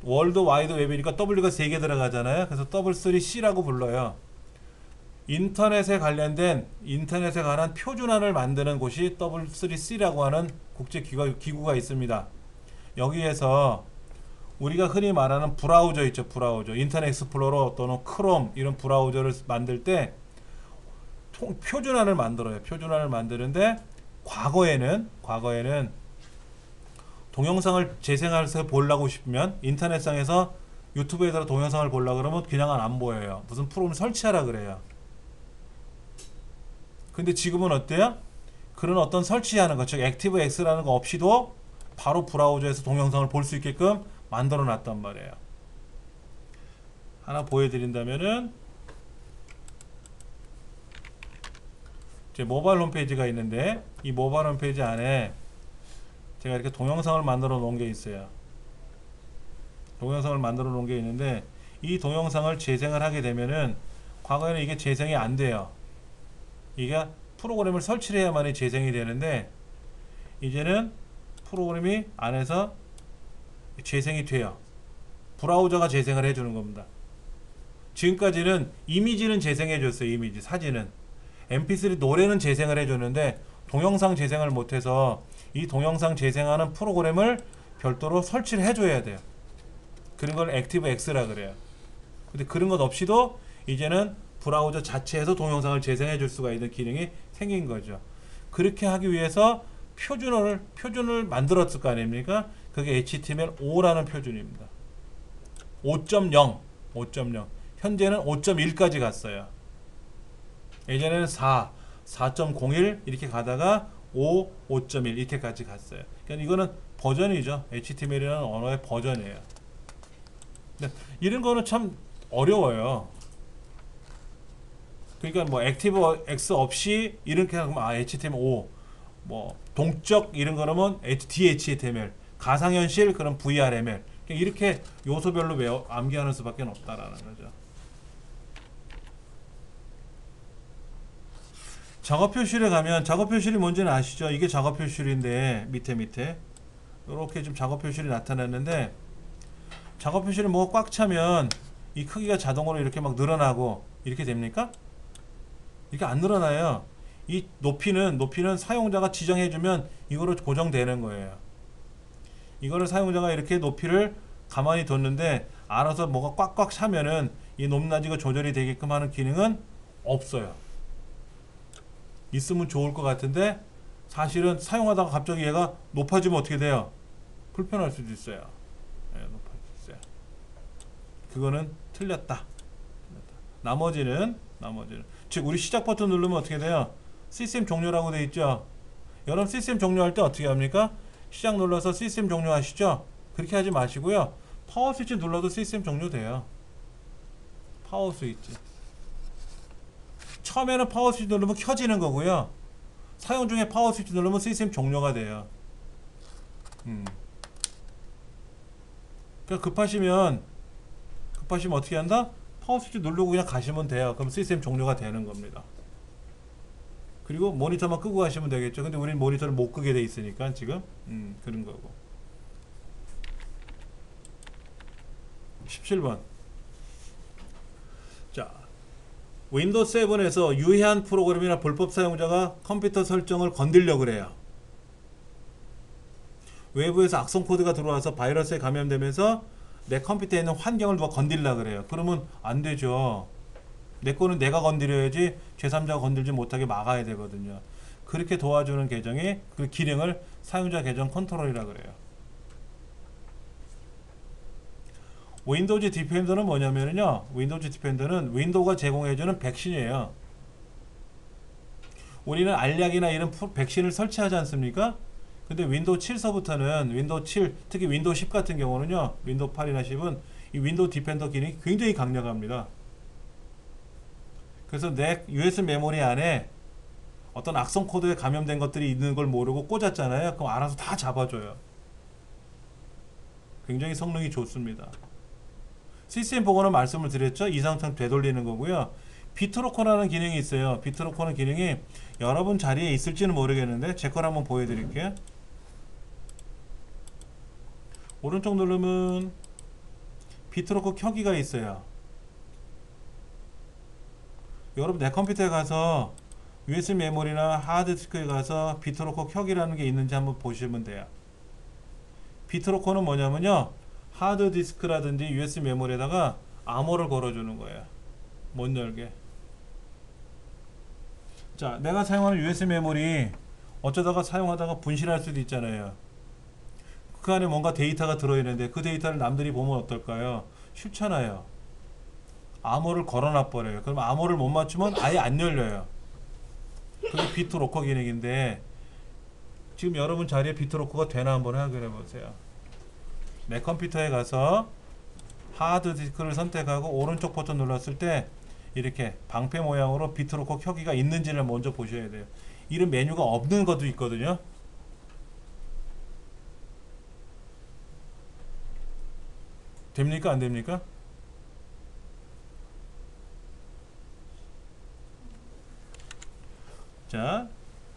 S1: 월드 와이드 웹이니까 W가 3개 들어가잖아요. 그래서 W3C라고 불러요. 인터넷에 관련된 인터넷에 관한 표준안을 만드는 곳이 W3C라고 하는 국제기구가 있습니다. 여기에서 우리가 흔히 말하는 브라우저 있죠. 브라우저. 인터넷 익스플로러 또는 크롬 이런 브라우저를 만들 때 표준안을 만들어요. 표준안을 만드는데 과거에는 동영상을 재생해서 보려고 싶으면 인터넷상에서 유튜브에다가 동영상을 보려고 그러면 그냥 안 보여요. 무슨 프로그램 설치하라 그래요. 근데 지금은 어때요? 그런 어떤 설치하는 것, 즉 액티브엑스라는 거 없이도 바로 브라우저에서 동영상을 볼 수 있게끔 만들어 놨단 말이에요. 하나 보여드린다면은 제 모바일 홈페이지가 있는데 이 모바일 홈페이지 안에 제가 이렇게 동영상을 만들어 놓은 게 있어요. 동영상을 만들어 놓은 게 있는데 이 동영상을 재생을 하게 되면은 과거에는 이게 재생이 안 돼요. 이게 프로그램을 설치를 해야만이 재생이 되는데 이제는 프로그램이 안에서 재생이 돼요. 브라우저가 재생을 해주는 겁니다. 지금까지는 이미지는 재생해 줬어요. 이미지, 사진은. mp3 노래는 재생을 해줬는데 동영상 재생을 못해서 이 동영상 재생하는 프로그램을 별도로 설치를 해줘야 돼요. 그런 걸 액티브X라 그래요. 근데 그런 것 없이도 이제는 브라우저 자체에서 동영상을 재생해 줄 수가 있는 기능이 생긴 거죠. 그렇게 하기 위해서 표준을 만들었을 거 아닙니까? 그게 HTML5라는 표준입니다. 5.0. 현재는 5.1까지 갔어요. 예전에는 4.01 이렇게 가다가 5.1 이렇게까지 갔어요. 그러니까 이거는 버전이죠. HTML이라는 언어의 버전이에요. 이런 거는 참 어려워요. 그러니까 뭐 액티브 X 없이 이렇게 하면 HTML5 뭐 동적 이런 거라면 DHTML 가상현실 그런 VRML 이렇게 요소별로 암기하는 수밖에 없다라는 거죠. 작업 표실에 가면 작업 표실이 뭔지는 아시죠? 이게 작업 표실인데 밑에 이렇게 좀 작업 표실이 나타났는데 작업 표실이 뭐가 꽉 차면 이 크기가 자동으로 이렇게 막 늘어나고 이렇게 됩니까? 이렇게 안 늘어나요. 이 높이는 사용자가 지정해주면 이거로 고정되는 거예요. 이거를 사용자가 이렇게 높이를 가만히 뒀는데 알아서 뭐가 꽉꽉 차면은 이 높낮이가 조절이 되게끔 하는 기능은 없어요. 있으면 좋을 것 같은데 사실은 사용하다가 갑자기 얘가 높아지면 어떻게 돼요? 불편할 수도 있어요. 네, 높아질 수 있어요. 그거는 틀렸다. 나머지는 즉 우리 시작 버튼 누르면 어떻게 돼요? 시스템 종료라고 되어 있죠. 여러분 시스템 종료할 때 어떻게 합니까? 시작 눌러서 시스템 종료하시죠. 그렇게 하지 마시고요. 파워 스위치 눌러도 시스템 종료돼요. 파워 스위치. 처음에는 파워 스위치 누르면 켜지는 거고요. 사용 중에 파워 스위치 누르면 시스템 종료가 돼요. 그러니까 급하시면 어떻게 한다? 파워 스위치 누르고 그냥 가시면 돼요. 그럼 시스템 종료가 되는 겁니다. 그리고 모니터만 끄고 가시면 되겠죠. 근데 우리는 모니터를 못 끄게 돼 있으니까 지금 그런 거고. 17번. 자, 윈도우 7에서 유해한 프로그램이나 불법 사용자가 컴퓨터 설정을 건들려고 그래요. 외부에서 악성 코드가 들어와서 바이러스에 감염되면서 내 컴퓨터에 있는 환경을 누가 건들려고 그래요. 그러면 안 되죠. 내 거는 내가 건드려야지 제3자가 건들지 못하게 막아야 되거든요. 그렇게 도와주는 계정이 그 기능을 사용자 계정 컨트롤이라고 그래요. 윈도우즈 디펜더는 뭐냐면요. 윈도우즈 디펜더는 윈도우가 제공해주는 백신이에요. 우리는 알약이나 이런 백신을 설치하지 않습니까? 근데 윈도우 7서부터는 윈도우 7, 특히 윈도우 10 같은 경우는요. 윈도우 8이나 10은 이 윈도우 디펜더 기능이 굉장히 강력합니다. 그래서 내 USB 메모리 안에 어떤 악성 코드에 감염된 것들이 있는 걸 모르고 꽂았잖아요. 그럼 알아서 다 잡아줘요. 굉장히 성능이 좋습니다. 시스템 보고는 말씀을 드렸죠. 이상창 되돌리는 거고요. 비트로커라는 기능이 있어요. 비트로커는 기능이 여러분 자리에 있을지는 모르겠는데 제 걸 한번 보여드릴게요. 오른쪽 누르면 비트로커 켜기가 있어요. 여러분 내 컴퓨터에 가서 USB 메모리나 하드디스크에 가서 비트로커 켜기라는 게 있는지 한번 보시면 돼요. 비트로커는 뭐냐면요. 하드디스크라든지 USB 메모리에다가 암호를 걸어주는 거예요. 못 열게. 자, 내가 사용하는 USB 메모리 어쩌다가 사용하다가 분실할 수도 있잖아요. 그 안에 뭔가 데이터가 들어있는데 그 데이터를 남들이 보면 어떨까요? 싫잖아요. 암호를 걸어놔 버려요. 그럼 암호를 못 맞추면 아예 안 열려요. 그게 비트로커 기능인데 지금 여러분 자리에 비트로커가 되나 한번 확인해 보세요. 내 컴퓨터에 가서 하드디스크를 선택하고 오른쪽 버튼 눌렀을 때 이렇게 방패 모양으로 비트로커 켜기가 있는지를 먼저 보셔야 돼요. 이런 메뉴가 없는 것도 있거든요. 됩니까? 안 됩니까? 자,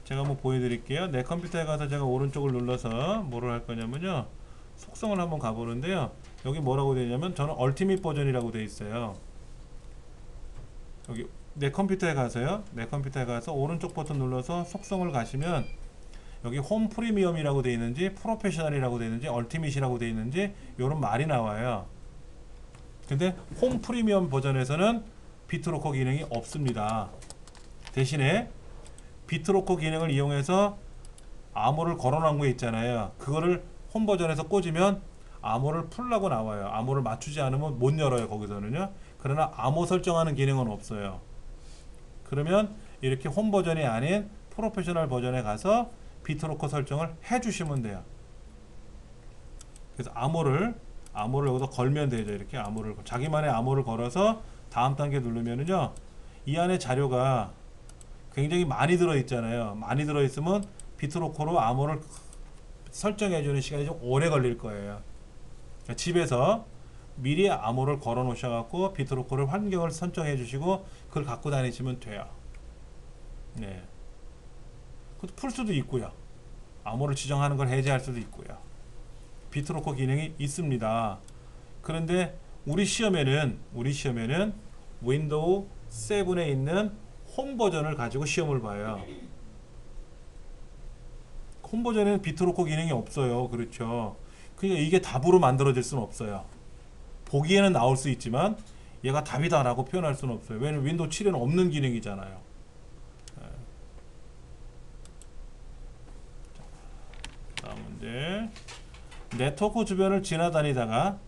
S1: 제가 한번 보여드릴게요. 내 컴퓨터에 가서 제가 오른쪽을 눌러서 뭐를 할 거냐면요. 속성을 한번 가보는데요. 여기 뭐라고 되어 있냐면 저는 얼티밋 버전이라고 되어 있어요. 여기 내 컴퓨터에 가서요. 내 컴퓨터에 가서 오른쪽 버튼 눌러서 속성을 가시면 여기 홈 프리미엄이라고 되어 있는지 프로페셔널이라고 되어 있는지 얼티밋이라고 되어 있는지 이런 말이 나와요. 근데 홈 프리미엄 버전에서는 비트로커 기능이 없습니다. 대신에 비트로커 기능을 이용해서 암호를 걸어놓은 거 있잖아요. 그거를 홈 버전에서 꽂으면 암호를 풀라고 나와요. 암호를 맞추지 않으면 못 열어요. 거기서는요. 그러나 암호 설정하는 기능은 없어요. 그러면 이렇게 홈 버전이 아닌 프로페셔널 버전에 가서 비트로커 설정을 해주시면 돼요. 그래서 암호를 여기서 걸면 되죠. 이렇게 암호를 자기만의 암호를 걸어서 다음 단계 누르면은요. 이 안에 자료가 굉장히 많이 들어 있잖아요. 많이 들어 있으면 비트로커로 암호를 설정해 주는 시간이 좀 오래 걸릴 거예요. 그러니까 집에서 미리 암호를 걸어 놓으셔 갖고 비트로커를 환경을 설정해 주시고 그걸 갖고 다니시면 돼요. 네. 그것도 풀 수도 있고요. 암호를 지정하는 걸 해제할 수도 있고요. 비트로커 기능이 있습니다. 그런데 우리 시험에는 윈도우 7에 있는 홈 버전을 가지고 시험을 봐요. 홈 버전에는 비트로커 기능이 없어요. 그렇죠. 그러니까 이게 답으로 만들어질 수는 없어요. 보기에는 나올 수 있지만 얘가 답이다라고 표현할 수는 없어요. 왜냐면 윈도우 7에는 없는 기능이잖아요. 다음 문제. 네트워크 주변을 지나다니다가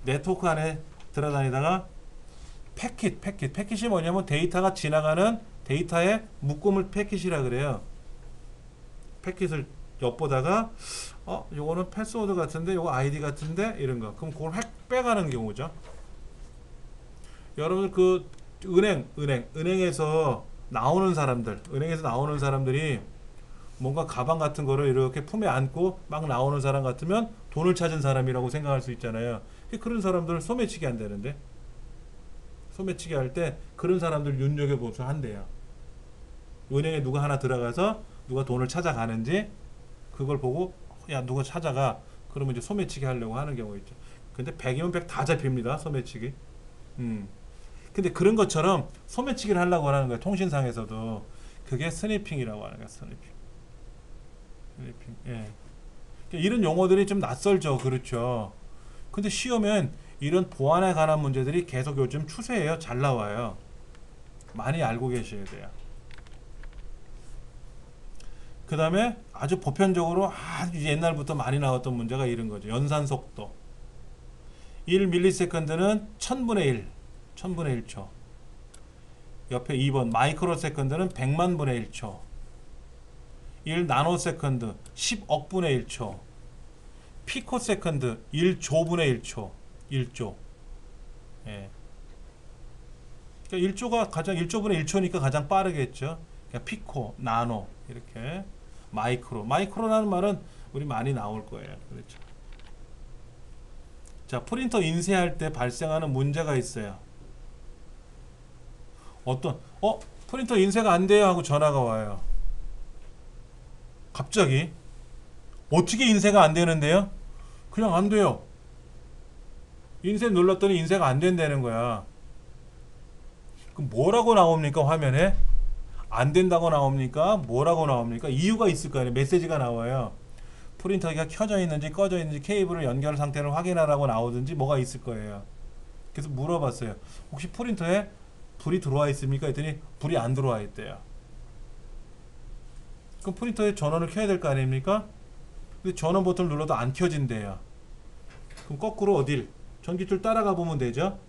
S1: 네트워크 안에 들어다니다가 패킷이 뭐냐면 데이터가 지나가는 데이터의 묶음을 패킷이라 그래요. 패킷을 엿보다가 요거는 패스워드 같은데 요거 아이디 같은데 이런 거 그럼 그걸 빼가는 경우죠. 여러분들 그 은행에서 나오는 사람들이 뭔가 가방 같은 거를 이렇게 품에 안고 막 나오는 사람 같으면 돈을 찾은 사람이라고 생각할 수 있잖아요. 그런 사람들 소매치기 한다는데 소매치기 할 때 그런 사람들 눈여겨보면서 한대요. 은행에 누가 하나 들어가서 누가 돈을 찾아가는지 그걸 보고 야 누가 찾아가 그러면 이제 소매치기 하려고 하는 경우 있죠. 근데 100이면 100 다 잡힙니다. 소매치기. 근데 그런 것처럼 소매치기를 하려고 하는 거예요. 통신상에서도 그게 스니핑이라고 하는 거예요. 스니핑. 예. 이런 용어들이 좀 낯설죠. 그렇죠. 근데 시험엔 이런 보안에 관한 문제들이 계속 요즘 추세예요. 잘 나와요. 많이 알고 계셔야 돼요. 그 다음에 아주 보편적으로 아주 옛날부터 많이 나왔던 문제가 이런 거죠. 연산 속도 1ms는 1000분의 1초. 옆에 2번 마이크로 세컨드는 100만 분의 1초. 1나노세컨드 10억 분의 1초. 피코세컨드 1조분의 1초. 1조. 예. 그러니까 1조가 가장 1조분의 1초니까 가장 빠르겠죠. 그러니까 피코, 나노 이렇게 마이크로라는 말은 우리 많이 나올 거예요. 그렇죠. 자, 프린터 인쇄할 때 발생하는 문제가 있어요. 프린터 인쇄가 안 돼요 하고 전화가 와요. 갑자기 어떻게 인쇄가 안 되는데요? 그냥 안 돼요. 인쇄 눌렀더니 인쇄가 안 된다는 거야. 그럼 뭐라고 나옵니까? 화면에 안 된다고 나옵니까? 뭐라고 나옵니까? 이유가 있을 거 아니에요. 메시지가 나와요. 프린터기가 켜져 있는지 꺼져 있는지 케이블을 연결 상태를 확인하라고 나오든지 뭐가 있을 거예요. 그래서 물어봤어요. 혹시 프린터에 불이 들어와 있습니까? 했더니 불이 안 들어와 있대요. 그럼 프린터에 전원을 켜야 될 거 아닙니까? 근데 전원 버튼을 눌러도 안 켜진대요. 그럼 거꾸로 어딜? 전기줄 따라가 보면 되죠.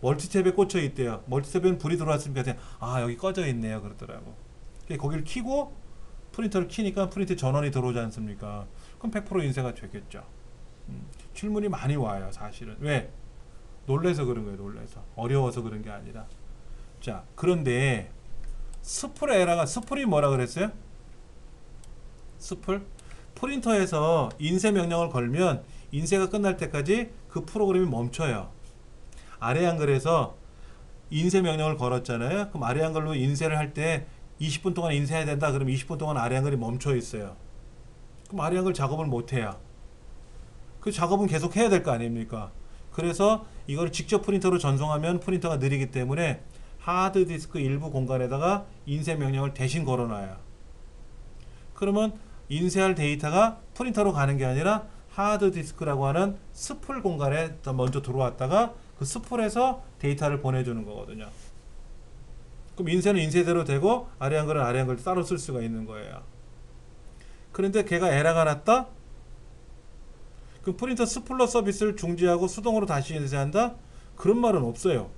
S1: 멀티탭에 꽂혀 있대요. 멀티탭에는 불이 들어왔으니까 여기 꺼져 있네요. 그러더라고. 거기를 켜고 프린터를 켜니까 프린터에 전원이 들어오지 않습니까? 그럼 100% 인쇄가 되겠죠. 질문이 많이 와요. 사실은. 왜? 놀래서 그런 거예요. 놀래서. 어려워서 그런 게 아니라. 자, 그런데 스플이 뭐라 그랬어요? 스플? 프린터에서 인쇄 명령을 걸면 인쇄가 끝날 때까지 그 프로그램이 멈춰요. 아래 한글에서 인쇄 명령을 걸었잖아요. 그럼 아래 한글로 인쇄를 할 때 20분 동안 인쇄해야 된다. 그럼 20분 동안 아래 한글이 멈춰 있어요. 그럼 아래 한글 작업을 못 해야. 그 작업은 계속 해야 될 거 아닙니까? 그래서 이걸 직접 프린터로 전송하면 프린터가 느리기 때문에 하드디스크 일부 공간에다가 인쇄 명령을 대신 걸어놔요. 그러면 인쇄할 데이터가 프린터로 가는 게 아니라 하드디스크라고 하는 스풀 공간에 먼저 들어왔다가 그 스풀에서 데이터를 보내주는 거거든요. 그럼 인쇄는 인쇄대로 되고 아래 한글은 아래 한글 따로 쓸 수가 있는 거예요. 그런데 걔가 에러가 났다? 그 프린터 스플러 서비스를 중지하고 수동으로 다시 인쇄한다? 그런 말은 없어요.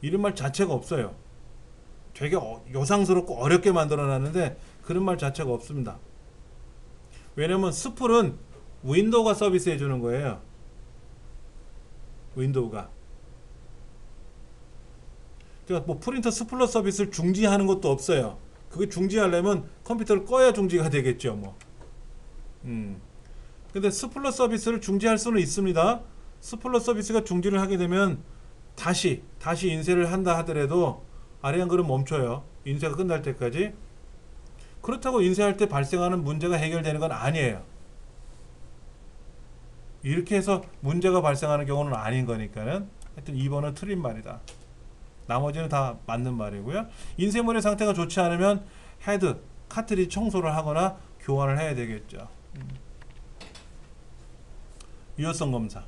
S1: 이런 말 자체가 없어요. 되게 요상스럽고 어렵게 만들어놨는데 그런 말 자체가 없습니다. 왜냐면 스플은 윈도우가 서비스 해주는 거예요. 윈도우가. 그러니까 뭐 프린터 스플러 서비스를 중지하는 것도 없어요. 그게 중지하려면 컴퓨터를 꺼야 중지가 되겠죠. 뭐. 근데 스플러 서비스를 중지할 수는 있습니다. 스플러 서비스가 중지를 하게 되면 다시 인쇄를 한다 하더라도 아래 한글은 멈춰요. 인쇄가 끝날 때까지. 그렇다고 인쇄할 때 발생하는 문제가 해결되는 건 아니에요. 이렇게 해서 문제가 발생하는 경우는 아닌 거니까는 하여튼 2번은 틀린 말이다. 나머지는 다 맞는 말이고요. 인쇄물의 상태가 좋지 않으면 헤드, 카트리지 청소를 하거나 교환을 해야 되겠죠. 유효성 검사.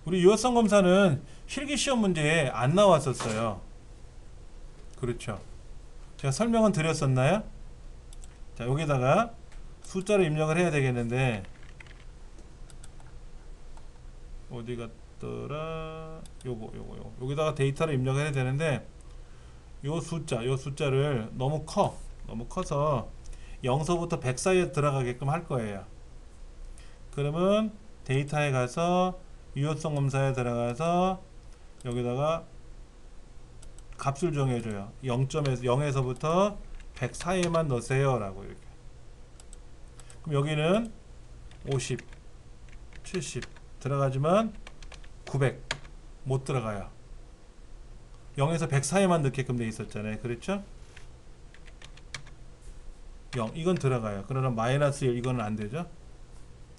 S1: 우리 유효성 검사는 필기시험 문제에 안 나왔었어요. 그렇죠. 제가 설명은 드렸었나요? 자, 여기다가 숫자를 입력을 해야 되겠는데 어디 갔더라? 요거 여기다가 데이터를 입력을 해야 되는데 요 숫자를 너무 커서 0서부터 100 사이에 들어가게끔 할 거예요. 그러면 데이터에 가서 유효성 검사에 들어가서 여기다가 값을 정해줘요. 0에서부터 100 사이에만 넣으세요 라고 이렇게. 그럼 여기는 50, 70 들어가지만 900 못 들어가요. 0에서 100 사이에만 넣게끔 돼 있었잖아요. 그렇죠? 0 이건 들어가요. 그러나 마이너스 1 이거는 안 되죠.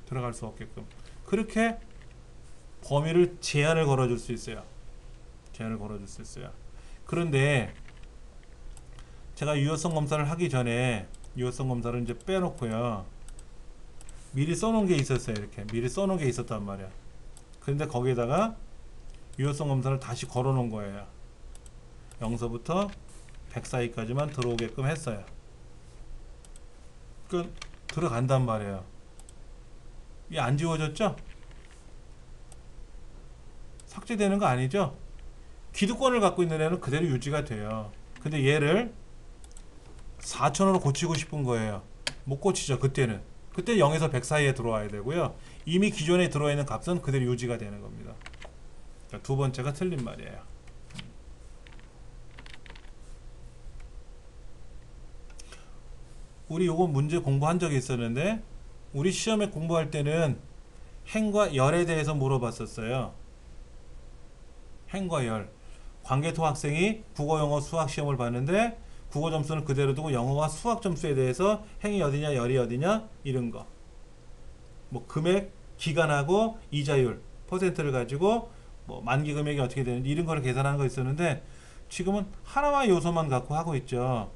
S1: 들어갈 수 없게끔. 그렇게 범위를 제한을 걸어줄 수 있어요. 그런데 제가 유효성 검사를 하기 전에 유효성 검사를 이제 빼놓고요. 미리 써놓은 게 있었어요. 이렇게 미리 써놓은 게 있었단 말이야. 그런데 거기에다가 유효성 검사를 다시 걸어놓은 거예요. 0서부터 100 사이까지만 들어오게끔 했어요. 그 들어간단 말이에요. 이게 안 지워졌죠? 삭제되는 거 아니죠? 기득권을 갖고 있는 애는 그대로 유지가 돼요. 근데 얘를 4000으로 고치고 싶은 거예요. 못 고치죠. 그때 0에서 100 사이에 들어와야 되고요. 이미 기존에 들어있는 값은 그대로 유지가 되는 겁니다. 자, 두 번째가 틀린 말이에요. 우리 요거 문제 공부한 적이 있었는데 우리 시험에 공부할 때는 행과 열에 대해서 물어봤었어요. 행과 열. 관계토 학생이 국어, 영어, 수학 시험을 봤는데 국어 점수는 그대로 두고 영어와 수학 점수에 대해서 행이 어디냐, 열이 어디냐 이런 거. 뭐 금액, 기간하고 이자율, 퍼센트를 가지고 뭐 만기 금액이 어떻게 되는지 이런 거를 계산하는 거 있었는데 지금은 하나의 요소만 갖고 하고 있죠.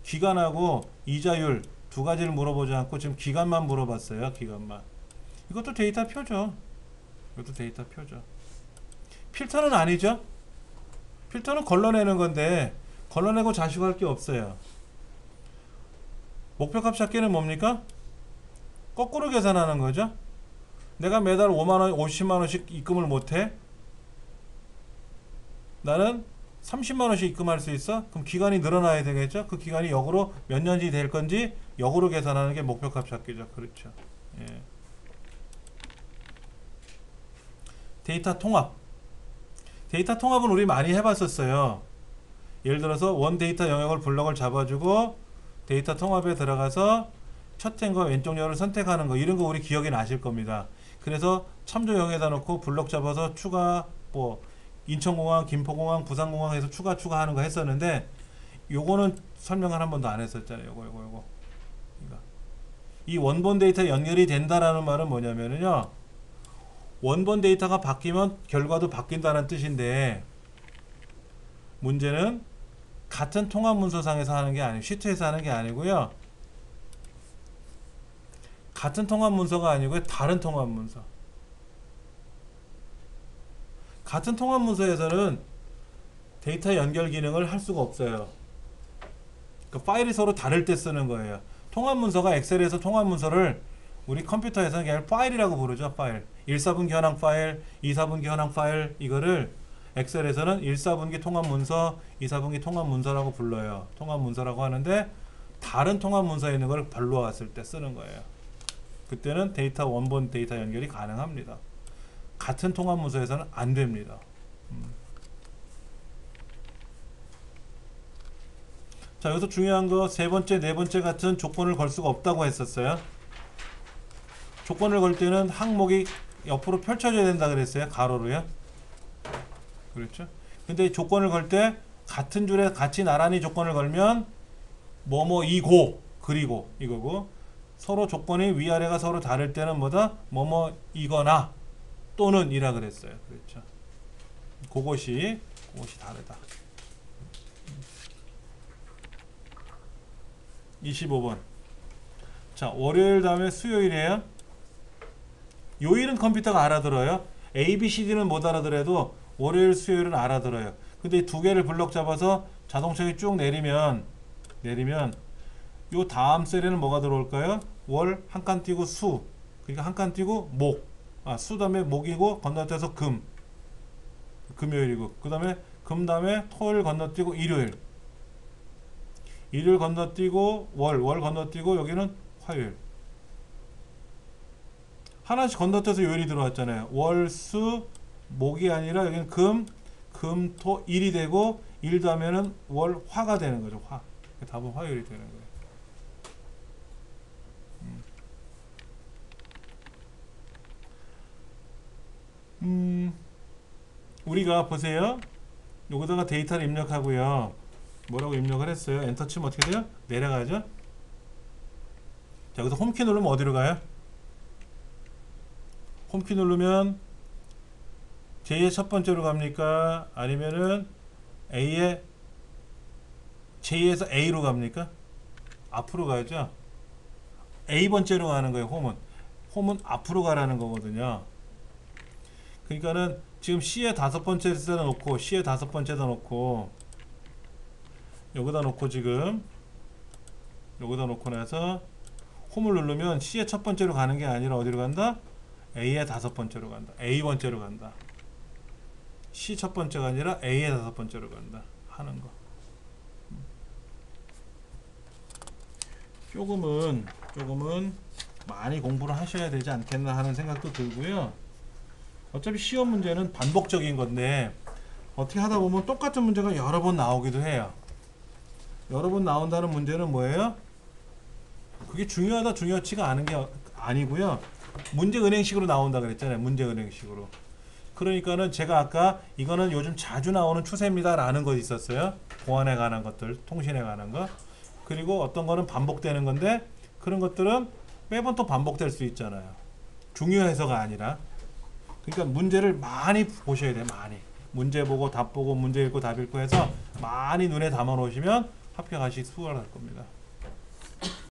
S1: 기간하고 이자율 두 가지를 물어보지 않고 지금 기간만 물어봤어요. 기간만. 이것도 데이터 표죠. 필터는 아니죠. 필터는 걸러내는 건데 걸러내고 자식할 게 없어요. 목표값 찾기는 뭡니까? 거꾸로 계산하는 거죠. 내가 매달 5만원, 50만원씩 입금을 못해? 나는 30만원씩 입금할 수 있어? 그럼 기간이 늘어나야 되겠죠? 그 기간이 역으로 몇 년이 될 건지 역으로 계산하는 게 목표값 찾기죠. 그렇죠. 예. 데이터 통합. 데이터 통합은 우리 많이 해봤었어요. 예를 들어서 원 데이터 영역을 블럭을 잡아주고 데이터 통합에 들어가서 첫 행과 왼쪽 열을 선택하는 거 이런 거 우리 기억이 나실 겁니다. 그래서 참조형에다 놓고 블럭 잡아서 추가 뭐 인천공항, 김포공항, 부산공항에서 추가하는 거 했었는데 요거는 설명을 한 번도 안 했었잖아요. 요거. 이거. 이 원본 데이터 연결이 된다라는 말은 뭐냐면요. 원본 데이터가 바뀌면 결과도 바뀐다는 뜻인데 문제는 같은 통합 문서상에서 하는 게 아니고 시트에서 하는 게 아니고요. 같은 통합 문서가 아니고요. 다른 통합 문서. 같은 통합 문서에서는 데이터 연결 기능을 할 수가 없어요. 그러니까 파일이 서로 다를 때 쓰는 거예요. 통합 문서가 엑셀에서 통합 문서를 우리 컴퓨터에서는 그냥 파일이라고 부르죠. 파일. 1사분기 현황 파일, 2사분기 현황 파일 이거를 엑셀에서는 1사분기 통합 문서, 2사분기 통합 문서라고 불러요. 통합 문서라고 하는데 다른 통합 문서에 있는 걸 별로 왔을 때 쓰는 거예요. 그때는 데이터 원본 데이터 연결이 가능합니다. 같은 통합 문서에서는 안 됩니다. 자, 여기서 중요한 거 세 번째, 네 번째 같은 조건을 걸 수가 없다고 했었어요. 조건을 걸 때는 항목이 옆으로 펼쳐져야 된다 그랬어요. 가로로요. 그렇죠? 근데 조건을 걸 때 같은 줄에 같이 나란히 조건을 걸면 뭐뭐이고 그리고 이거고 서로 조건이 위아래가 서로 다를 때는 뭐다? 뭐뭐이거나 또는 이라 그랬어요. 그렇죠? 그것이 다르다. 25번. 자, 월요일 다음에 수요일이에요. 요일은 컴퓨터가 알아들어요. A, B, C, D는 못 알아들어도 월요일, 수요일은 알아들어요. 근데 이 두 개를 블럭 잡아서 자동차에 쭉 내리면 요 다음 셀에는 뭐가 들어올까요? 월 한 칸 띄고 수. 그러니까 한 칸 띄고 목. 수 다음에 목이고 건너뛰어서 금. 금요일이고. 그 다음에 금 다음에 토요일 건너뛰고 일요일. 일요일 건너뛰고 월 건너뛰고 여기는 화요일. 하나씩 건너뛰어서 요일이 들어왔잖아요. 월, 수, 목이 아니라 여기는 금, 토, 일이 되고 일 더하면은 월, 화가 되는 거죠. 화. 답은 화요일이 되는 거예요. 우리가 보세요. 여기다가 데이터를 입력하고요. 뭐라고 입력을 했어요? 엔터 치면 어떻게 돼요? 내려가죠? 자, 여기서 홈키 누르면 어디로 가요? 홈키 누르면 J의 첫 번째로 갑니까? 아니면은 J에서 A로 갑니까? 앞으로 가죠? A 번째로 가는 거예요. 홈은 앞으로 가라는 거거든요. 그러니까는 지금 C의 다섯 번째에다 놓고 C의 다섯 번째에다 놓고 여기다 놓고 지금 여기다 놓고 나서 홈을 누르면 C의 첫 번째로 가는 게 아니라 어디로 간다? A의 다섯 번째로 간다. A 번째로 간다. C 첫 번째가 아니라 A의 다섯 번째로 간다. 하는 거. 조금은 많이 공부를 하셔야 되지 않겠나 하는 생각도 들고요. 어차피 시험 문제는 반복적인 건데 어떻게 하다 보면 똑같은 문제가 여러 번 나오기도 해요. 여러 번 나온다는 문제는 뭐예요? 그게 중요하다 중요하지가 않은 게 아니고요. 문제 은행식으로 나온다 그랬잖아요. 문제 은행식으로. 그러니까는 제가 아까 이거는 요즘 자주 나오는 추세입니다 라는 거 있었어요. 보안에 관한 것들, 통신에 관한 거. 그리고 어떤 거는 반복되는 건데 그런 것들은 매번 또 반복될 수 있잖아요. 중요해서가 아니라. 그러니까 문제를 많이 보셔야 돼요. 많이. 문제 보고 답 보고 문제 읽고 답 읽고 해서 많이 눈에 담아 놓으시면 합격하시 수월할 겁니다.